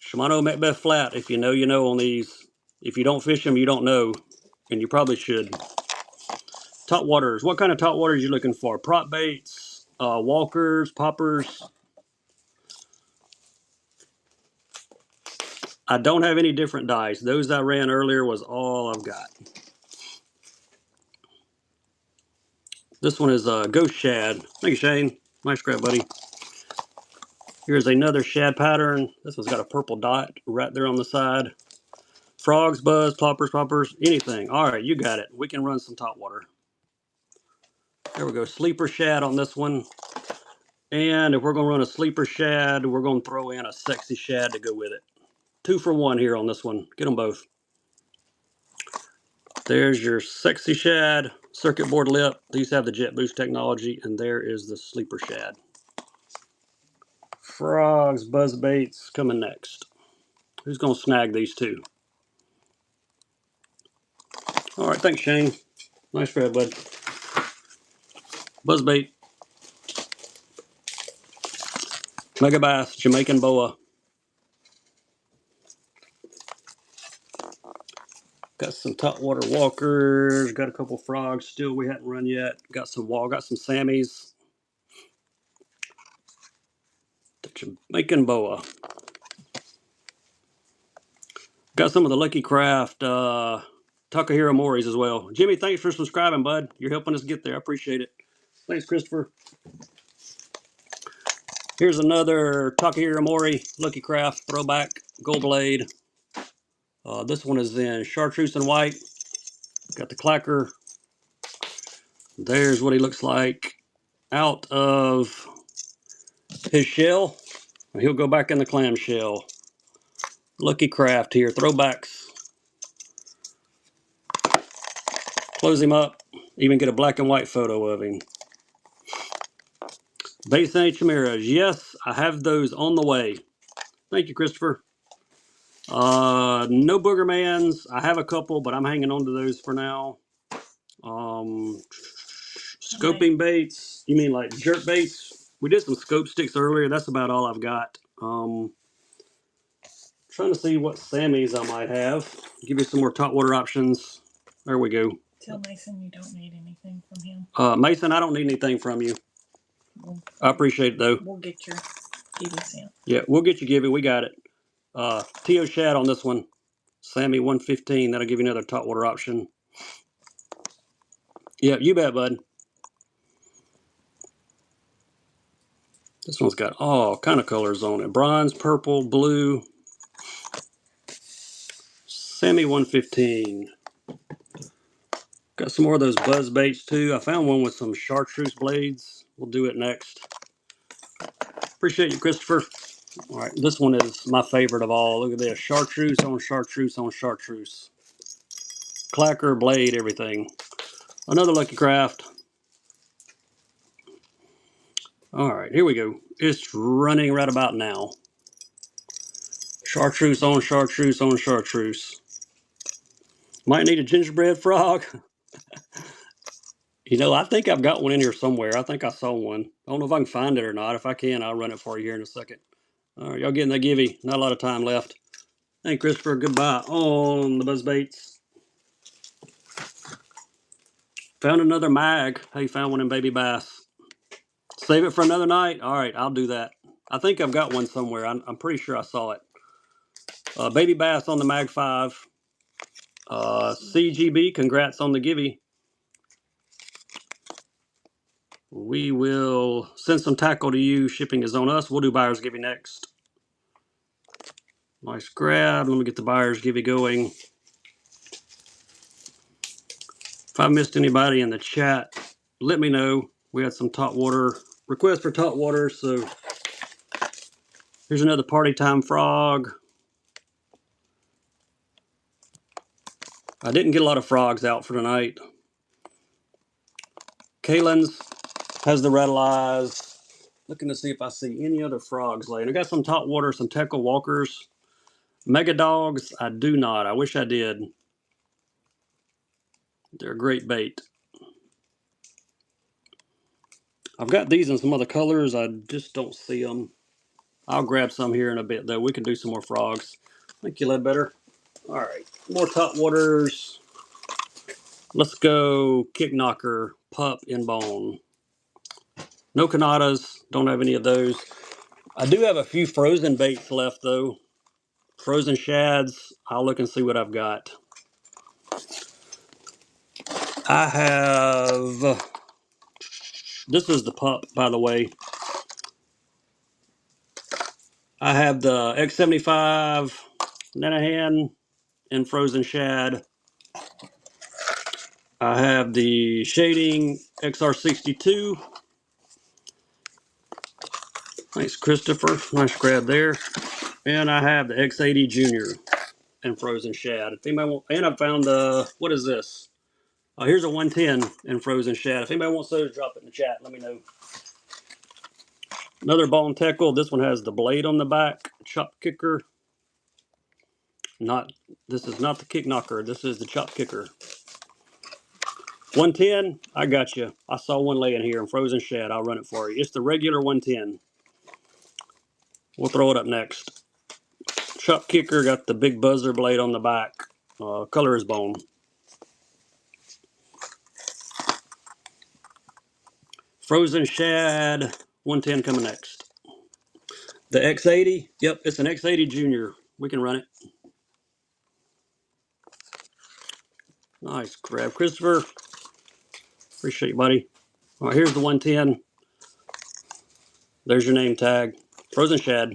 Shimano Macbeth Flat. If you know, you know on these. If you don't fish them, you don't know, and you probably should. Top waters. What kind of top waters are you looking for? Prop baits, walkers, poppers. I don't have any different dice. Those I ran earlier was all I've got. This one is Ghost Shad. Thank you, Shane. Nice grab, buddy. Here's another shad pattern. This one's got a purple dot right there on the side. Frogs, buzz, ploppers, poppers, anything. All right, you got it. We can run some top water. There we go. Sleeper shad on this one. And if we're going to run a sleeper shad, we're going to throw in a sexy shad to go with it. 2 for 1 here on this one. Get them both. There's your sexy shad, circuit board lip. These have the jet boost technology, and there is the sleeper shad. Frogs, buzz baits coming next. Who's going to snag these 2? All right, thanks, Shane. Nice grab, bud. Buzz bait. Mega bass, Jamaican boa. Got some top water walkers. Got a couple frogs still we hadn't run yet. Got some Sammies. The Jamaican boa. Got some of the Lucky Craft Takahiro Moris as well. Jimmy, thanks for subscribing, bud. You're helping us get there. I appreciate it. Thanks, Christopher. Here's another Takahiro Mori Lucky Craft throwback gold blade. This one is in chartreuse and white. Got the clacker. There's what he looks like out of his shell. He'll go back in the clam shell. Lucky Craft here. Throwbacks. Close him up. Even get a black and white photo of him. Basin Chimeras. Yes, I have those on the way. Thank you, Christopher. No Boogermans. I have a couple, but I'm hanging on to those for now. Scoping baits. You mean like jerk baits? We did some scope sticks earlier. That's about all I've got. Trying to see what Sammy's I might have. Give you some more top water options. There we go. Tell Mason you don't need anything from him. Mason, I don't need anything from you. I appreciate it though. We'll get your Gibby sent. Yeah, we'll get you Gibby. We got it. T.O. Shad on this one. Sammy 115. That'll give you another top water option. Yeah, you bet, bud. This one's got all kind of colors on it. Bronze, purple, blue. Sammy 115. Got some more of those buzz baits too. I found one with some chartreuse blades. We'll do it next. Appreciate you, Christopher. All right, this one is my favorite of all. Look at this. Chartreuse on chartreuse on chartreuse. Clacker, blade, everything. Another Lucky Craft. All right, here we go. It's running right about now. Chartreuse on chartreuse on chartreuse. Might need a gingerbread frog. You know, I think I've got one in here somewhere. I think I saw one. I don't know if I can find it or not. If I can, I'll run it for you here in a second. All right, y'all getting that Givy. Not a lot of time left. Hey, Christopher, goodbye on the buzz baits. Found another mag. Hey, found one in baby bass. Save it for another night. All right, I'll do that. I think I've got one somewhere. I'm pretty sure I saw it. Baby bass on the mag 5. CGB, congrats on the Givy. We will send some tackle to you. Shipping is on us. We'll do buyer's Givy next. Nice grab. Let me get the buyer's Givy going. If I missed anybody in the chat, let me know. We had some top water requests for top water, so here's another party time frog. I didn't get a lot of frogs out for tonight. Kalen's has the rattle eyes. Looking to see if I see any other frogs laying. I got some top water, some Teckle Walkers. Mega Dogs, I do not. I wish I did. They're a great bait. I've got these in some other colors. I just don't see them. I'll grab some here in a bit, though. We can do some more frogs. Thank you, Ledbetter. All right, more top waters. Let's go Kick Knocker, Pup, and Bone. No Canadas. Don't have any of those. I do have a few frozen baits left, though. Frozen shads. I'll look and see what I've got. I have... This is the Pup, by the way. I have the X75 Nanahan and frozen shad. I have the Shading XR62. Thanks, Christopher. Nice grab there. And I have the X80 Junior and frozen shad. If anybody want, and I found what is this? Oh, here's a 110 and frozen shad. If anybody wants those, drop it in the chat. Let me know. Another bone Teckle. This one has the blade on the back. Chop kicker. This is not the Kick Knocker. This is the chop kicker. 110, I got you. I saw one laying here in frozen shad. I'll run it for you. It's the regular 110. We'll throw it up next. Chop kicker got the big buzzer blade on the back. Color is bone. Frozen shad 110 coming next. The X80, yep, it's an X80 Junior. We can run it. Nice grab, Christopher. Appreciate you, buddy. All right, here's the 110. There's your name tag. Frozen shad.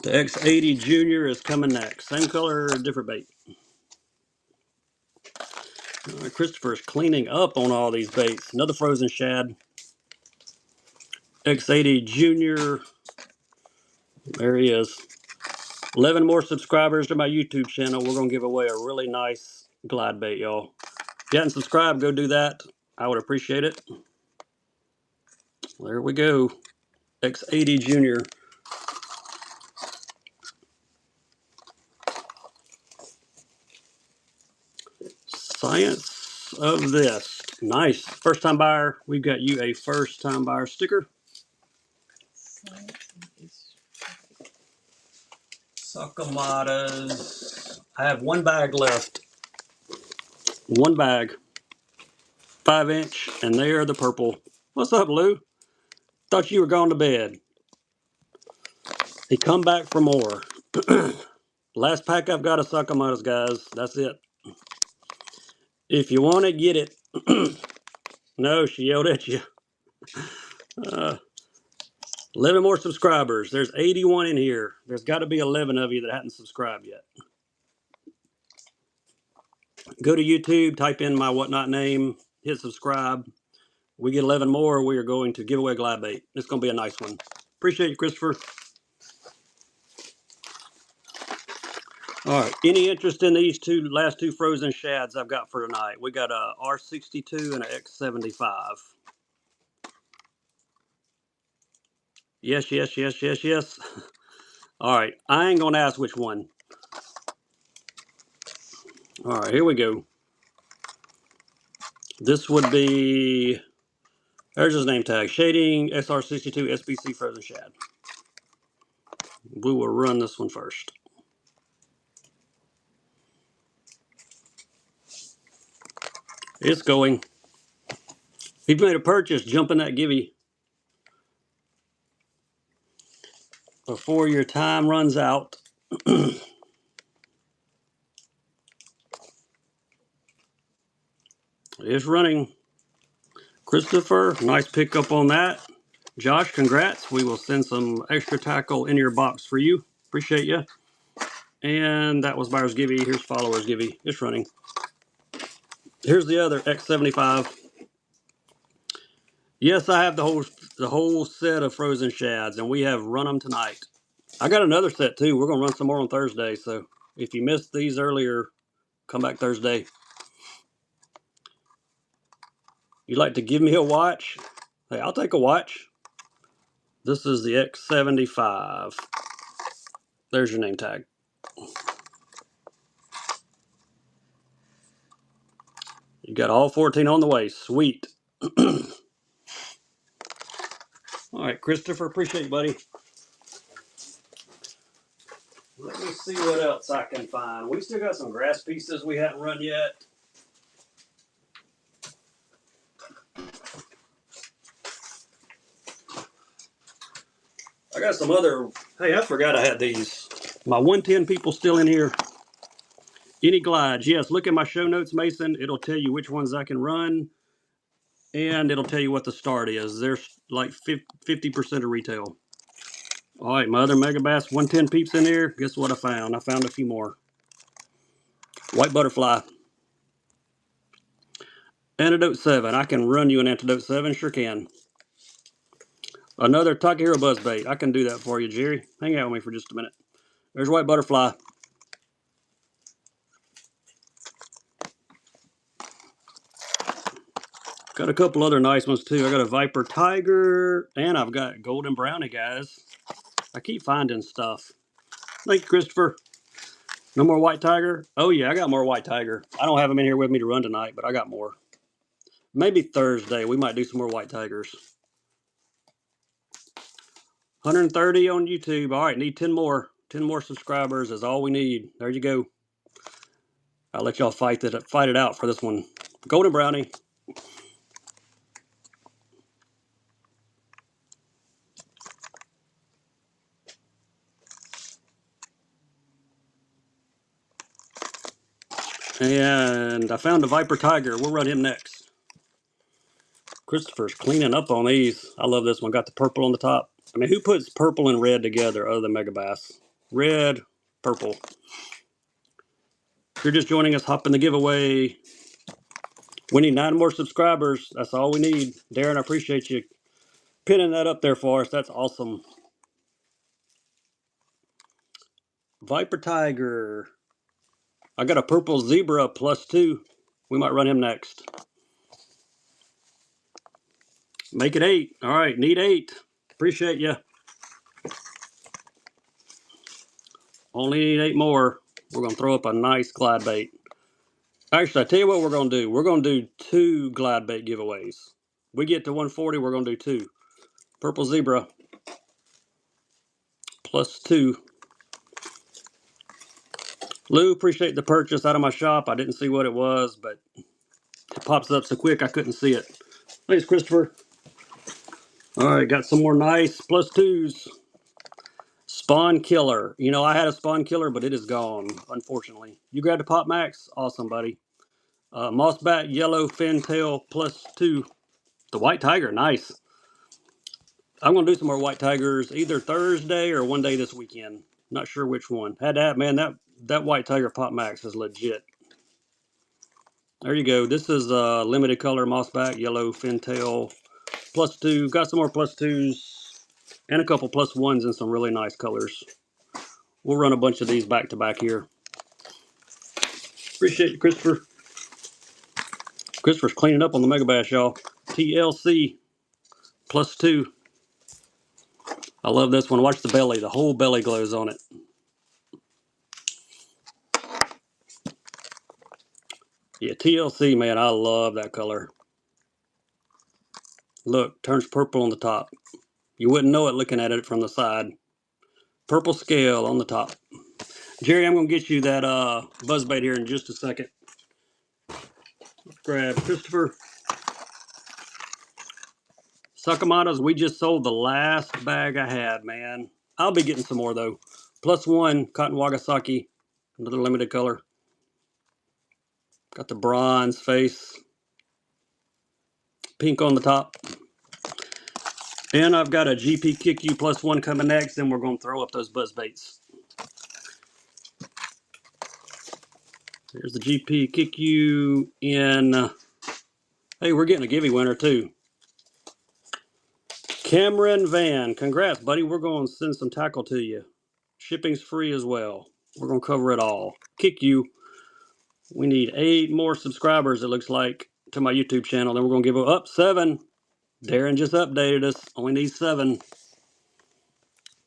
The X80 Junior is coming next. Same color, different bait. All right, Christopher's cleaning up on all these baits. Another frozen shad. X80 Junior. There he is. 11 more subscribers to my YouTube channel. We're going to give away a really nice glide bait, y'all. If you haven't subscribed, go do that. I would appreciate it. There we go. X80 Junior. Science of this. Nice. First time buyer. We've got you a first time buyer sticker. Sakamatas. I have one bag left. One bag. 5-inch. And they are the purple. What's up, Lou? Thought you were gone to bed. He come back for more. Last pack I've got of Sakamatas, guys. That's it. If you want to get it. No, she yelled at you. 11 more subscribers. There's 81 in here. There's got to be 11 of you that hadn't subscribed yet. Go to YouTube, type in my whatnot name, hit subscribe. We get 11 more, we are going to give away a glide bait. It's going to be a nice one. Appreciate you, Christopher. All right. Any interest in these last two frozen shads I've got for tonight? We got a R62 and an X75. Yes, yes, yes, yes, yes. All right. I ain't going to ask which one. All right. Here we go. This would be, there's his name tag. Shading SR62 SBC frozen shad. We will run this one first. It's going. If you've made a purchase, jump in that givey before your time runs out. It's running. Christopher, nice pickup on that. Josh, congrats. We will send some extra tackle in your box for you. Appreciate you. And that was buyer's givey. Here's follower's givey. It's running. Here's the other X75. Yes, I have the whole set of frozen shads, and we have run them tonight. I got another set too. We're gonna run some more on Thursday. So if you missed these earlier, come back Thursday. You'd like to give me a watch? Hey, I'll take a watch. This is the X75. There's your name tag. You got all 14 on the way. Sweet. All right, Christopher, appreciate you, buddy. Let me see what else I can find. We still got some grass pieces we haven't run yet. I got some other, hey, I forgot I had these. My 110 people still in here. Any glides? Yes, look at my show notes, Mason. It'll tell you which ones I can run. And it'll tell you what the start is. There's like 50% of retail. All right, my other Mega Bass 110 peeps in there. Guess what I found? I found a few more. White butterfly. Antidote 7. I can run you an Antidote 7. Sure can. Another Takahiro buzzbait. I can do that for you, Jerry. Hang out with me for just a minute. There's white butterfly. Got a couple other nice ones too. I got a Viper Tiger, and I've got Golden Brownie, guys. I keep finding stuff. Thank you, Christopher. No more White Tiger? Oh yeah, I got more White Tiger. I don't have them in here with me to run tonight, but I got more. Maybe Thursday we might do some more White Tigers. 130 on YouTube. All right, need 10 more. 10 more subscribers is all we need. There you go. I'll let y'all fight it out for this one. Golden Brownie. And I found a Viper Tiger. We'll run him next. Christopher's cleaning up on these. I love this one. Got the purple on the top. I mean, who puts purple and red together other than Mega Bass? Red, purple. If you're just joining us, hop in the giveaway. We need 9 more subscribers. That's all we need. Darren, I appreciate you pinning that up there for us. That's awesome. Viper Tiger. I got a purple zebra +2. We might run him next. Make it 8. All right, need 8. Appreciate you. Only need 8 more. We're going to throw up a nice glide bait. Actually, I tell you what we're going to do. We're going to do 2 glide bait giveaways. We get to 140, we're going to do 2. Purple Zebra plus 2. Lou, appreciate the purchase out of my shop. I didn't see what it was, but it pops up so quick I couldn't see it. Thanks, Christopher. All right, got some more nice plus 2s. Spawn Killer. You know, I had a Spawn Killer, but it is gone, unfortunately. You grabbed a Pop Max? Awesome, buddy. Mossback Yellow Fintail plus 2. The White Tiger, nice. I'm going to do some more White Tigers either Thursday or one day this weekend. Not sure which one. Had that, man, that White Tiger Pop Max is legit. There you go. This is limited color Mossback Yellow Fintail plus 2. Got some more plus 2s and a couple plus 1s in some really nice colors. We'll run a bunch of these back to back here. Appreciate you, Christopher. Christopher's cleaning up on the Mega Bash, y'all. TLC plus 2. I love this one. Watch the belly. The whole belly glows on it. Yeah, TLC, man, I love that color. Look, turns purple on the top. You wouldn't know it looking at it from the side. Purple scale on the top. Jerry, I'm going to get you that buzzbait here in just a second. Grab Christopher. Sakamatas, we just sold the last bag I had, man. I'll be getting some more, though. Plus 1, Cotton Wagasaki. Another limited color. Got the bronze face. Pink on the top. And I've got a GP Kick You plus 1 coming next. Then we're going to throw up those buzzbaits. There's the GP Kick You in... hey, we're getting a giveaway winner, too. Cameron Van. Congrats, buddy. We're going to send some tackle to you. Shipping's free as well. We're going to cover it all. Kick You. We need 8 more subscribers, it looks like, to my YouTube channel. Then we're going to give up 7. Darren just updated us. Only need 7.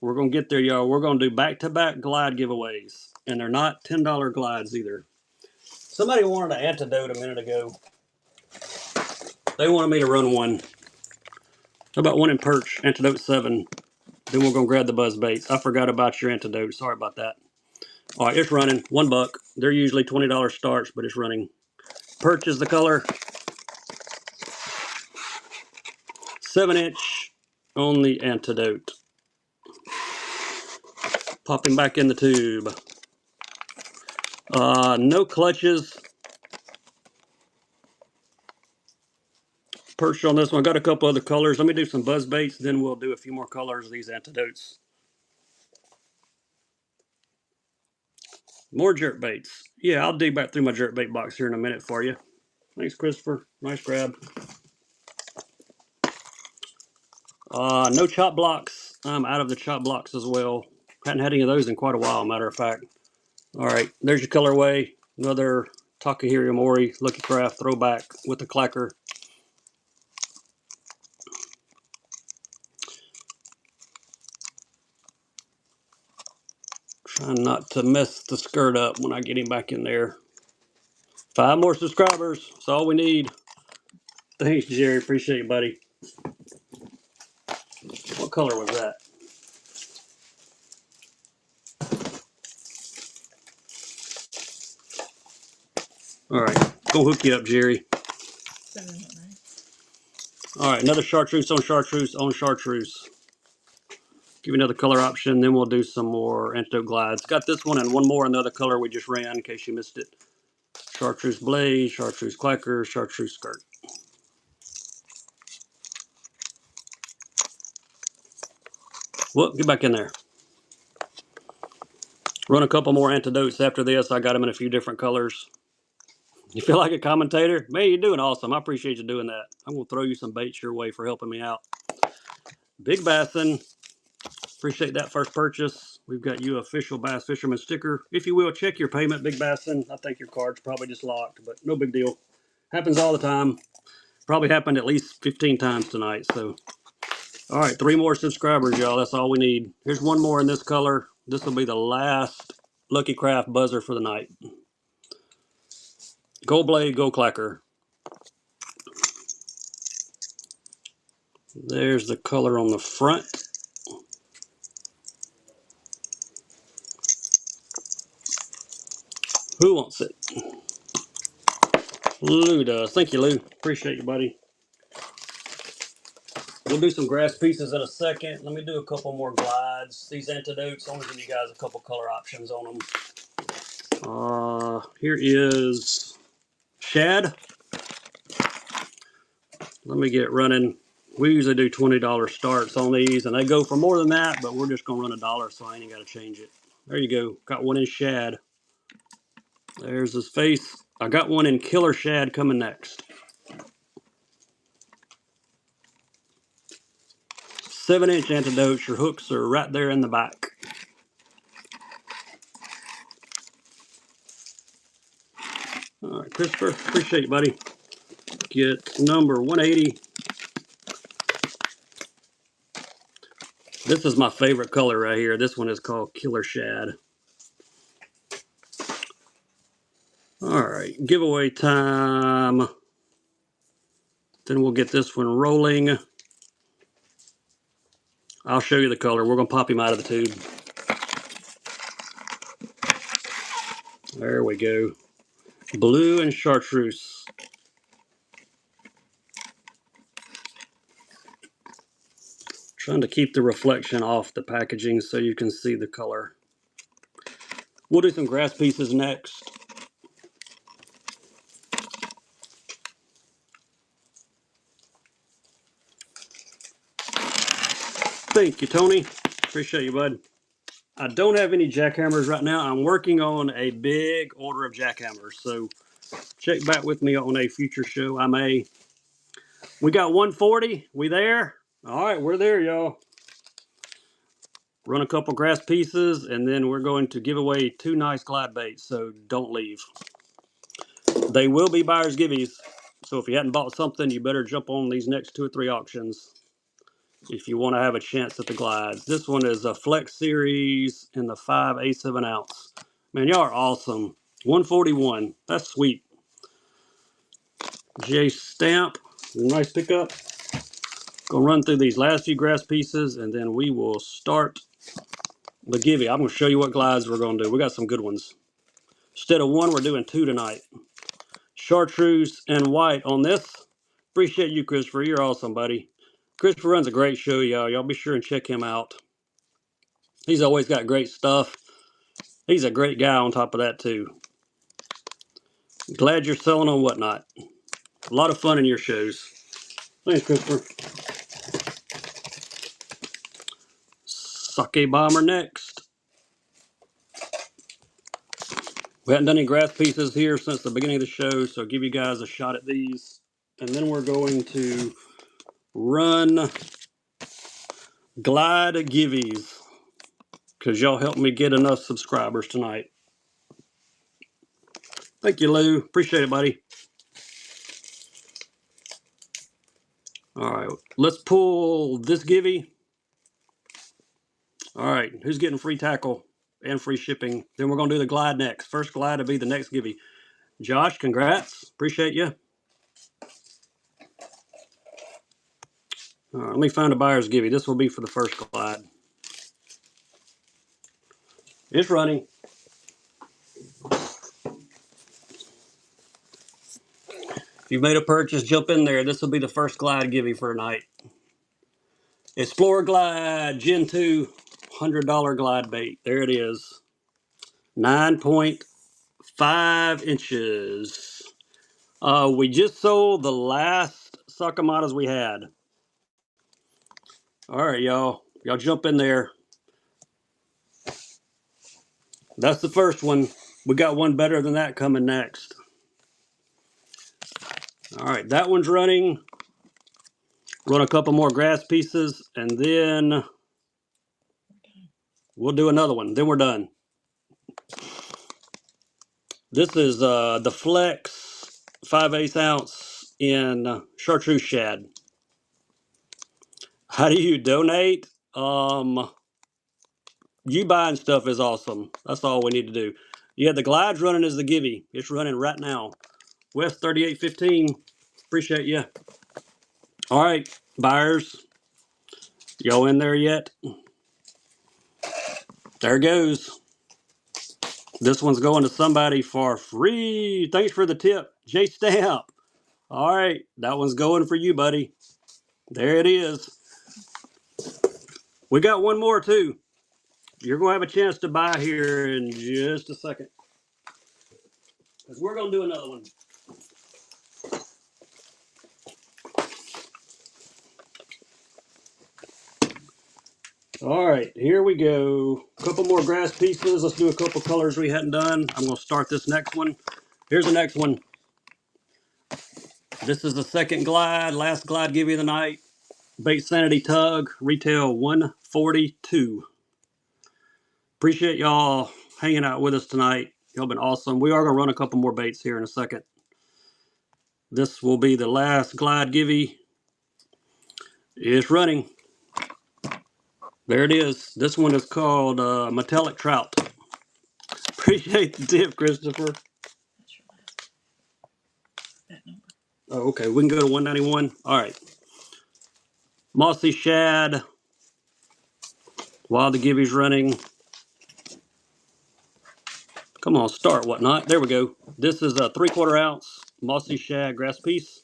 We're going to get there, y'all. We're going to do back-to-back glide giveaways. And they're not $10 glides either. Somebody wanted an antidote a minute ago. They wanted me to run one. How about one in perch, antidote 7. Then we're going to grab the buzz baits. I forgot about your antidote. Sorry about that. All right, it's running. $1. They're usually $20 starts, but it's running. Perch is the color. 7-inch on the antidote. Popping back in the tube. No clutches. Perch on this one. Got a couple other colors. Let me do some buzz baits, then we'll do a few more colors of these antidotes. More jerk baits. Yeah, I'll dig back through my jerk bait box here in a minute for you. Thanks, Christopher. Nice grab. No chop blocks. I'm out of the chop blocks as well. Hadn't had any of those in quite a while, matter of fact. All right, there's your colorway. Another Takahiri Mori Lucky Craft throwback with the clacker. Trying not to mess the skirt up when I get him back in there. 5 more subscribers. That's all we need. Thanks, Jerry. Appreciate you, buddy. What color was that? All right. Go hook you up, Jerry. All right. Another chartreuse on chartreuse on chartreuse. Give you another color option. Then we'll do some more antidote glides. Got this one and one more in the other color we just ran in case you missed it. Chartreuse blaze, chartreuse clacker, chartreuse skirt. Well, get back in there. Run a couple more antidotes after this. I got them in a few different colors. You feel like a commentator? Man, you're doing awesome. I appreciate you doing that. I'm going to throw you some baits your way for helping me out. Big Bassin. Appreciate that first purchase. We've got you official Bass Fisherman sticker. If you will, check your payment, Big Bassin. I think your card's probably just locked, but no big deal. Happens all the time. Probably happened at least 15 times tonight. So, all right, 3 more subscribers, y'all. That's all we need. Here's one more in this color. This will be the last Lucky Craft buzzer for the night. Gold blade, gold clacker. There's the color on the front. Who wants it? Lou does. Thank you, Lou. Appreciate you, buddy. We'll do some grass pieces in a second. Let me do a couple more glides. These antidotes, I want to give you guys a couple color options on them. Here is shad. Let me get running. We usually do $20 starts on these, and they go for more than that, but we're just going to run $1, so I ain't got to change it. There you go. Got one in shad. There's his face. I got one in killer shad coming next. 7-inch antidotes. Your hooks are right there in the back. All right, Christopher, appreciate you, buddy. Get number 180. This is my favorite color right here. This one is called Killer Shad. All right, giveaway time. Then we'll get this one rolling. I'll show you the color. We're going to pop him out of the tube. There we go. Blue and chartreuse. Trying to keep the reflection off the packaging so you can see the color. We'll do some grass pieces next. Thank you, Tony. Appreciate you, bud. I don't have any jackhammers right now. I'm working on a big order of jackhammers, so check back with me on a future show. We got 140. We there? All right, we're there, y'all. Run a couple grass pieces, and then we're going to give away 2 nice glide baits, so don't leave. They will be buyer's giveies, so if you hadn't bought something, you better jump on these next 2 or 3 auctions if you want to have a chance at the glides. This one is a Flex Series in the 5/7 ounce. Man, y'all are awesome. 141. That's sweet. J Stamp. Nice pickup. Gonna run through these last few grass pieces, and then we will start the giveaway. I'm gonna show you what glides we're gonna do. We got some good ones. Instead of 1, we're doing 2 tonight. Chartreuse and white on this. Appreciate you, Christopher. You're awesome, buddy. Christopher runs a great show, y'all. Y'all be sure and check him out. He's always got great stuff. He's a great guy on top of that, too. Glad you're selling on Whatnot. A lot of fun in your shows. Thanks, Christopher. Sake Bomber next. We haven't done any grass pieces here since the beginning of the show, so I'll give you guys a shot at these. And then we're going to run glide giveaways because y'all helped me get enough subscribers tonight. Thank you, Lou. Appreciate it, buddy. All right, let's pull this giveaway. All right, who's getting free tackle and free shipping? Then we're going to do the glide next. First glide will be the next giveaway. Josh, congrats. Appreciate you. All right, let me find a buyer's giveaway. This will be for the first glide. It's running. If you've made a purchase, jump in there. This will be the first glide giveaway for tonight. Explorer Glide Gen 2 $100 glide bait. There it is. 9.5 inches. We just sold the last Sakamatas we had. All right, y'all. Y'all jump in there. That's the first one. We got one better than that coming next. All right, that one's running. Run a couple more grass pieces, and then we'll do another one. Then we're done. This is the Flex 5/8 ounce in chartreuse shad. How do you donate? You buying stuff is awesome. That's all we need to do. Yeah, the glide's running as the giveaway. It's running right now. West 3815. Appreciate you. All right, buyers. Y'all in there yet? There goes. This one's going to somebody for free. Thanks for the tip, J Stamp. All right, that one's going for you, buddy. There it is. We got one more too. You're going to have a chance to buy here in just a second, because we're going to do another one. All right, here we go. A couple more grass pieces. Let's do a couple colors we hadn't done. I'm going to start this next one. Here's the next one. This is the second glide, last glide give you the night. Bait Sanity Tug, retail $142. Appreciate y'all hanging out with us tonight. Y'all been awesome. We are going to run a couple more baits here in a second. This will be the last glide givey. It's running. There it is. This one is called Metallic Trout. Appreciate the tip, Christopher. That's your last. That number. Oh, okay. We can go to 191. All right. Mossy Shad. While the givey's running. Come on, start, whatnot. There we go. This is a 3/4 ounce Mossy Shad grass piece.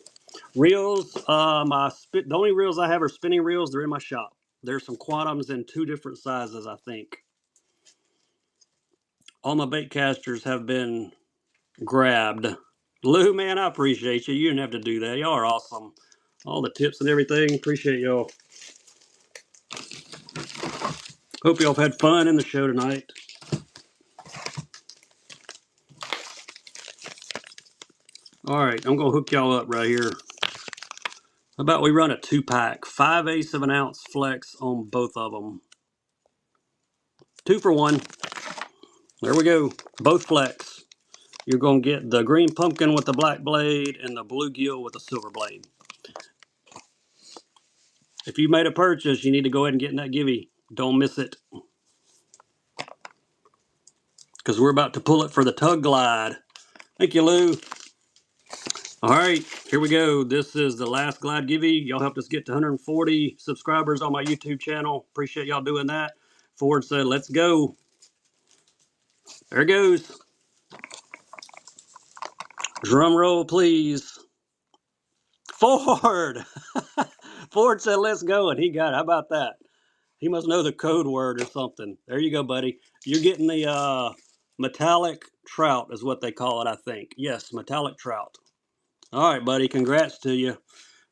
Reels. The only reels I have are spinning reels. They're in my shop. There's some quantums in 2 different sizes, I think. All my bait casters have been grabbed. Lou, man, I appreciate you. You didn't have to do that. Y'all are awesome. All the tips and everything. Appreciate y'all. Hope y'all have had fun in the show tonight. All right, I'm going to hook y'all up right here. How about we run a 2-pack? 5/8 of an ounce flex on both of them. 2 for 1. There we go. Both flex. You're going to get the green pumpkin with the black blade and the bluegill with the silver blade. If you made a purchase, you need to go ahead and get in that givey. Don't miss it. Because we're about to pull it for the tug glide. Thank you, Lou. All right, here we go. This is the last glide givey. Y'all helped us get to 140 subscribers on my YouTube channel. Appreciate y'all doing that. Ford said, let's go. There it goes. Drum roll, please. Ford. Ford said, let's go, and he got it. How about that? He must know the code word or something. There you go, buddy. You're getting the metallic trout is what they call it, I think. Yes, metallic trout. All right, buddy. Congrats to you.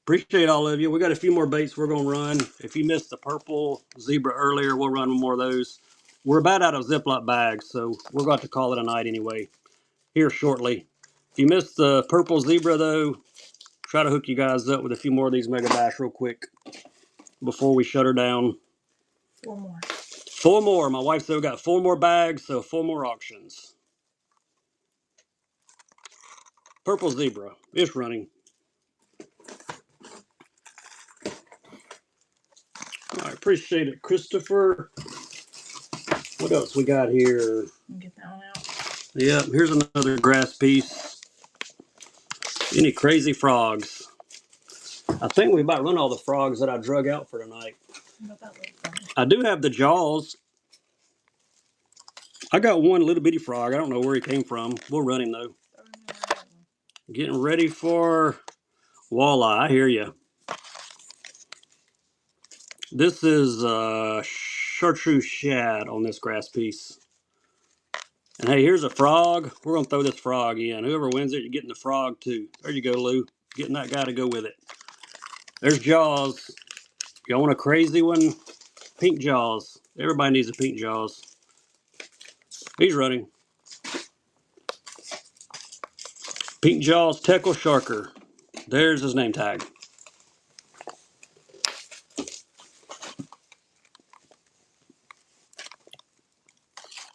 Appreciate all of you. We got a few more baits we're going to run. If you missed the purple zebra earlier, we'll run more of those. We're about out of Ziploc bags, so we're going to call it a night anyway here shortly. If you missed the purple zebra, though, try to hook you guys up with a few more of these Mega Bass real quick before we shut her down. 4 more. 4 more. My wife said we got 4 more bags, so 4 more auctions. Purple zebra. It's running. I appreciate it, Christopher. What else we got here? Get that one out. Yep, here's another grass piece. Any crazy frogs? I think we about run all the frogs that I drug out for tonight. What about that little frog? I do have the jaws. I got one little bitty frog. I don't know where he came from. We'll run him though. Getting ready for walleye. I hear you. This is chartreuse shad on this grass piece. And hey, here's a frog. We're going to throw this frog in. Whoever wins it, you're getting the frog too. There you go, Lou. Getting that guy to go with it. There's jaws. Y'all want a crazy one? Pink jaws. Everybody needs a pink jaws. He's running. Pink jaws Teckle Sharker. There's his name tag.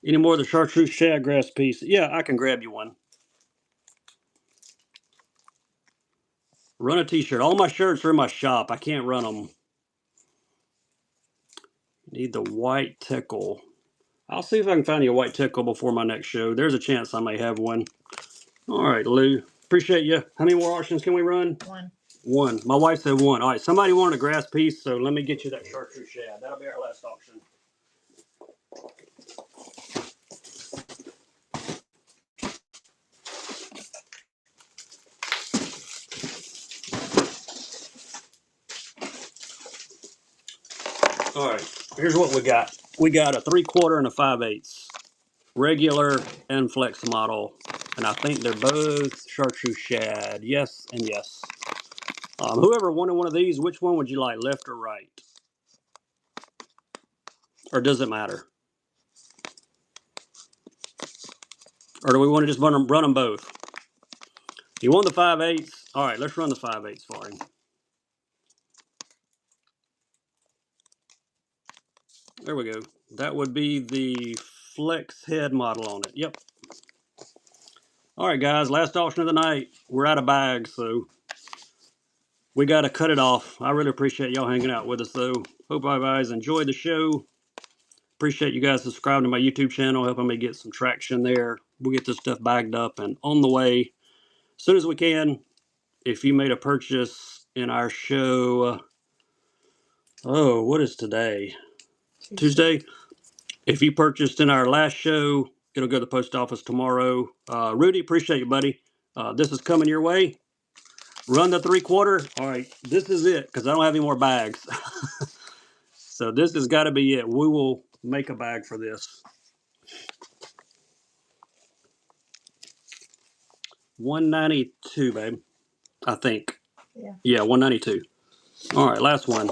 Any more of the chartreuse shad grass piece? Yeah, I can grab you one. Run a t-shirt. All my shirts are in my shop. I can't run them. Need the white tickle. I'll see if I can find you a white tickle before my next show. There's a chance I may have one. All right, Lou. Appreciate you. How many more auctions can we run? One. One. My wife said one. All right, somebody wanted a grass piece, so let me get you that chartreuse shad. That'll be our last auction. All right, here's what we got. We got a 3/4 and a 5/8, regular and flex model, and I think they're both chartreuse shad. Yes and yes. Whoever wanted one of these, which one would you like, left or right? Or does it matter? Or do we want to just run them both? You want the 5/8? All right, let's run the 5/8 for him. There we go. That would be the flex head model on it. Yep. All right, guys, last auction of the night. We're out of bags, so we got to cut it off. I really appreciate y'all hanging out with us, though. Hope everybody's enjoyed the show. Appreciate you guys subscribing to my YouTube channel, helping me get some traction there. We'll get this stuff bagged up and on the way as soon as we can. If you made a purchase in our show, what is today? Tuesday. If you purchased in our last show, it'll go to the post office tomorrow. Rudy, appreciate you, buddy. This is coming your way. Run the 3/4. All right, this is it because I don't have any more bags. So this has got to be it. We will make a bag for this. 192, babe. I think. Yeah, 192. All right, last one.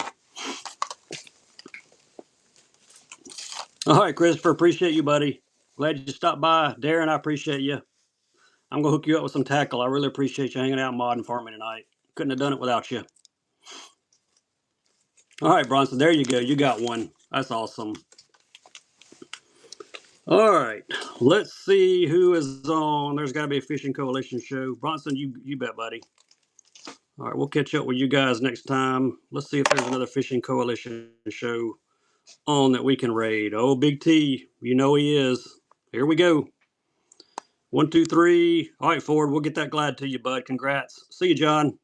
All right, Christopher, appreciate you, buddy. Glad you stopped by. Darren, I appreciate you. I'm going to hook you up with some tackle. I really appreciate you hanging out modding for me tonight. Couldn't have done it without you. All right, Bronson, there you go. You got one. That's awesome. All right, let's see who is on. There's got to be a Fishing Coalition show. Bronson, you bet, buddy. All right, we'll catch up with you guys next time. Let's see if there's another Fishing Coalition show on that we can raid. Oh, Big T, you know he is. Here we go. 1, 2, 3. All right, Ford, we'll get that glad to you, bud. Congrats. See you, John.